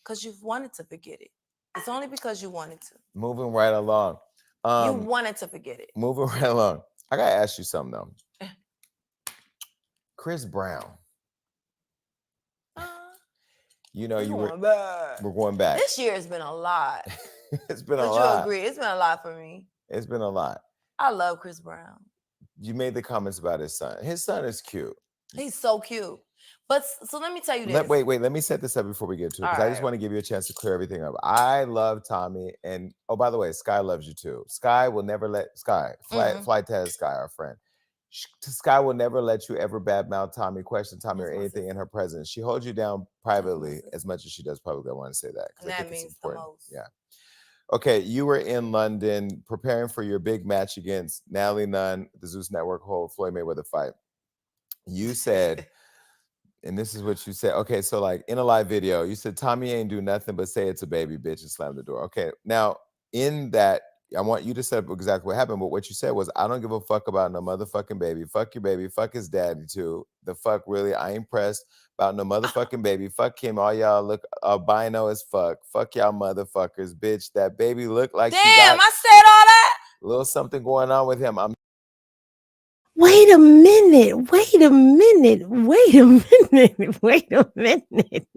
Because you've wanted to forget it. It's only because you wanted to. Moving right along. You wanted to forget it. Moving right along. I gotta ask you something though. Chris Brown. You know, we're going back. This year has been a lot. It's been a lot. Would you agree? It's been a lot for me. It's been a lot. I love Chris Brown. You made the comments about his son. His son is cute. He's so cute. But so let me tell you this. Wait. Let me set this up before we get to it, because I just want to give you a chance to clear everything up. I love Tommie, and oh, by the way, Sky loves you too. Sky will never let Fly Taz Sky, our friend. Sky will never let you ever badmouth Tommie, question Tommie, or anything in her presence. She holds you down privately as much as she does publicly. I want to say that because I think it's important. Yeah. Okay, you were in London preparing for your big match against Natalie Nunn, the Zeus Network hold Floyd Mayweather fight. You said, and this is what you said. Okay, so like in a live video, you said Tommie ain't do nothing but say it's a baby, bitch, and slam the door. Okay, now in that, I want you to set up exactly what happened, but what you said was, I don't give a fuck about no motherfucking baby. Fuck your baby. Fuck his daddy too. The fuck, really? I ain't pressed about no motherfucking baby. Fuck him. All y'all look albino as fuck. Fuck y'all motherfuckers, bitch. That baby look like damn, I said all that? A little something going on with him. Wait a minute. Wait a minute. Wait a minute. Wait a minute.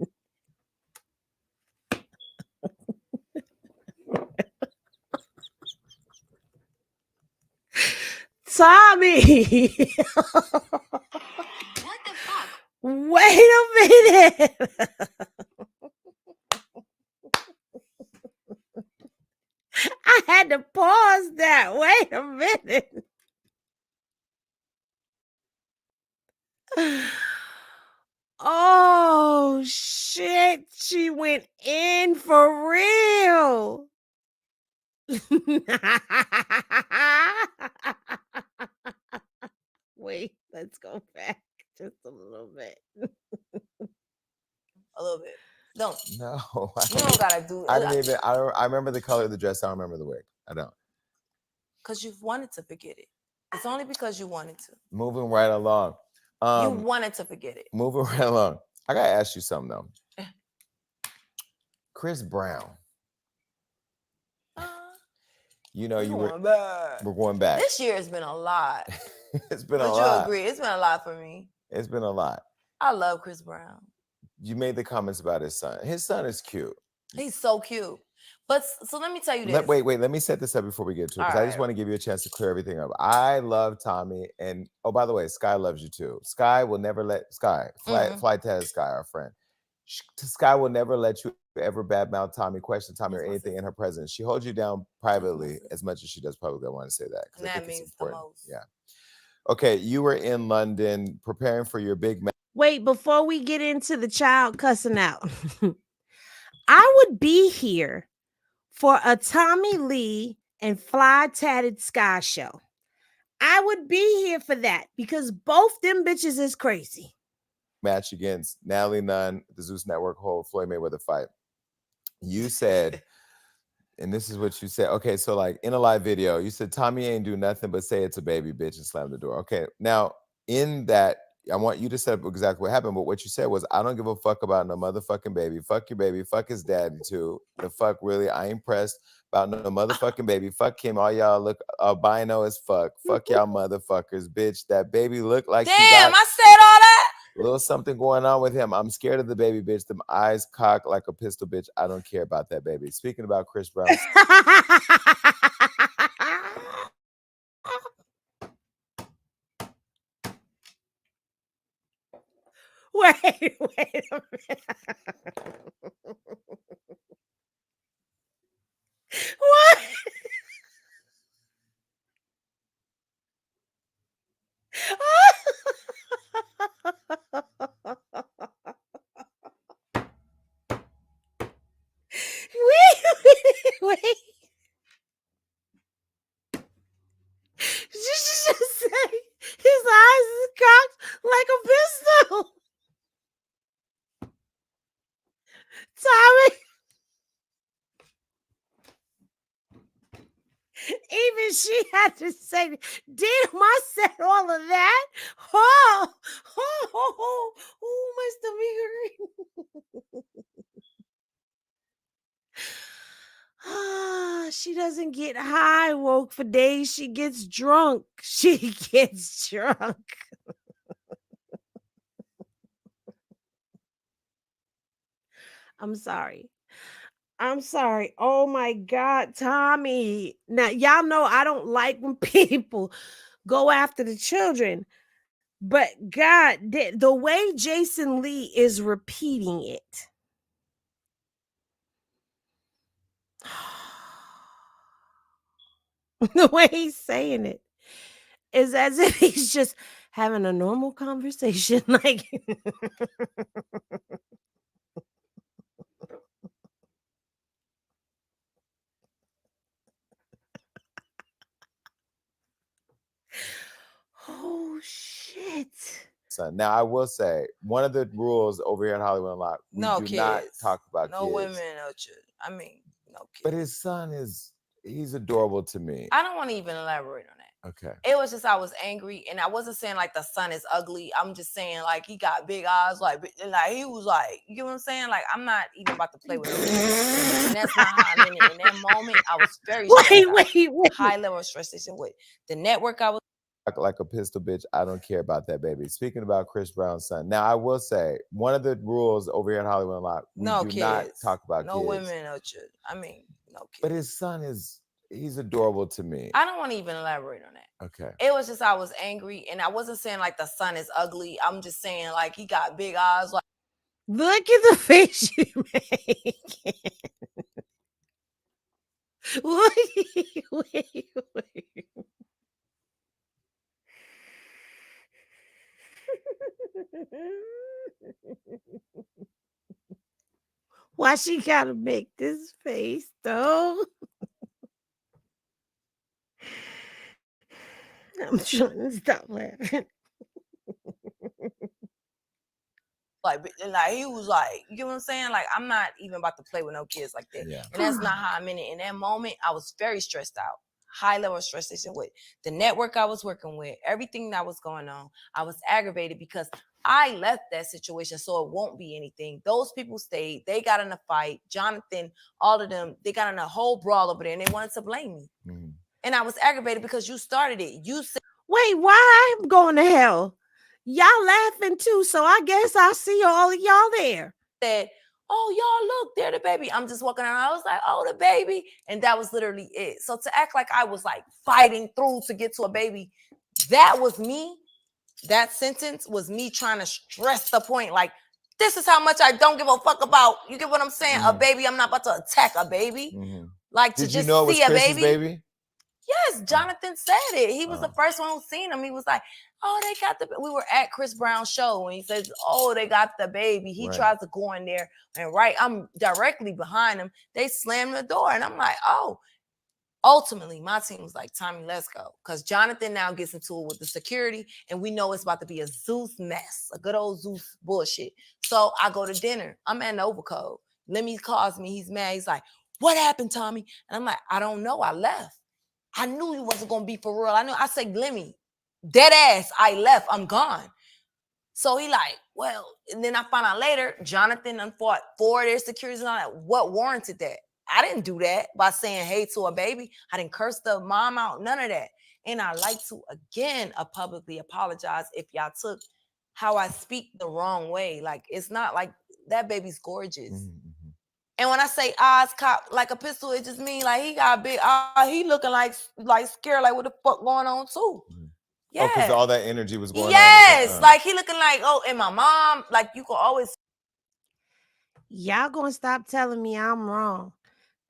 Tommie. What the fuck? Wait a minute. I had to pause that. Wait a minute. Oh shit, she went in for real. Wait, let's go back just a little bit. A little bit. Don't. No, You don't gotta do I it. didn't even. I remember the color of the dress. I don't remember the wig. I don't. Because you wanted to forget it. It's only because you wanted to. Moving right along. You wanted to forget it. Moving right along. I gotta ask you something though. Chris Brown. You know, we're going back. This year has been a lot. It's been a Would lot. you agree? It's been a lot for me. It's been a lot. I love Chris Brown. You made the comments about his son. His son is cute. He's so cute. But so let me tell you this. Wait. Let me set this up before we get to it, because I just want to give you a chance to clear everything up. I love Tommie, and oh, by the way, Sky loves you too. Sky will never let Fly Taz Sky, our friend. Sky will never let you ever badmouth Tommie, question Tommie, or anything in her presence. She holds you down privately as much as she does publicly. I want to say that because I think it's important. Yeah. Okay, you were in London preparing for your big match. Wait, before we get into the child cussing out, I would be here for a Tommie Lee and Fly Tatted Sky show. I would be here for that because both them bitches is crazy. Match against Natalie Nunn, the Zeus Network hold Floyd Mayweather fight. You said, and this is what you said. Okay, so like in a live video, you said Tommie ain't do nothing but say it's a baby bitch and slam the door. Okay, now in that, I want you to set up exactly what happened, but what you said was, I don't give a fuck about no motherfucking baby. Fuck your baby. Fuck his daddy too. The fuck, really? I ain't pressed about no motherfucking baby. Fuck him. All y'all look albino as fuck. Fuck y'all motherfuckers, bitch. That baby look like damn, I said all that. A little something going on with him. I'm scared of the baby, bitch. Them eyes cocked like a pistol, bitch. I don't care about that baby. Speaking about Chris Brown. Wait a minute. What? Wait. Did you just say his eyes is cocked like a pistol? Tommie. Even she had to say, damn, I said all of that. Oh, my stomach hurt. She doesn't get high woke for days. She gets drunk. She gets drunk. I'm sorry. Oh my God, Tommie. Now, y'all know I don't like when people go after the children, but God, the way Jason Lee is repeating it. The way he's saying it is as if he's just having a normal conversation. Like, oh shit. Now, I will say, one of the rules over here in Hollywood Unlocked, we do not talk about kids. No women, no children. I mean, no kids. But his son he's adorable to me. I don't want to even elaborate on that. Okay. It was just I was angry, and I wasn't saying like the son is ugly. I'm just saying like he got big eyes, like he was like, you know what I'm saying? Like I'm not even about to play with him. And that's not how I mean it. In that moment, I was very Wait. High level of frustration with the network. I was like a pistol, bitch. I don't care about that baby. Speaking about Chris Brown's son. Now, I will say, one of the rules over here in Hollywood Unlocked, we do not talk about kids. No women, no children. I mean, no kids. But his son He's adorable to me. I don't want to even elaborate on that. Okay. It was just I was angry, and I wasn't saying like the son is ugly. I'm just saying like he got big eyes. Like, Look at the face you make. wait. Why she gotta make this face though? I'm trying to stop laughing. like he was like, you know what I'm saying? Like, I'm not even about to play with no kids like that. Yeah. And that's not how I'm in it. In that moment, I was very stressed out. High level of frustration with the network I was working with, everything that was going on. I was aggravated because I left that situation so it won't be anything. Those people stayed. They got in a fight. Jonathan, all of them, they got in a whole brawl over there and they wanted to blame me. Mm-hmm. And I was aggravated because you started it. You said, wait, why I'm going to hell? Y'all laughing too, so I guess I'll see all of y'all there. Said, oh, y'all, look, they're the baby. I'm just walking around. I was like, oh, the baby. And that was literally it. So to act like I was like fighting through to get to a baby, that was me. That sentence was me trying to stress the point. Like, this is how much I don't give a fuck about. You get what I'm saying? Mm-hmm. A baby. I'm not about to attack a baby. Mm-hmm. Like, Did to just you know see a Chris's baby? Yes, Jonathan said it. He was the first one who seen him. He was like, oh, they got the, we were at Chris Brown's show and he says, oh, they got the baby. He tries to go in there and I'm directly behind him. They slammed the door and I'm like, oh. Ultimately, my team was like, Tommie, let's go. Because Jonathan now gets into it with the security and we know it's about to be a Zeus mess, a good old Zeus bullshit. So I go to dinner. I'm at Nova Code. Lemmy calls me. He's mad. He's like, what happened, Tommie? And I'm like, I don't know. I left. I knew he wasn't going to be for real. I said, Lemmy, dead ass, I left. I'm gone. So he like, well, and then I found out later, Jonathan fought 4 of their securities and all that. What warranted that? I didn't do that by saying hey to a baby. I didn't curse the mom out, none of that. And I like to, again, publicly apologize if y'all took how I speak the wrong way. Like, it's not like that baby's gorgeous. Mm-hmm. And when I say eyes cop like a pistol, it just means like he got big eyes. He looking like scared, like what the fuck going on too. Yeah. Oh, because all that energy was going on. Yes, like he looking like, oh, and my mom, like you can always. Y'all gonna stop telling me I'm wrong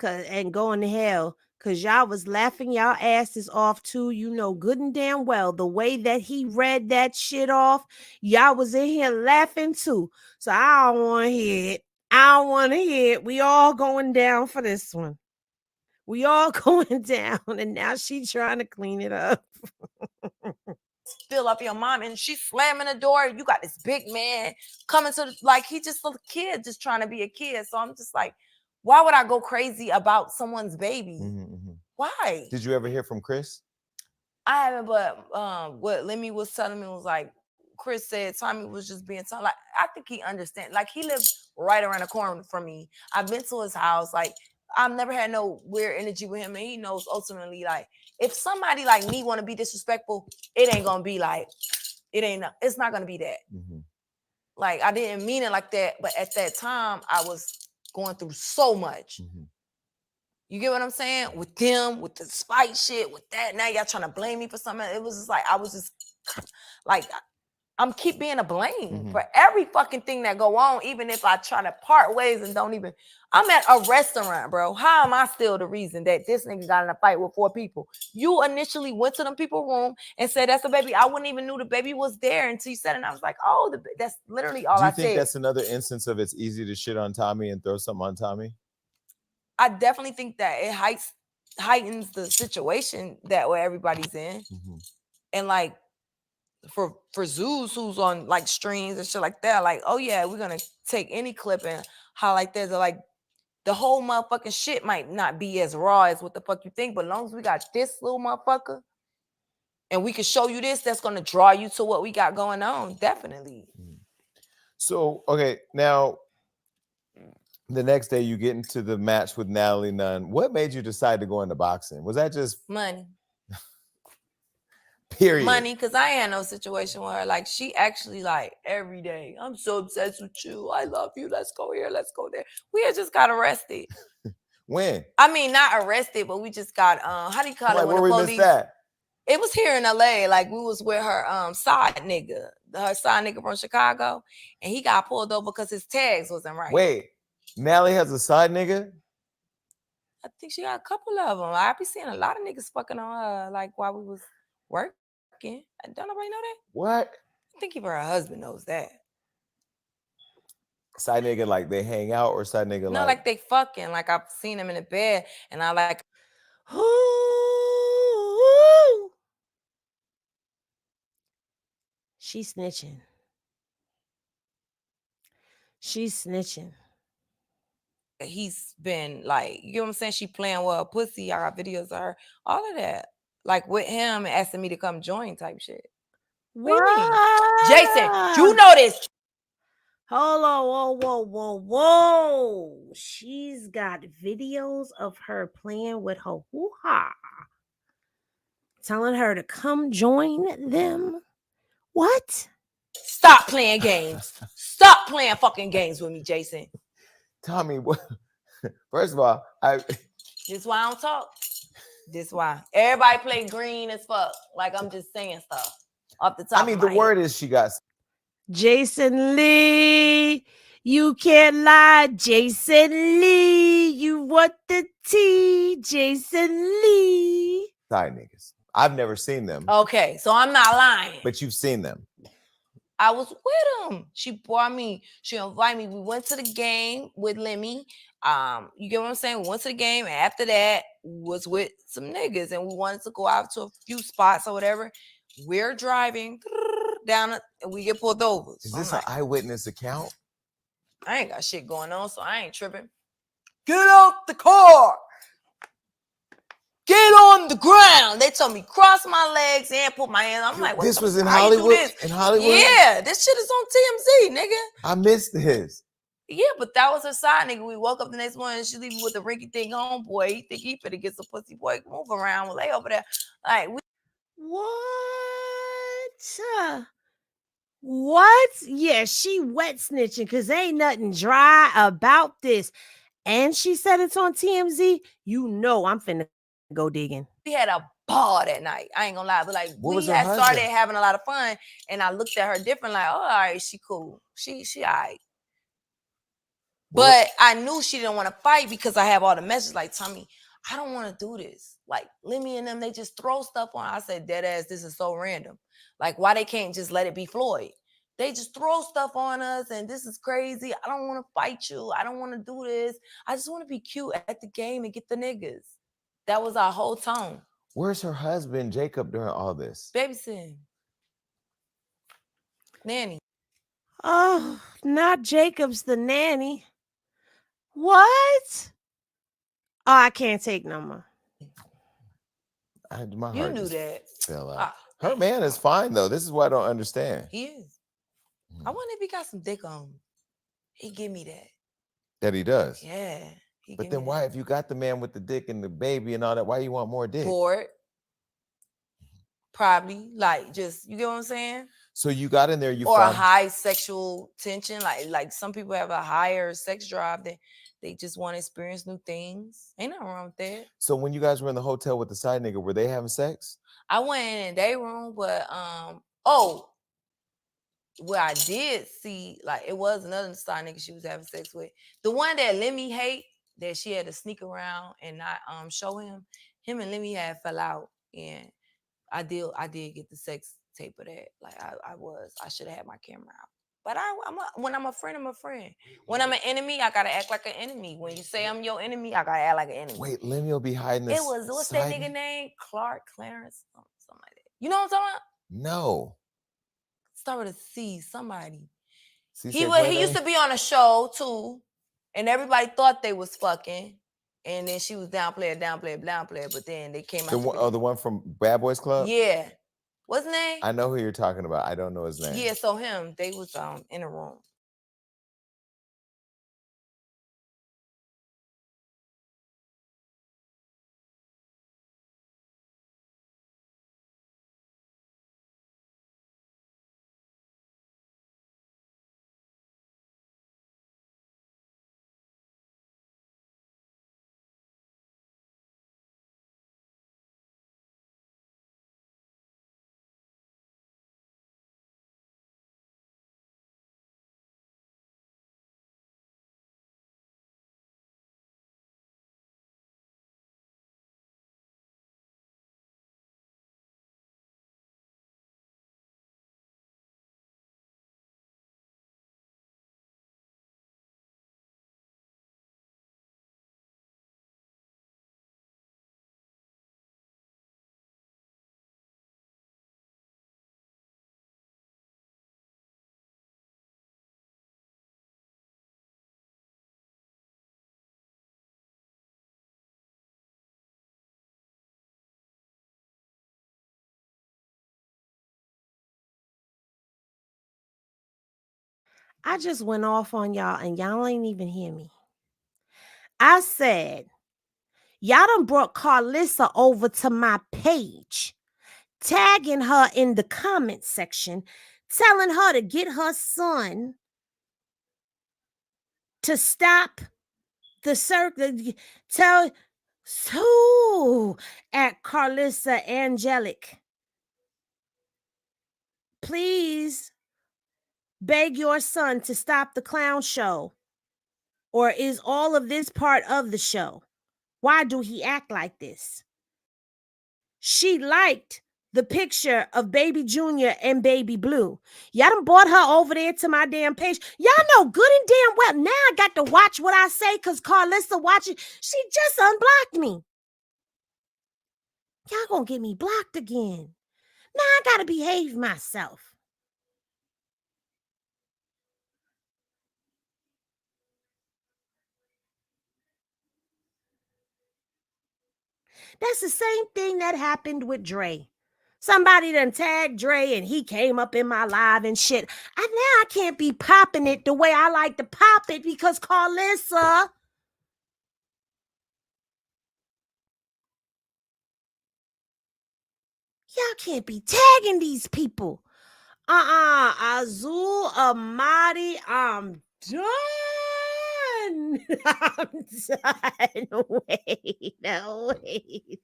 and going to hell because y'all was laughing y'all asses off too. You know good and damn well the way that he read that shit off, y'all was in here laughing too. So I don't want to hear it. I don't want to hear it. We all going down for this one. We all going down, and now she trying to clean it up. Fill up your mom, and she's slamming the door. You got this big man coming to like he just a kid, just trying to be a kid. So I'm just like, why would I go crazy about someone's baby? Mm-hmm. Why? Did you ever hear from Chris? I haven't, but what Lemmy was telling me was like, Chris said Tommie was just being like, I think he understands. Like he lives right around the corner from me. I've been to his house. Like I've never had no weird energy with him, and he knows ultimately like if somebody like me want to be disrespectful, it ain't gonna be like it's not gonna be that. Mm-hmm. Like I didn't mean it like that, but at that time I was going through so much. Mm-hmm. You get what I'm saying? With them, with the spite shit, with that. Now y'all trying to blame me for something. It was just like I was just like I'm keep being a blame for every fucking thing that go on, even if I try to part ways and don't even. I'm at a restaurant, bro. How am I still the reason that this nigga got in a fight with 4 people? You initially went to them people's room and said that's the baby. I wouldn't even knew the baby was there until you said it. And I was like, oh, that's literally all I said. Do you think that's another instance of it's easy to shit on Tommie and throw something on Tommie? I definitely think that it heightens the situation that where everybody's in. Mm-hmm. And like, for Zeus who's on like streams and shit like that, like, oh yeah, we're gonna take any clip and highlight this. Like the whole motherfucking shit might not be as raw as what the fuck you think, but as long as we got this little motherfucker and we can show you this, that's gonna draw you to what we got going on. Definitely. So okay, now the next day you get into the match with Natalie Nunn. What made you decide to go into boxing? Was that just money? Period. Money, because I ain't had no situation where like she actually like every day, I'm so obsessed with you. I love you. Let's go here. Let's go there. We had just got arrested. When? I mean, not arrested, but we just got how do you call Like, it when where the we police? missed that? It was here in LA. Like we was with her side nigga, her side nigga from Chicago, and he got pulled over because his tags wasn't right. Wait, Natalie has a side nigga? I think she got a couple of them. I be seeing a lot of niggas fucking on her, like while we was working. Don't nobody know that? What? I think even her husband knows that. Side nigga, like they hang out, or side nigga No, like they fucking. Like I've seen them in the bed, and I like. Ooh. She's snitching. She's snitching. He's been like, you know what I'm saying? She playing with her pussy. I got videos of her. All of that. Like with him asking me to come join type shit. What do you mean? Jason, you know this. Hold on, whoa. She's got videos of her playing with her hoo-ha. Telling her to come join them. What? Stop playing games. Stop playing fucking games with me, Jason. Tommie, what? First of all, This is why I don't talk. This is why. Everybody play green as fuck. Like I'm just saying stuff off the top. I mean, the word is she got Jason Lee. You can't lie, Jason Lee. You want the tea, Jason Lee. side niggas. I've never seen them. Okay, so I'm not lying. But you've seen them. I was with him. She brought me. She invited me. We went to the game with Lemmy. You get what I'm saying? We went to the game. And after that, was with some niggas, and we wanted to go out to a few spots or whatever. We're driving down, and we get pulled over. Is So this I'm an eyewitness account? I ain't got shit going on, so I ain't tripping. Get out the car. Get on the ground. They told me cross my legs and put my hands. I'm like, what This was in how you do Hollywood? this? In Hollywood? Yeah, this shit is on TMZ, nigga. I missed this. Yeah, but that was her side nigga. We woke up the next morning and she leave me with the rinky dink homeboy. He think he finna get some pussy boy. Move around. We'll lay over there. Like, What? What? Yeah, she wet snitching because ain't nothing dry about this. And she said it's on TMZ. You know I'm finna go digging. we had a ball that night. I ain't gonna lie. But like, What we was her had started husband? having a lot of fun. And I looked at her different, like, oh, all right, she cool. She all right. But I knew she didn't want to fight because I have all the messages like, Tommie, I don't want to do this. Like, Lemmy and them, they just throw stuff on. I said, dead ass, this is so random. Like, why they can't just let it be Floyd? They just throw stuff on us, and this is crazy. I don't want to fight you. I don't want to do this. I just want to be cute at the game and get the niggas. That was our whole tone. Where's her husband, Jacob, during all this? Babysitting. Nanny. Oh, not Jacob's the nanny. What? Oh, I can't take no more. My You heart knew just that. fell out. Her man is fine, though. This is what I don't understand. He is. I wonder if he got some dick on him. He give me that. That he does? Yeah. But then why, if you got the man with the dick and the baby and all that, why you want more dick? Bored. Probably. Like, just, you get what I'm saying? So you got in there, or a high sexual tension. Like some people have a higher sex drive that they just want to experience new things. Ain't nothing wrong with that. So when you guys were in the hotel with the side nigga, were they having sex? I went in their room, but where I did see, like, it was another side nigga she was having sex with. The one that Lemmy hate, that she had to sneak around and not show him. Him and Lemmy had fell out, and I did get the sex tape of that. Like I should have had my camera out. But when I'm a friend, I'm a friend. When I'm an enemy, I gotta act like an enemy. When you say I'm your enemy, I gotta act like an enemy. Wait, Lemmy will be hiding this. It was what's that nigga name? Clarence, something like that. You know what I'm talking about? No. Start with a C. Somebody. C He used to be on a show too, and everybody thought they was fucking. And then she was downplayer. But then they came out. The one from Bad Boys Club? Yeah. What's his name? I know who you're talking about. I don't know his name. Yeah, so him. They was in a room. I just went off on y'all and y'all ain't even hear me. I said, y'all done brought Carlissa over to my page, tagging her in the comment section, telling her to get her son to stop the circle. Tell who at Carlissa Angelic, please beg your son to stop the clown show. Or is all of this part of the show? Why do he act like this? She liked the picture of Baby Junior and Baby Blue. Y'all done brought her over there to my damn page. Y'all know good and damn well. Now I got to watch what I say because Carlissa watching. She just unblocked me. Y'all gonna get me blocked again. Now I gotta behave myself. That's the same thing that happened with Dre. Somebody done tagged Dre and he came up in my live and shit. Now I can't be popping it the way I like to pop it because Carlissa. Y'all can't be tagging these people. Azul Amadi, I'm done. I'm done. Wait.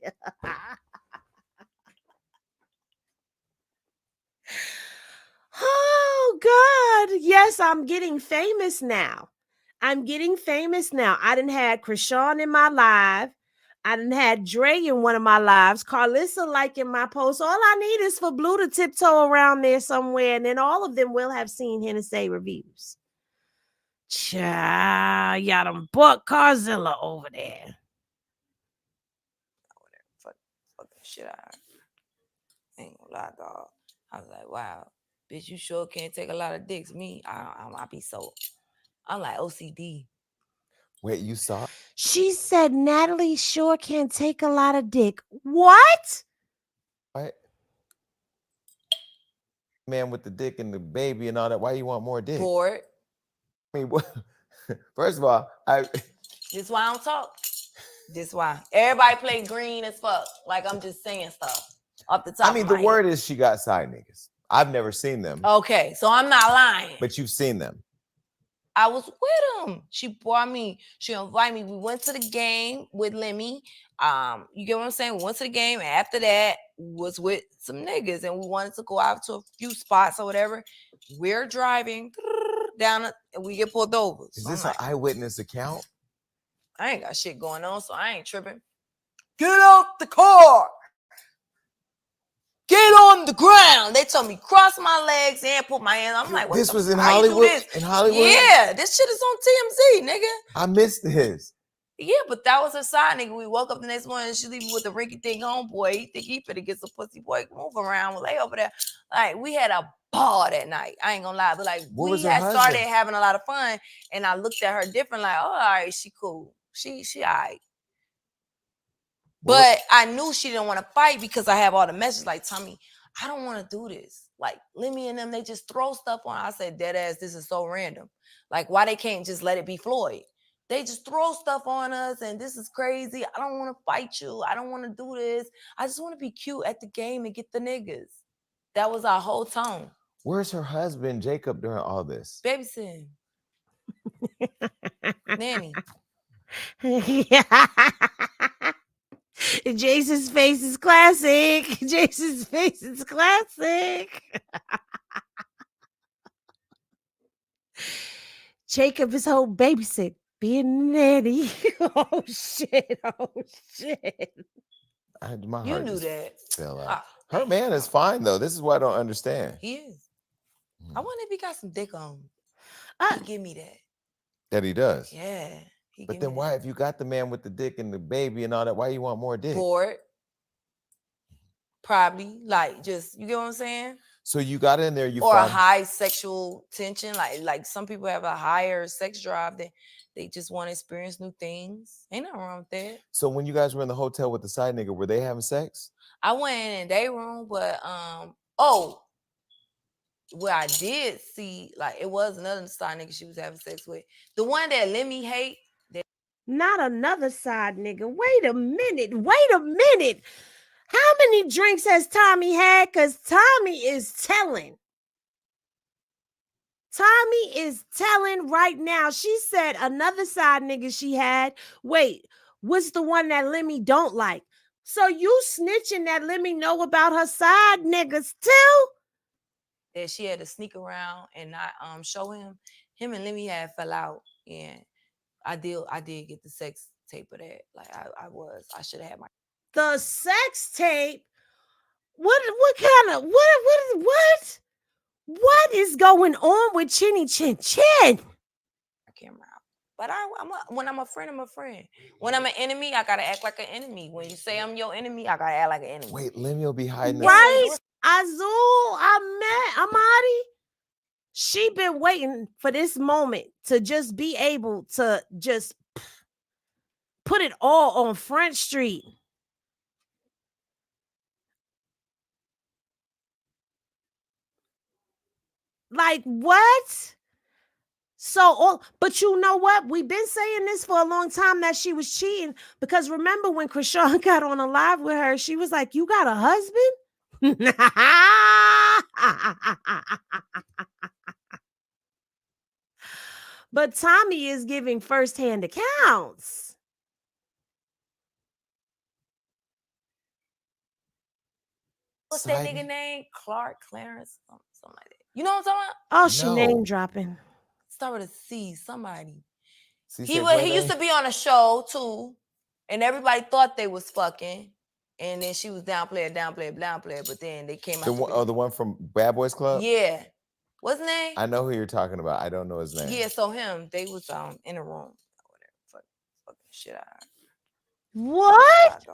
Oh, God. Yes, I'm getting famous now. I done had Krishan in my live. I done had Dre in one of my lives. Carlissa liking my post. All I need is for Blue to tiptoe around there somewhere, and then all of them will have seen Hennessy reviews. Child, y'all done bought Carzilla over there. Fuck the shit out. Ain't gonna lie, dog. I was like, wow, bitch, you sure can't take a lot of dicks. Me, I be so. I'm like OCD. Wait, you saw? She said Natalie sure can take a lot of dick. What? What? Man with the dick and the baby and all that. Why you want more dick? Bored. I mean, what? First of all, This why I don't talk. This why everybody play green as fuck. Like I'm just saying stuff off the top. I mean, the word is she got side niggas. I've never seen them. Okay, so I'm not lying. But you've seen them. I was with him. She brought me. She invited me. We went to the game with Lemmy. You get what I'm saying? We went to the game. And after that, was with some niggas, and we wanted to go out to a few spots or whatever. We're driving down, and we get pulled over. Is this an eyewitness account? I ain't got shit going on, so I ain't tripping. Get out the car. Get on the ground. They told me cross my legs and put my hands. I'm like, what this was in how you do Hollywood? this? In Hollywood? Yeah, this shit is on TMZ, nigga. I missed this. Yeah, but that was her side nigga. We woke up the next morning and she leaving with a rinky dink homeboy. He think he finna get some pussy boy. Move around. We'll lay over there. Like, we had a ball that night. I ain't gonna lie. But like, we had started having a lot of fun. And I looked at her different, like, oh, all right, she cool. She all right. But I knew she didn't want to fight because I have all the messages like, Tommie, I don't want to do this. Like, Lemmy and them, they just throw stuff on. I said, dead ass, this is so random. Like, why they can't just let it be Floyd? They just throw stuff on us, and this is crazy. I don't want to fight you. I don't want to do this. I just want to be cute at the game and get the niggas. That was our whole tone. Where's her husband, Jacob, during all this? Babysitting. Nanny. Jason's face is classic. Jason's face is classic. Jacob is whole babysit, being nanny. Oh shit! My you heart knew just that. fell out. Her man is fine though. This is what I don't understand. He is. I wonder if he got some dick on. He give me that. That he does. Yeah. But then why, if you got the man with the dick and the baby and all that, why you want more dick? Bored. Probably. Like, just, you get what I'm saying? So you got in there, or a high sexual tension. Like some people have a higher sex drive that they just want to experience new things. Ain't nothing wrong with that. So when you guys were in the hotel with the side nigga, were they having sex? I went in their room, but where I did see, like, it was another side nigga she was having sex with. The one that let me hate. Not another side nigga. Wait a minute. How many drinks has Tommie had? Because Tommie is telling. Tommie is telling right now. She said another side nigga she had. Wait, what's the one that Lemmy don't like? So you snitching that Lemmy know about her side niggas too? That she had to sneak around and not show him. Him and Lemmy had fell out, and I did get the sex tape of that. Like I should have had my The sex tape? What kind of what is going on with Chinny Chin Chin? camera out. But when I'm a friend, I'm a friend. When I'm an enemy, I gotta act like an enemy. When you say I'm your enemy, I gotta act like an enemy. Wait, Lemmy will be hiding. Right? Azul, Amadi. She been waiting for this moment to just be able to just put it all on Front Street. Like what? So, but you know what? We've been saying this for a long time that she was cheating, because remember when Krishan got on a live with her, she was like, "You got a husband?" But Tommie is giving firsthand accounts. What's that nigga name? Clarence, something like that. You know what I'm talking about? Oh, she name dropping. Start with a C. Somebody. C, he used to be on a show too, and everybody thought they was fucking, and then she was downplay, but then they came out. The one from Bad Boys Club. Yeah. What's his name? I know who you're talking about. I don't know his name. Yeah, so him. They was in a room. Whatever. Fucking shit out of her. What?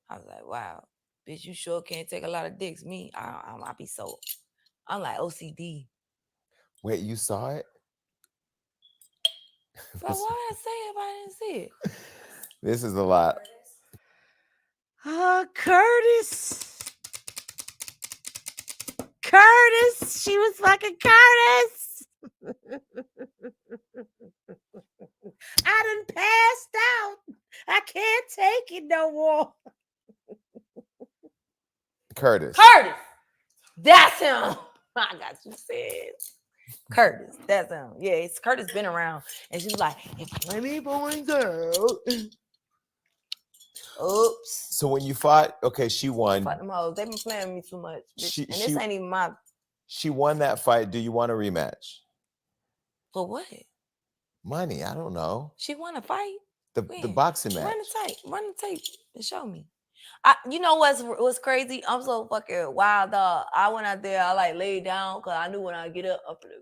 I was like, wow, bitch, you sure can't take a lot of dicks. Me, I be so. I'm like OCD. Wait, you saw it? But why did I say it if I didn't see it? This is a lot. Curtis. Curtis. She was fucking Curtis. I done passed out. I can't take it no more. Curtis. That's him. I got you said. Curtis. That's him. Yeah, it's Curtis been around. And she was like, if Lemmy boys out. Oops. So when you fought, okay, she won. Fuck them hoes. They've been playing with me too much. This ain't even my. She won that fight. Do you want a rematch? For what? Money. I don't know. She won a fight. The boxing match. Run the tape and show me. You know what's crazy? I'm so fucking wild, dog. I went out there. I like laid down because I knew when I get up, I'm gonna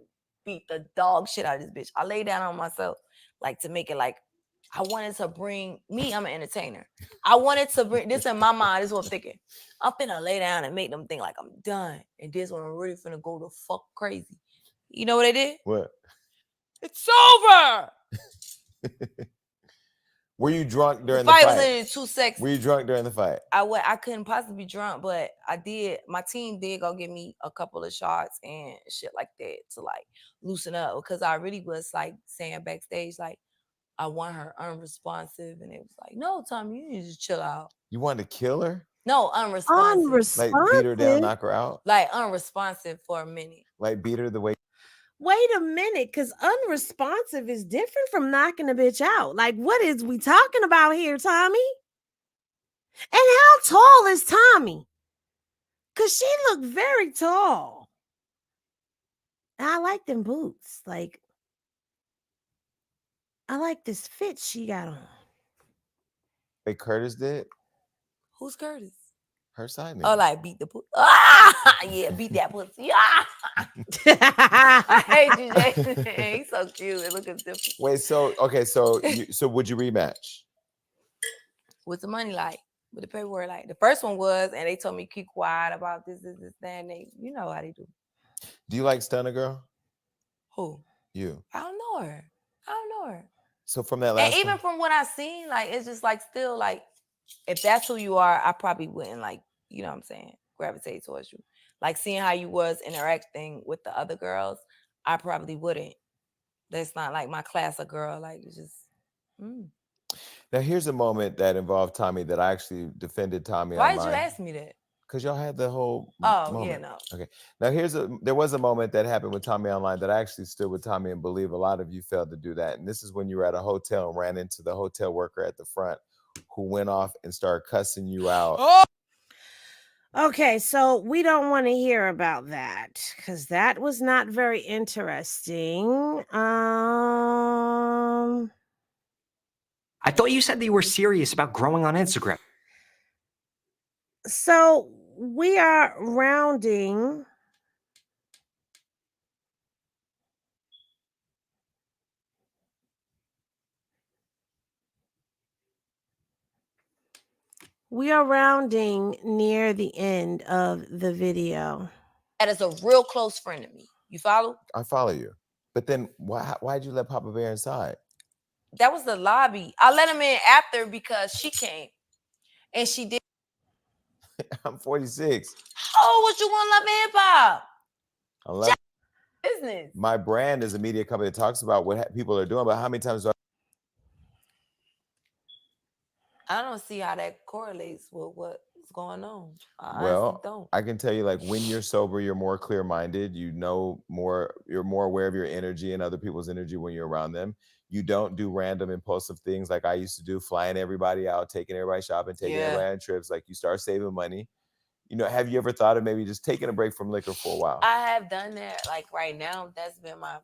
beat the dog shit out of this bitch. I laid down on myself, like to make it like I wanted to bring me. I'm an entertainer. I wanted to bring this in my mind. This is what I'm thinking. I'm finna lay down and make them think like I'm done. And this one I'm really finna go the fuck crazy. You know what I did? What? It's over. Were you drunk during the fight? The fight was in 2 seconds. Were you drunk during the fight? I couldn't possibly be drunk, but I did. My team did go give me a couple of shots and shit like that to like loosen up, because I really was like saying backstage like I want her unresponsive, and it was like, no, Tommie, you need to just chill out. You wanted to kill her? No, unresponsive. Like beat her down, knock her out? Like unresponsive for a minute. Like beat her the way. Wait a minute, because unresponsive is different from knocking a bitch out. Like, what is we talking about here, Tommie? And how tall is Tommie? Because she looked very tall. And I like them boots. Like, I like this fit she got on. Wait, Curtis did? Who's Curtis? Her side nigga. Oh, like beat the pussy. Ah, yeah, beat that pussy. Ah. I hate you, Jason. He's so cute. It looks different. Wait, so okay, so would you rematch? What's the money like? With the paperwork like? The first one was, and they told me keep quiet about this, that, and they, you know how they do. Do you like Stunner Girl? Who? You. I don't know her. So from that last and even from what I seen, like it's just like still like if that's who you are, I probably wouldn't like, you know what I'm saying, gravitate towards you. Like seeing how you was interacting with the other girls, I probably wouldn't. That's not like my class of girl. Like it's just. Now here's a moment that involved Tommie that I actually defended Tommie Why online. did you ask me that? Because y'all had the whole Oh, moment. yeah, no. Okay. Now there was a moment that happened with Tommie online that I actually stood with Tommie and believe a lot of you failed to do that. And this is when you were at a hotel and ran into the hotel worker at the front who went off and started cussing you out. Oh! Okay, so we don't want to hear about that because that was not very interesting. I thought you said that you were serious about growing on Instagram. So we are rounding. We are rounding near the end of the video. That is a real close friend of me. You follow? I follow you. But then why'd you let Papa Bear inside? That was the lobby. I let him in after because she came. And she did. I'm 46. Oh, what you want, love and hip hop? I love business. My brand is a media company that talks about what people are doing, but how many times do I don't see how that correlates with what's going on. I well, don't. I can tell you, like, when you're sober, you're more clear-minded. You know more. You're more aware of your energy and other people's energy when you're around them. You don't do random impulsive things like I used to do, flying everybody out, taking everybody shopping, taking everybody on trips. Like, you start saving money. You know, have you ever thought of maybe just taking a break from liquor for a while? I have done that. Like right now, that's been my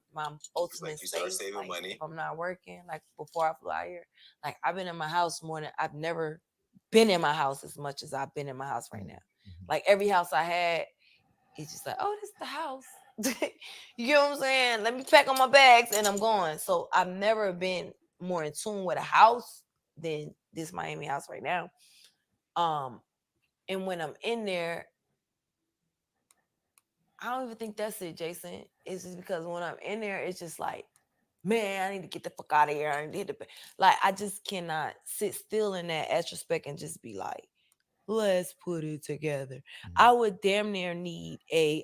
ultimate. Like you start space. saving money. If I'm not working, like before I flew out here, like I've been in my house more than I've never been in my house as much as I've been in my house right now. Like every house I had, it's just like, oh, this is the house. You get what I'm saying? Let me pack on my bags and I'm going. So I've never been more in tune with a house than this Miami house right now. And when I'm in there, I don't even think that's it, Jason. It's just because when I'm in there, it's just like, man, I need to get the fuck out of here. I need to hit the like I just cannot sit still in that retrospect and just be like, let's put it together. I would damn near need a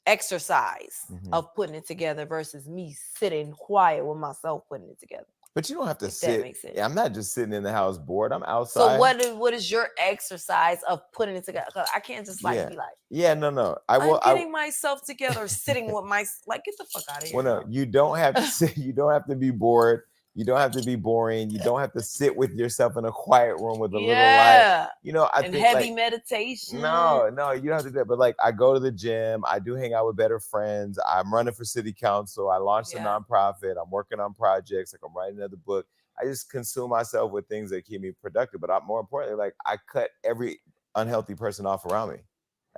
exercise of putting it together versus me sitting quiet with myself putting it together. But you don't have to sit. That makes sense. Yeah, I'm not just sitting in the house bored. I'm outside. So what is your exercise of putting it together? Because I can't just like be like, no. I'm getting myself together, sitting with my like, get the fuck out of here. Well, no, you don't have to sit. You don't have to be bored. You don't have to be boring. You don't have to sit with yourself in a quiet room with a little light. You know, I think heavy meditation. No, you don't have to do that. But like, I go to the gym. I do hang out with better friends. I'm running for city council. I launched a nonprofit. I'm working on projects. Like I'm writing another book. I just consume myself with things that keep me productive. But more importantly, like I cut every unhealthy person off around me.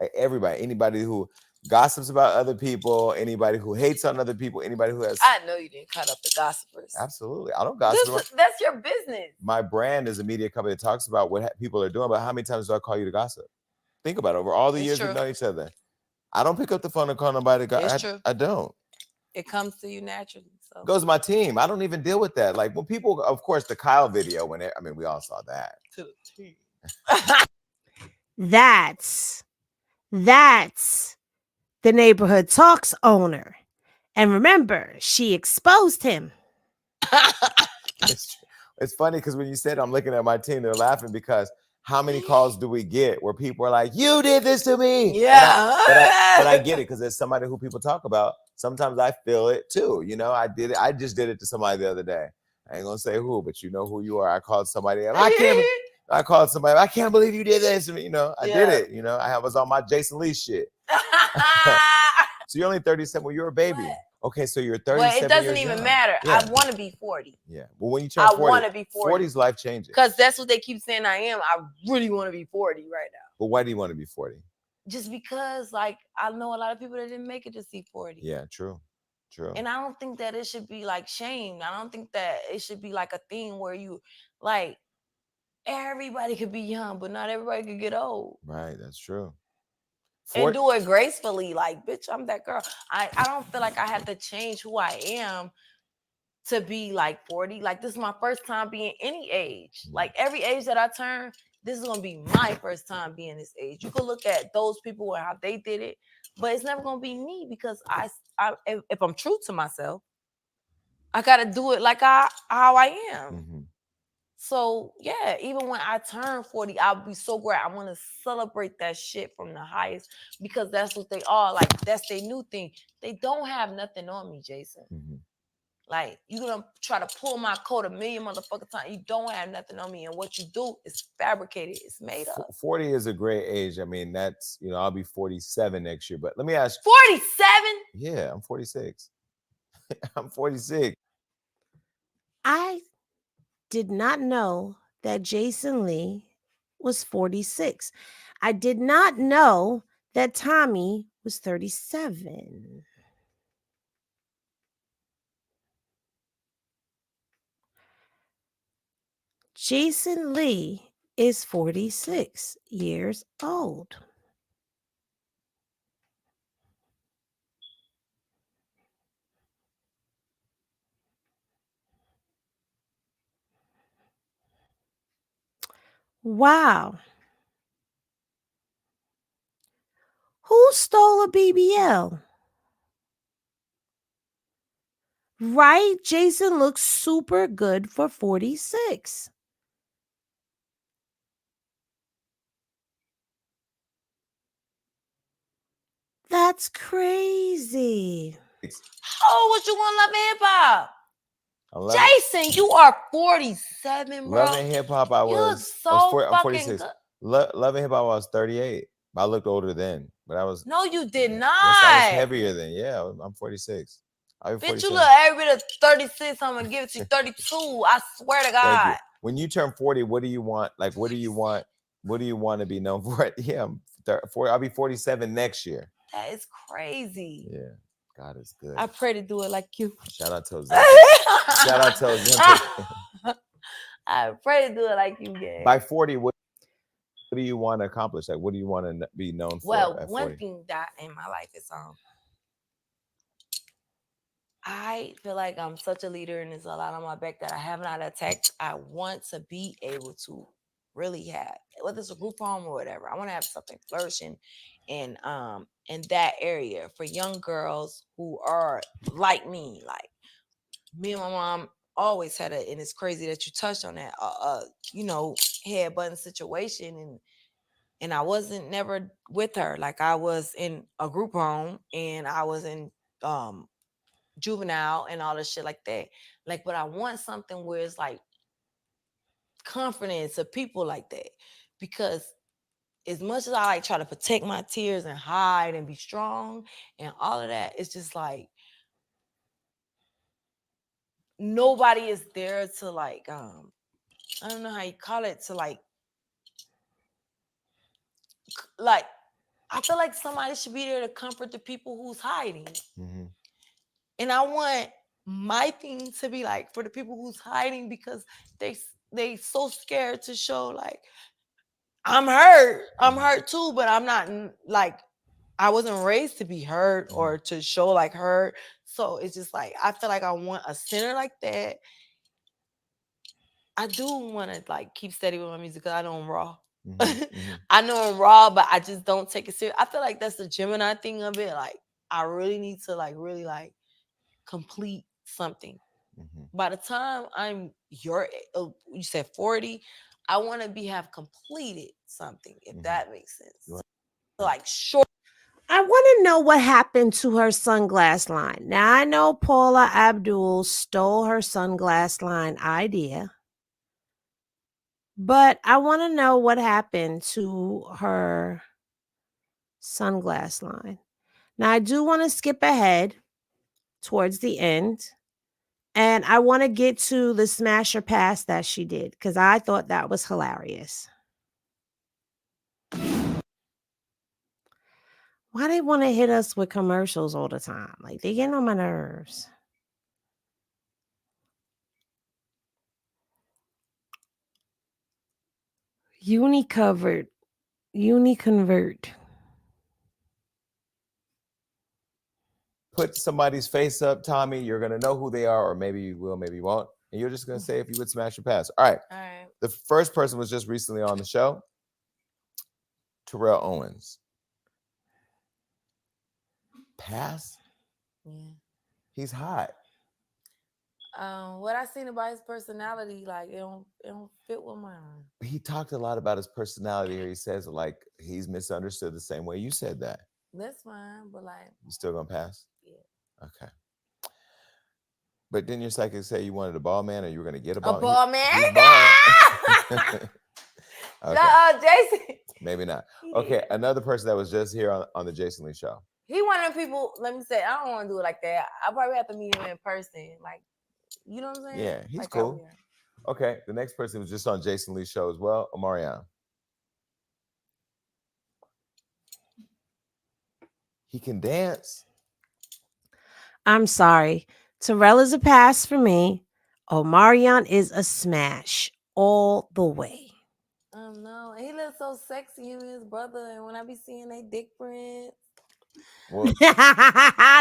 Like everybody, anybody who gossips about other people, anybody who hates on other people, anybody who has. I know you didn't cut up the gossipers. Absolutely. I don't gossip. That's your business. My brand is a media company that talks about what people are doing, but how many times do I call you to gossip? Think about it. Over all the years we've known each other. I don't pick up the phone and call nobody to gossip. I don't. It comes to you naturally. So. It goes to my team. I don't even deal with that. Like when people, of course, the Kyle video, we all saw that. To the team. That's the Neighborhood Talks owner. And remember, she exposed him. It's funny because when you said I'm looking at my team, they're laughing because how many calls do we get where people are like, you did this to me? Yeah. But I get it because there's somebody who people talk about. Sometimes I feel it too. You know, I did it. I just did it to somebody the other day. I ain't gonna say who, but you know who you are. I called somebody and I called somebody. I can't believe you did this. You know, I did it. You know, I was on my Jason Lee shit. So you're only 37. Well, you're a baby. What? Okay, so you're 37. Well, it doesn't even matter. Yeah. I want to be 40. Yeah. Well, when you turn 40, I want to be 40. 40's life changing. Because that's what they keep saying I am. I really want to be 40 right now. But why do you want to be 40? Just because, like, I know a lot of people that didn't make it to see 40. Yeah, true. And I don't think that it should be like shamed. I don't think that it should be like a thing where you, like, everybody could be young, but not everybody could get old. Right, that's true. And do it gracefully. Like, bitch, I'm that girl. I don't feel like I have to change who I am to be like 40. Like, this is my first time being any age. Like, every age that I turn this is gonna be my first time being this age. You can look at those people and how they did it, but it's never gonna be me because if I'm true to myself, I gotta do it like how I am. Mm-hmm. So yeah, even when I turn 40, I'll be so great. I want to celebrate that shit from the highest because that's what they are. Like that's their new thing. They don't have nothing on me, Jason. Mm-hmm. Like you're gonna try to pull my coat a million motherfucking times. You don't have nothing on me, and what you do is fabricated. It's made up. 40 is a great age. I mean, that's I'll be 47 next year. But let me ask. 47? Yeah, I'm 46. I'm 46. I did not know that Jason Lee was 46. I did not know that Tommie was 37. Jason Lee is 46 years old. Wow. Who stole a BBL? Right? Jason looks super good for 46. That's crazy. How old was you on Love and Hip Hop? Jason, you are 47, bro. Love and Hip Hop, I was I'm 46. Love and Hip Hop, I was 38. I looked older then, but I was. No, you did not. Yes, I was heavier then. Yeah, I'm 46. Bitch, you look every bit of 36. I'm gonna give it to you 32. I swear to God. Thank you. When you turn 40, what do you want? Like, what do you want? What do you want to be known for? Yeah, I'll be 47 next year. That is crazy. Yeah, God is good. I pray to do it like you. Shout out to Ozempic. Shout out to Ozempic. I pray to do it like you did. By 40, what do you want to accomplish? Like, what do you want to be known for? Well, one thing that in my life is I feel like I'm such a leader and there's a lot on my back that I have not attacked. I want to be able to really have, whether it's a group home or whatever. I want to have something flourishing in that area for young girls who are like me. Like me and my mom always had and it's crazy that you touched on that, head button situation, and I wasn't never with her. Like I was in a group home and I was in juvenile and all this shit like that. Like, but I want something where it's like confidence of people like that, because as much as I like try to protect my tears and hide and be strong and all of that, it's just like nobody is there to like I don't know how you call it, to like I feel like somebody should be there to comfort the people who's hiding. Mm-hmm. And I want my thing to be like for the people who's hiding, because they so scared to show like I'm hurt too, but I'm not like, I wasn't raised to be hurt or to show like hurt. So it's just like I feel like I want a center like that. I do want to like keep steady with my music because I know I'm raw. Mm-hmm. I know I'm raw, but I just don't take it serious. I feel like that's the Gemini thing of it. Like I really need to like really like complete something. Mm-hmm. By the time I'm you said 40, I want to have completed something, if that makes sense. So like short. I want to know what happened to her sunglass line. Now I know Paula Abdul stole her sunglass line idea, but I want to know what happened to her sunglass line. Now I do want to skip ahead towards the end, and I want to get to the smash or pass that she did because I thought that was hilarious. Why they want to hit us with commercials all the time? Like they get on my nerves. Uniconvert. Put somebody's face up, Tommie. You're gonna know who they are, or maybe you will, maybe you won't, and you're just gonna say if you would smash or pass. All right. All right. The first person was just recently on the show. Terrell Owens. Pass? Yeah. He's hot. What I seen about his personality, like it don't fit with mine. He talked a lot about his personality here. He says like he's misunderstood the same way you said that. That's fine, but like You still gonna pass? Yeah. Okay. But didn't your psychic say you wanted a ball man or you were gonna get a ball? A ball man? He's bald. Okay. Jason. Maybe not. Okay, another person that was just here on the Jason Lee show. He one of the people, let me say, I don't want to do it like that. I probably have to meet him in person. Like, you know what I'm saying? Yeah, he's like cool. Okay, the next person was just on Jason Lee's show as well, Omarion. He can dance. I'm sorry. Terrell is a pass for me. Omarion is a smash all the way. No, he looks so sexy, him and his brother. And when I be seeing they dick prints. Well,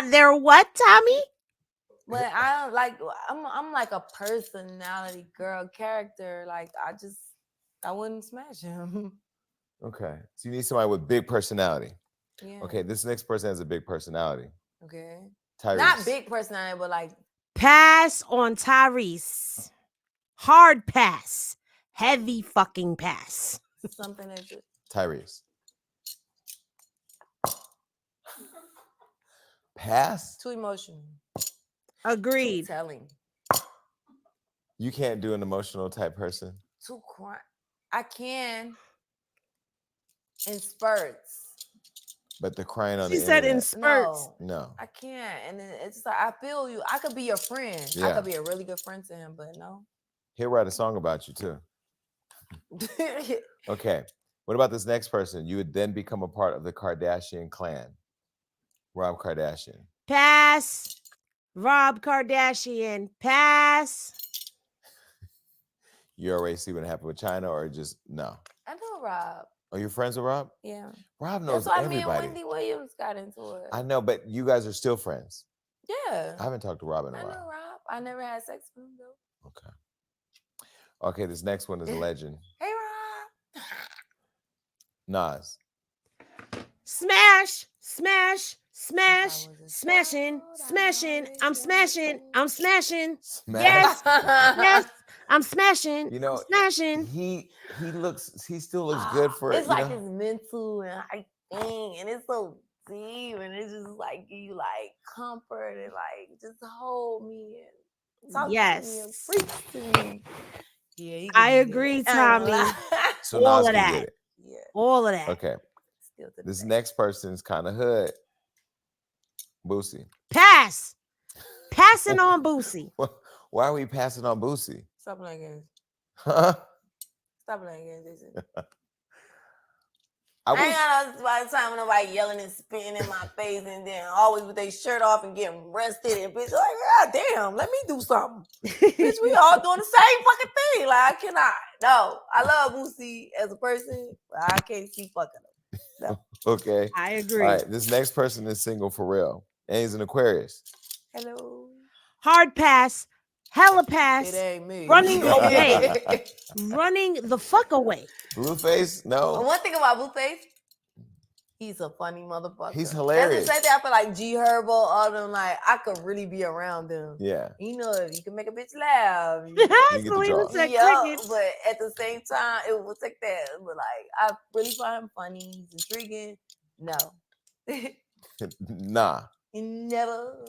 they're what, Tommie? But I don't like, I'm like a personality girl character. Like, I wouldn't smash him. okay, so you need somebody with big personality. Yeah. Okay, this next person has a big personality. Okay. Tyrese. Not big personality, but like. Pass on Tyrese. Hard pass. Heavy fucking pass. Something that just. Tyrese. Pass? Too emotional. Agreed. Too telling. You can't do an emotional type person. Too quiet. I can. In spurts. But the crying on She the said in internet. spurts. No. I can't. And then it's just like, I feel you. I could be your friend. I Yeah. could be a really good friend to him, but no. He'll write a song about you too. Okay. What about this next person? You would then become a part of the Kardashian clan. Rob Kardashian. Pass. Rob Kardashian. Pass. You already see what happened with China or just no? I know Rob. Are you friends with Rob? Yeah. Rob knows That's why everybody. me and Wendy Williams got into it. I know, but you guys are still friends. Yeah. I haven't talked to Rob in a I know while. Rob. I never had sex with him though. Okay. Okay, this next one is a legend. Hey Rob. Nas. Smash. Smash. Smash. Smashing. Smashing. I'm smashing. I'm smashing. Smash. Yes. Yes. I'm smashing. You know, smashing. he still looks good for It's you like know? his mental and height thing, and it's so deep, and it's just like give you like comfort and like just hold me and talk to me and Yes. preach to me. Yeah, he I give me agree, that. I ain't gonna Tommy. lie. So all Nas of can that. get it. Yeah, All of that. Okay. still to This day. next person is kind of hood. Boosie. Pass. Passing on Boosie. Why are we passing on Boosie? Stop playing games. Huh? Stop playing games, Jason. I I ain't wish, got no by the time when nobody yelling and spitting in my face and then always with their shirt off and getting arrested and bitch like, God damn, let me do something. Bitch, we all doing the same fucking thing. Like I cannot. No, I love Boosie as a person, but I can't see fucking him. No. okay. I All agree. right. This next person is single for real. And he's an Aquarius. Hello. Hard pass. Hella It pass. ain't me. Running away. Running the fuck away. Blueface? But No. one thing about Blueface, he's a funny motherfucker. He's hilarious. That's the same thing I feel like G Herbo, all them like I could really be around them. Yeah. You know, you can make a bitch laugh. get the Selena draw. said Yeah, crickets. but at the same time, it will take that. But like, I really find him funny. He's intriguing. No, Nah. never.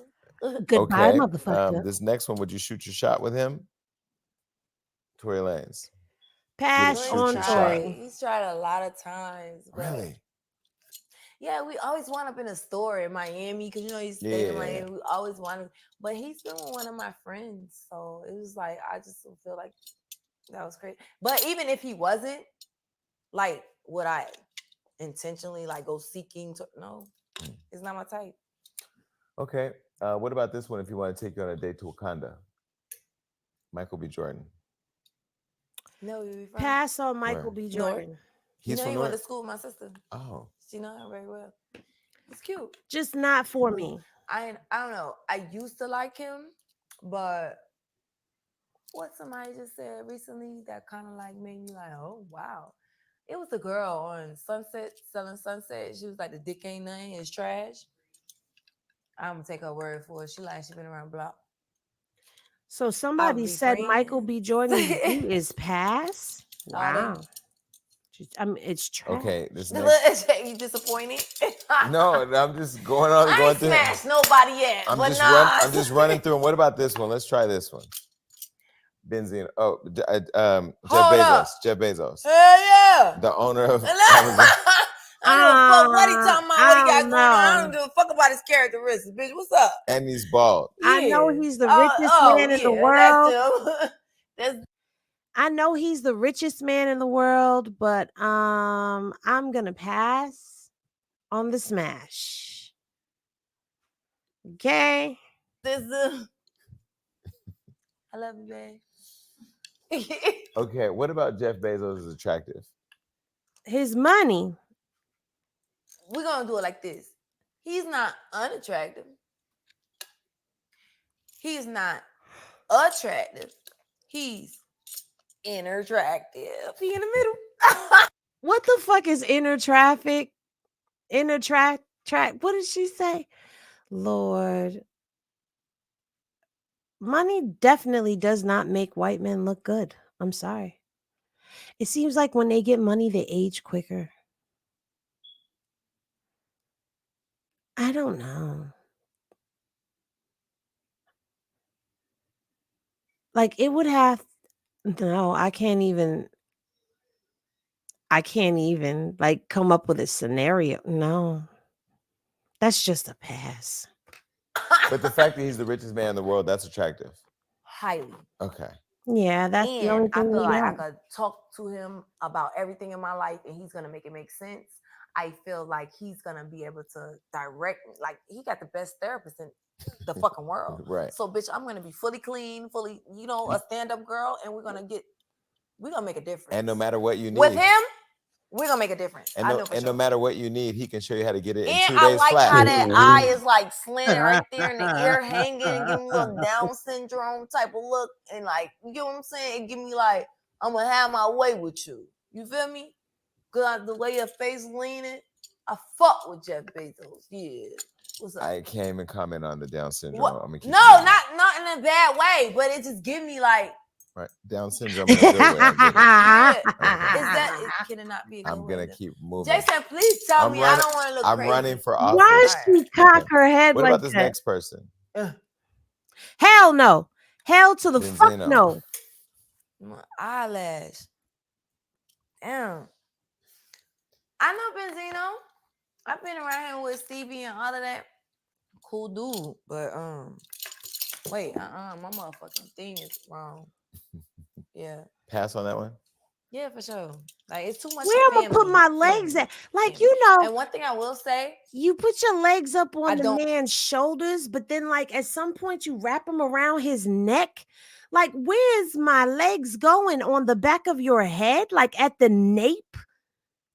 Goodbye, Okay. motherfucker. This next one, would you shoot your shot with him? Tory Lanez. Pass shoot on your Tory. shot. He's tried a lot of times. But Really? yeah, we always wound up in a store in Miami because you know he's staying in Yeah. Miami. We always wanted, but he's been with one of my friends, so it was like I just feel like that was crazy. But even if he wasn't, like, would I intentionally like go seeking to? No, it's not my type. Okay. What about this one if you want to take you on a date to Wakanda? Michael B. Jordan. No, you be fine. Pass on Michael Where? B. North. Jordan. You He's know from he went to North? school with my sister. Oh. She know him very well. He's cute. Just not for me. I don't know. I used to like him, but what somebody just said recently that kind of like made me like, oh wow. It was a girl on Sunset selling Sunset. She was like, the dick ain't nothing, it's trash. I'm gonna take her word for it. She been around the block. So I would somebody be said Michael friends. B. Jordan's D is pass. Oh, they- Wow. I mean, it's trash. Okay, this next. You disappointed? No, I'm just going on. I Going ain't through. smashed nobody yet. I'm but just nah. I'm just running through them. What about this one? Let's try this one. Benzino. Oh, Jeff Hold Bezos. up. Jeff Bezos, Hell yeah. the owner of I Amazon. don't give a fuck what he talking about, what he got don't going on. I know. don't give a fuck about his characteristics, bitch. What's up? And he's bald. I know he's the richest man in the world. That's him. That's I know he's the richest man in the world, but I'm gonna pass on the smash. Okay. this. I love you, babe. Okay, what about Jeff Bezos is attractive? His money. We're gonna do it like this. He's not unattractive. He's not attractive. He's inattractive. He in the middle. What the fuck is inner traffic? Inner track. What did she say? Lord. Money definitely does not make white men look good. I'm sorry. It seems like when they get money, they age quicker. I don't know. Like it would have no, I can't even like come up with a scenario. No. That's just a pass. But the fact that he's the richest man in the world, that's attractive. Highly. Okay. Yeah, that's the only And I thing feel we like I got. could talk to him about everything in my life and he's gonna make it make sense. I feel like he's gonna be able to direct me. Like he got the best therapist in the fucking world. Right. So bitch, I'm gonna be fully clean, fully, a stand-up girl, and we're gonna make a difference. And no matter what you need. With him, we're gonna make a difference. And I no, know for and sure. no matter what you need, he can show you how to get it in And 2 I days like flat. how that eye is like slanted right there and the ear hanging, give me a little Down syndrome type of look. And like, you get what I'm saying? It give me like, I'm gonna have my way with you. You feel me? Cause the way your face leaning, I fuck with Jeff Bezos. Yeah. What's up? I can't even comment on the Down syndrome. What? I'm gonna No, not in a bad way, but it just give me like, right. Down syndrome in a good way. I get it. yeah. Can it not be a good I'm way gonna then? keep moving. Jason, please tell I'm me running- I don't want to look I'm crazy. running for Why office. she cock her head What like about this that? next person? Hell no. Hell to the fuck Benzino. no. My eyelash. Damn. I know Benzino. I've been around here with Stevie and all of that. Cool dude. But wait, my motherfucking thing is wrong. Yeah. Pass on that one. Yeah, for sure. Like it's too much. Where I'm gonna put family. my legs at? Like, Family. you know, And one thing I will say, you put your legs up I on the don't- man's shoulders, but then like at some point you wrap them around his neck. Like, where's my legs going? On the back of your head? Like at the nape?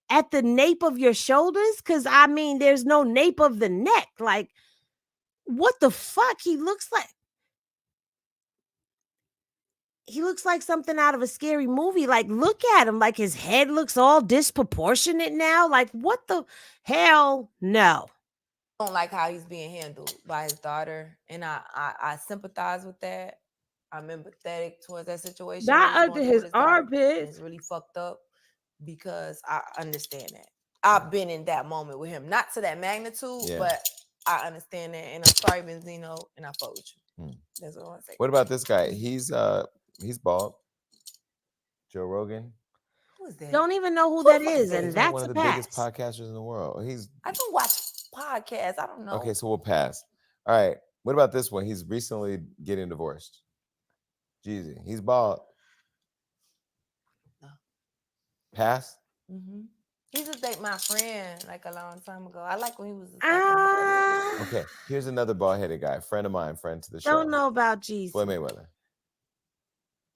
At the nape of your shoulders? Because I mean, there's no nape of the neck. Like, what the fuck? He looks like something out of a scary movie. Like, look at him. Like, his head looks all disproportionate now. Like, what the hell? No. don't like how he's being handled by his daughter, and I sympathize with that. I'm empathetic towards that situation. Not what he's under going through his with daughter. armpits. It's really fucked up because I understand that. I've been in that moment with him, not to that magnitude, Yeah. but I understand that, and I'm sorry, Benzino, and I fuck with you. That's what I want to say. What about this guy? He's bald. Joe Rogan. Who is that? Don't even know who Who that the fuck is, is that? and He's like that's one a of the biggest pass. podcasters in the world. I don't watch podcasts. I don't know. Okay, so we'll pass. All right. What about this one? He's recently getting divorced. Jeezy. He's bald. No. Pass. Mm-hmm. He used to date my friend like a long time ago. I like when he was. Okay, here's another bald-headed guy, friend of mine, friend to the show. Don't know about Jesus. Floyd Mayweather.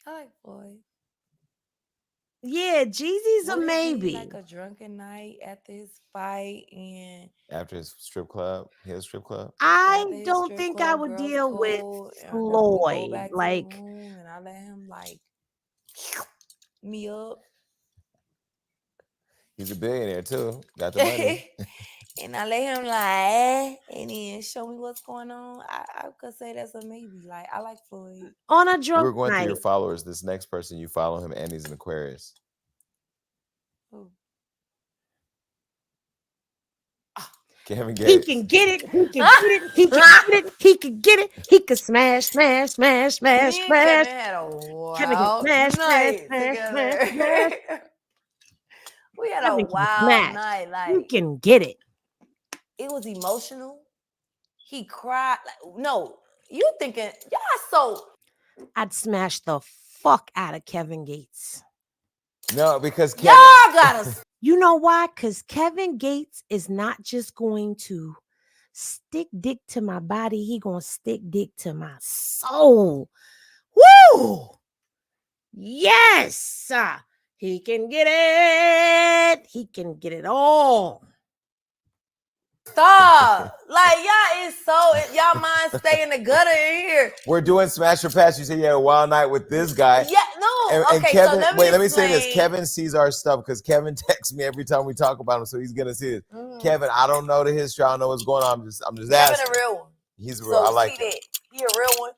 I like Floyd. Yeah, Jeezy's a Would it be maybe. like a drunken night after his fight and After his strip club, his strip club. I after his don't strip think I club, would girls deal with cold, and then we go Floyd. back to the Like, room and I let him like me up. He's a billionaire too. Got the money. And I let him like, and then show me what's going on. I could say that's a maybe. Like I like Floyd. on a We were drunk going through your night. followers. This next person, you follow him, and he's an Aquarius. Who? Kevin He Gates. can get it. He can get it. He can get it. He can get it. He can smash, smash, smash, smash, Me and smash. Kevin had a Kevin can wild smash, smash, night smash, together. smash, smash. We had Kevin a can wild smash. night. You Like can get it. it was emotional. He cried. Like, no, you thinking y'all so I'd smash the fuck out of Kevin Gates. No, because y'all Kevin. gotta You know why? Because Kevin Gates is not just going to stick dick to my body. He gonna stick dick to my soul. Woo! Yes! He can get it. He can get it all. stop. Like y'all is so y'all mind stay in the gutter in here. We're doing Smash or Pass. You said you had a wild night with this guy. Yeah, no. And Okay, Kevin, so let me say this. explain. Kevin sees our stuff because Kevin texts me every time we talk about him, so he's gonna see it. Mm. Kevin, I don't know the history. I don't know what's going on. I'm just Kevin asking. a real one. He's real. So I like see him. that he a real one.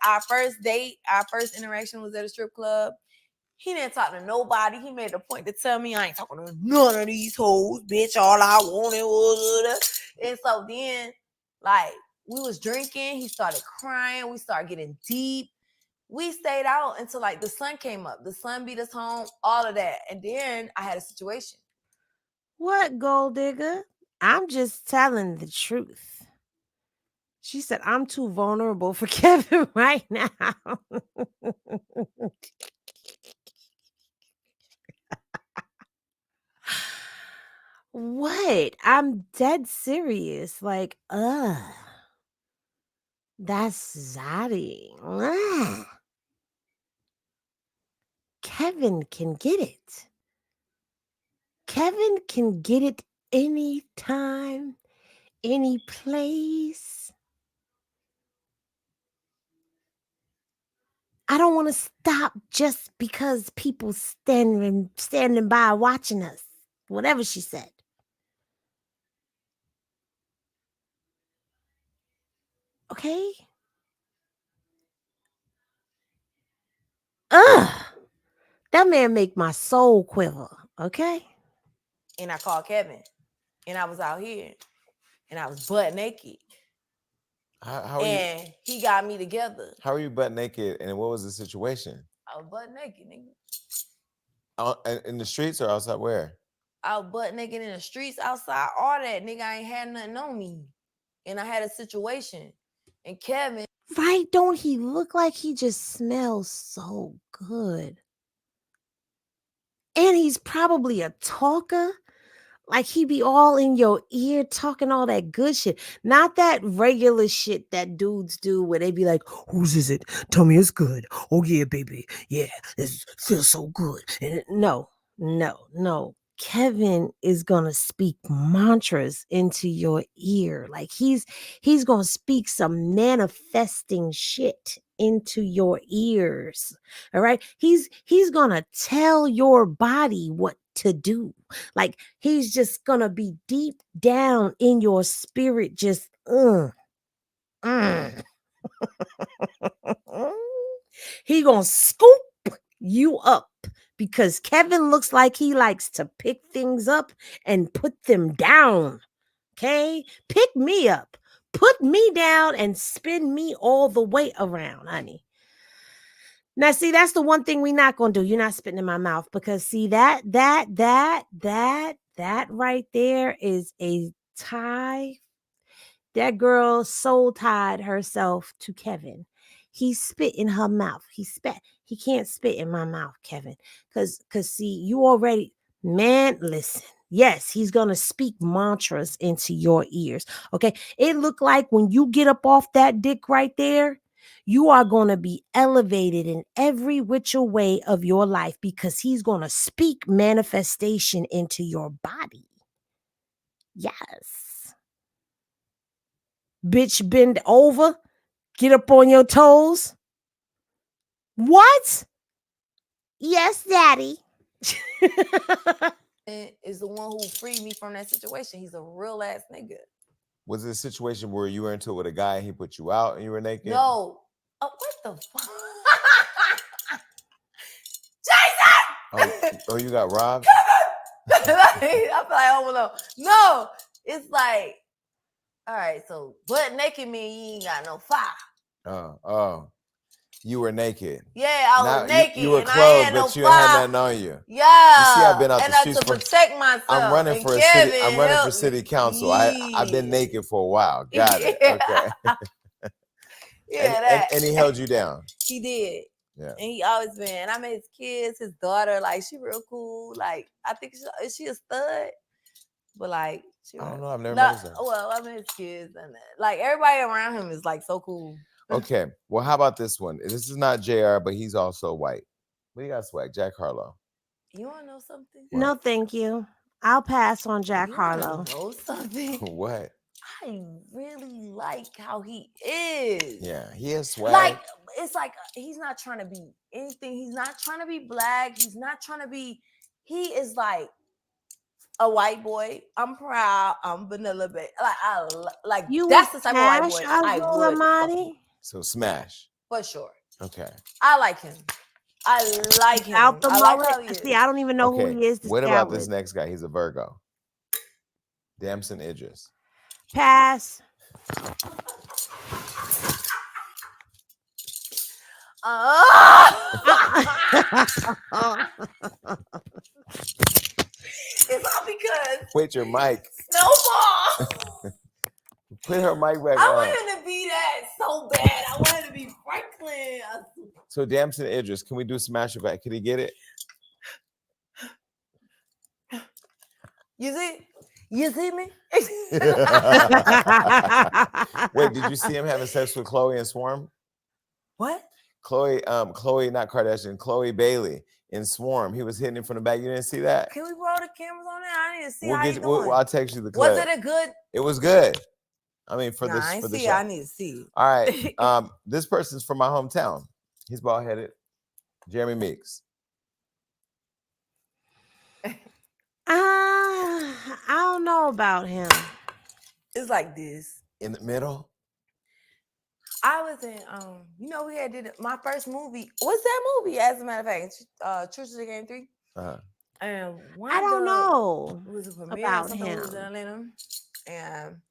Our first date, our first interaction was at a strip club. He didn't talk to nobody. He made a point to tell me I ain't talking to none of these hoes, bitch. All I wanted was, and so then, like, we was drinking. He started crying. We started getting deep. We stayed out until like the sun came up. The sun beat us home. All of that, and then I had a situation. What, gold digger? I'm just telling the truth. She said, I'm too vulnerable for Kevin right now. What? I'm dead serious. Like, that's Zaddy. Kevin can get it. Kevin can get it anytime, any place. I don't want to stop just because people standing by watching us. Whatever she said. Okay? That man make my soul quiver. Okay? And I called Kevin, and I was out here, and I was butt naked, How are you? and he got me together. How are you butt naked? And what was the situation? I was butt naked, nigga. In the streets or outside? Where? I was butt naked in the streets, outside, all that, nigga. I ain't had nothing on me, and I had a situation, and Kevin. Right? Don't he look like he just smells so good? And he's probably a talker. Like he be all in your ear talking all that good shit. Not that regular shit that dudes do where they be like, whose is it? Tell me it's good. Oh yeah, baby. Yeah, this feels so good. And no. Kevin is gonna speak mantras into your ear. Like he's gonna speak some manifesting shit into your ears. All right. He's gonna tell your body what to do. Like he's just gonna be deep down in your spirit, just He gonna scoop you up because Kevin looks like he likes to pick things up and put them down. Okay, pick me up, put me down, and spin me all the way around, honey. Now, see, that's the one thing we're not gonna do. You're not spitting in my mouth because see that right there is a tie. That girl soul tied herself to Kevin. He spit in her mouth. He can't spit in my mouth, Kevin. Cause see, you already, man, listen. Yes, he's gonna speak mantras into your ears. Okay. It looked like when you get up off that dick right there, You are going to be elevated in every ritual way of your life because he's going to speak manifestation into your body. Yes. Bitch, bend over. Get up on your toes. What? Yes, daddy. And is the one who freed me from that situation. He's a real ass nigga. Was it a situation where you were into it with a guy and he put you out and you were naked? No. Oh, what the fuck? Jason! Oh, you got robbed? I feel like Home Alone. No, it's like, all right, so butt naked mean you ain't got no fire. Oh. You were naked. Yeah, I was naked. You were and clothed, I ain't had but no you fire. had nothing on you. Yeah. You see, I've been out and the streets to for protect myself. I'm running and for a Kevin city. I'm running for helped city me. council. Yeah. I've been naked for a while. Got it. Yeah. Okay. Yeah, and he held you down. He did. Yeah. And he always been. And I met his kids, his daughter. Like, she real cool. Like, I think she a stud. But like, I don't know. I've never met her. Well, I met his kids, and like everybody around him is like so cool. Okay. Well, how about this one? This is not JR, but he's also white. What do you got, swag? Jack Harlow. You want to know something? What? No, thank you. I'll pass on Jack You Harlow. wanna know something? What? I really like how he is. Yeah, he is swag. Like, it's like he's not trying to be anything. He's not trying to be black. He's not trying to be. He is like a white boy. I'm proud. I'm vanilla, baby. Like You that's the would type of white smash boy I Abdul would fuck Amadi? with, So smash. for sure. Okay. I like him. I like him. Out the I like how he mullet. is. See, I don't even know who he is. What about this next guy? He's a Virgo. Damson Idris. Pass. It's all because Wait, your mic. Snowball. Put her mic back I on. want him to be that so bad. I want him to be Franklin. So Damson Idris, can we do smash it back? Can he get it? You see? You see me? Wait, did you see him having sex with Chloe and Swarm? What? Chloe, not Kardashian, Chloe Bailey in Swarm. He was hitting it from the back. You didn't see that? Can we roll the cameras on that? I need to see how you doing. I'll text you the clip. Was it a good? It was good. I mean, for I the see. show. I need to see. All right. This person's from my hometown. He's bald headed. Jeremy Meeks. I don't know about him. It's like this. In the middle. I was in, we had did my first movie. What's that movie? As a matter of fact, Church of the Game 3. And I don't know It was a premiere about him. him. Was in Atlanta, and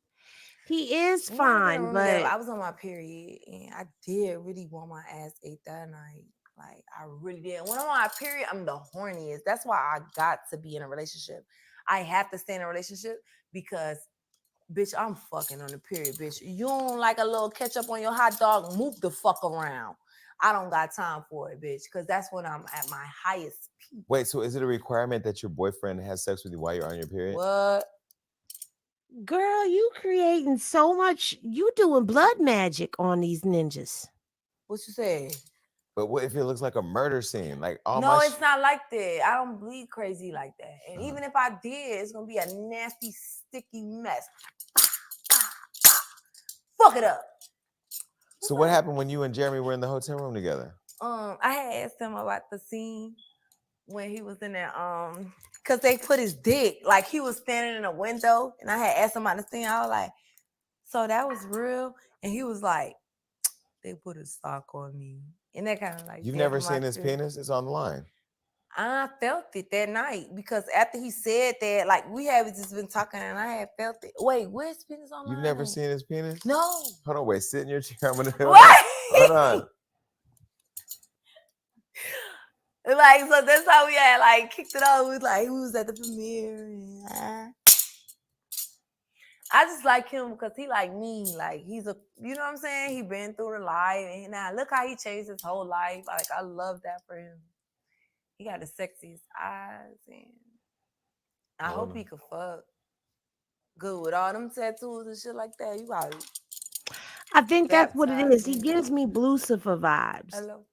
He is one fine, thing but I was on my period, and I did really want my ass ate that night. Like, I really did. When I'm on my period, I'm the horniest. That's why I got to be in a relationship. I have to stay in a relationship because, bitch, I'm fucking on the period, bitch. You don't like a little ketchup on your hot dog? Move the fuck around. I don't got time for it, bitch, because that's when I'm at my highest peak. Wait, so is it a requirement that your boyfriend has sex with you while you're on your period? What? girl, you creating so much. You doing blood magic on these ninjas. What you say? But what if it looks like a murder scene? Like all No, my it's not like that. I don't bleed crazy like that. And even if I did, it's gonna be a nasty, sticky mess. Fuck it up. So what happened when you and Jeremy were in the hotel room together? I had asked him about the scene when he was in there, because they put his dick, like he was standing in a window, and I had asked him about the scene. I was like, so that was real? And he was like, they put a sock on me. And that kind of like, You've never seen his penis? It's on the line. I felt it that night because after he said that, like we had just been talking and I had felt it. Wait, where's penis on? You've never seen his penis? No. Hold on, wait. Sit in your chair. I'm gonna. What? Hold on. Like, so that's how we had like kicked it off. We was like, who was at the premiere? And, I just like him because he like me. Like he's a, you know what I'm saying? He been through the life, and now look how he changed his whole life. Like I love that for him. He got the sexiest eyes, and I hope he could fuck good with all them tattoos and shit like that. You got it. I think that's what it is. He Baptized. gives me Lucifer vibes. Hello.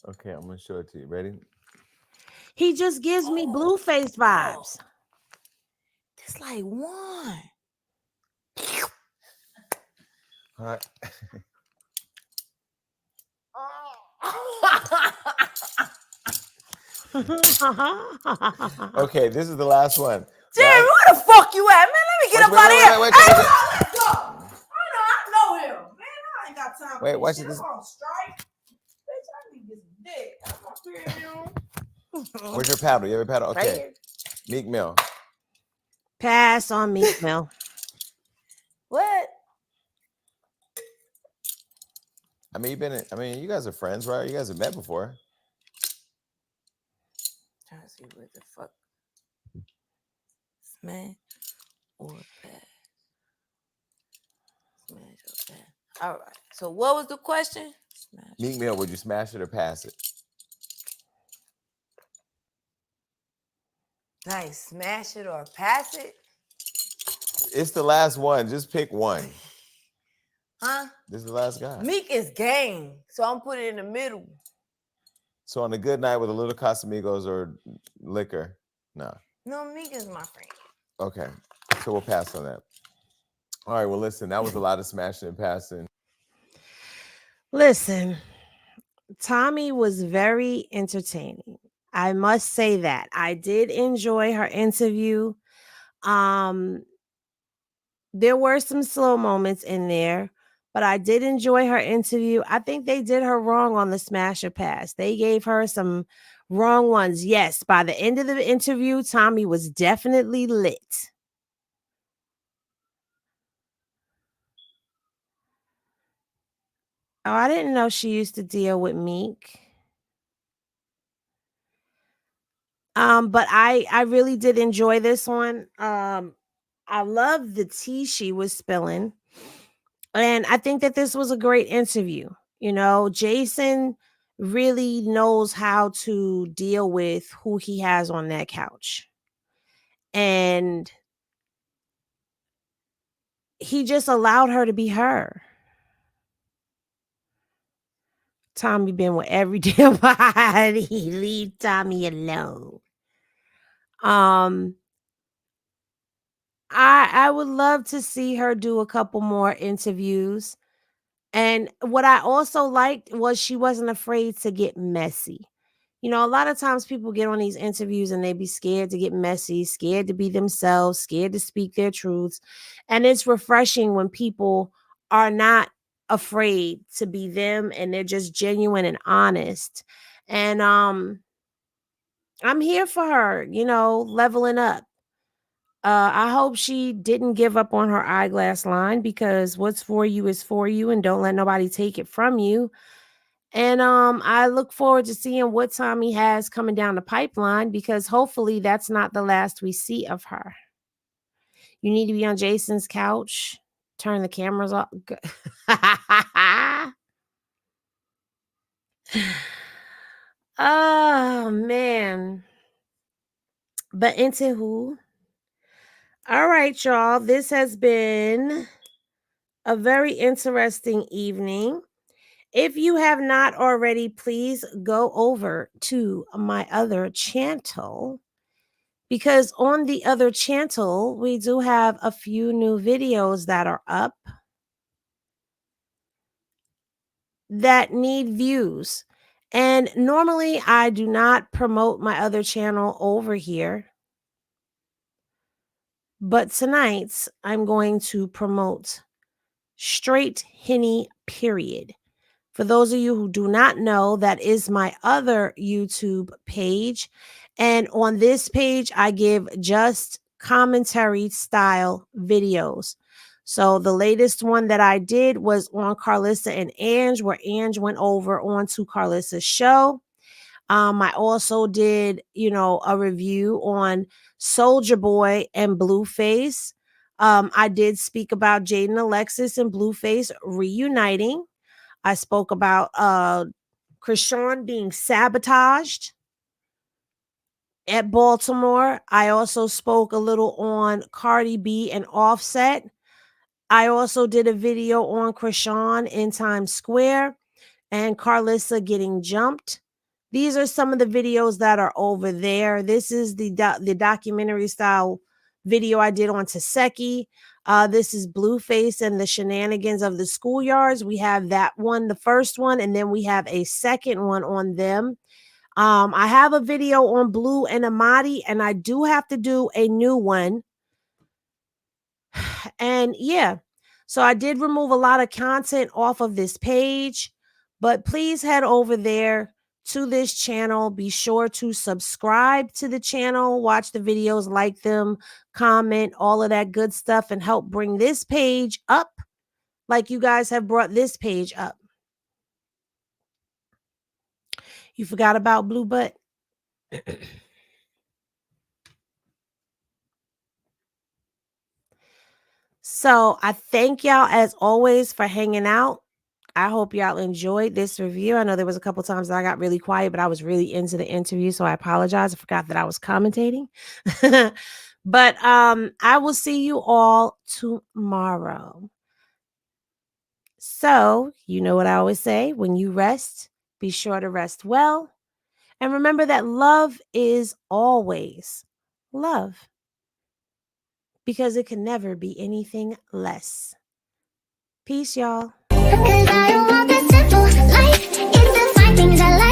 Okay, I'm gonna show it to you. Ready? He just gives me Blueface vibes. It's like one. All right. Okay, this is the last one. Jerry, where the fuck you at, man? Let me get up out of here. Wait, Hey, let's go. I know him, man. I ain't got time. Wait, watch this. this. I'm on strike. Bitch, I need this dick. I'm on period. Where's your paddle? You have a paddle? Right Okay. here. Meek Mill. Pass on Meek Mill. What? I mean, you guys are friends, right? You guys have met before. Trying to see what the fuck. Smash or pass. Smash or pass. All right. So what was the question? Smash. Meek Mill, would you smash it or pass it? Nice. Smash it or pass it? It's the last one. Just pick one. Huh? This is the last guy. Meek is game. So I'm putting it in the middle. So on a good night with a little Casamigos or liquor, no. No, Meek is my friend. Okay, so we'll pass on that. All right, well, listen, that was a lot of smashing and passing. Listen, Tommie was very entertaining. I must say that. I did enjoy her interview. There were some slow moments in there, but I did enjoy her interview. I think they did her wrong on the smash or pass. They gave her some wrong ones. Yes, by the end of the interview, Tommie was definitely lit. Oh, I didn't know she used to deal with Meek. But I really did enjoy this one. I love the tea she was spilling. And I think that this was a great interview. You know, Jason really knows how to deal with who he has on that couch. And he just allowed her to be her. Tommie been with every damn body. Leave Tommie alone. I would love to see her do a couple more interviews. And what I also liked was she wasn't afraid to get messy. You know, a lot of times people get on these interviews and they be scared to get messy, scared to be themselves, scared to speak their truths. And it's refreshing when people are not afraid to be them and they're just genuine and honest. And I'm here for her, you know, leveling up. I hope she didn't give up on her eyeglass line, because what's for you is for you, and don't let nobody take it from you. And I look forward to seeing what Tommie has coming down the pipeline, because hopefully that's not the last we see of her. You need to be on Jason's couch. Turn the cameras off. Oh, man. But into who? All right, y'all. This has been a very interesting evening. If you have not already, please go over to my other channel, because on the other channel, we do have a few new videos that are up that need views. And normally I do not promote my other channel over here, but tonight I'm going to promote Straight Henny Period. For those of you who do not know, that is my other YouTube page. And on this page, I give just commentary style videos. So the latest one that I did was on Carlissa and Ange, where Ange went over onto Carlissa's show. I also did, you know, a review on Soulja Boy and Blueface. I did speak about Jaidyn Alexis and Blueface reuniting. I spoke about Krishan being sabotaged at Baltimore. I also spoke a little on Cardi B and Offset. I also did a video on Krishan in Times Square and Carlissa getting jumped. These are some of the videos that are over there. This is the documentary style video I did on Taseki. This is Blueface and the shenanigans of the schoolyards. We have that one, the first one, and then we have a second one on them. I have a video on Blue and Amadi, and I do have to do a new one. And yeah, so I did remove a lot of content off of this page, but please head over there to this channel. Be sure to subscribe to the channel, watch the videos, like them, comment, all of that good stuff, and help bring this page up like you guys have brought this page up. You forgot about Blue Butt? So I thank y'all as always for hanging out. I hope y'all enjoyed this review. I know there was a couple times that I got really quiet, but I was really into the interview, so I apologize. I forgot that I was commentating. But I will see you all tomorrow. So, you know what I always say, when you rest, be sure to rest well. And remember that love is always love, because it can never be anything less. Peace, y'all. Cause I don't want that simple life. It's the fine things I like.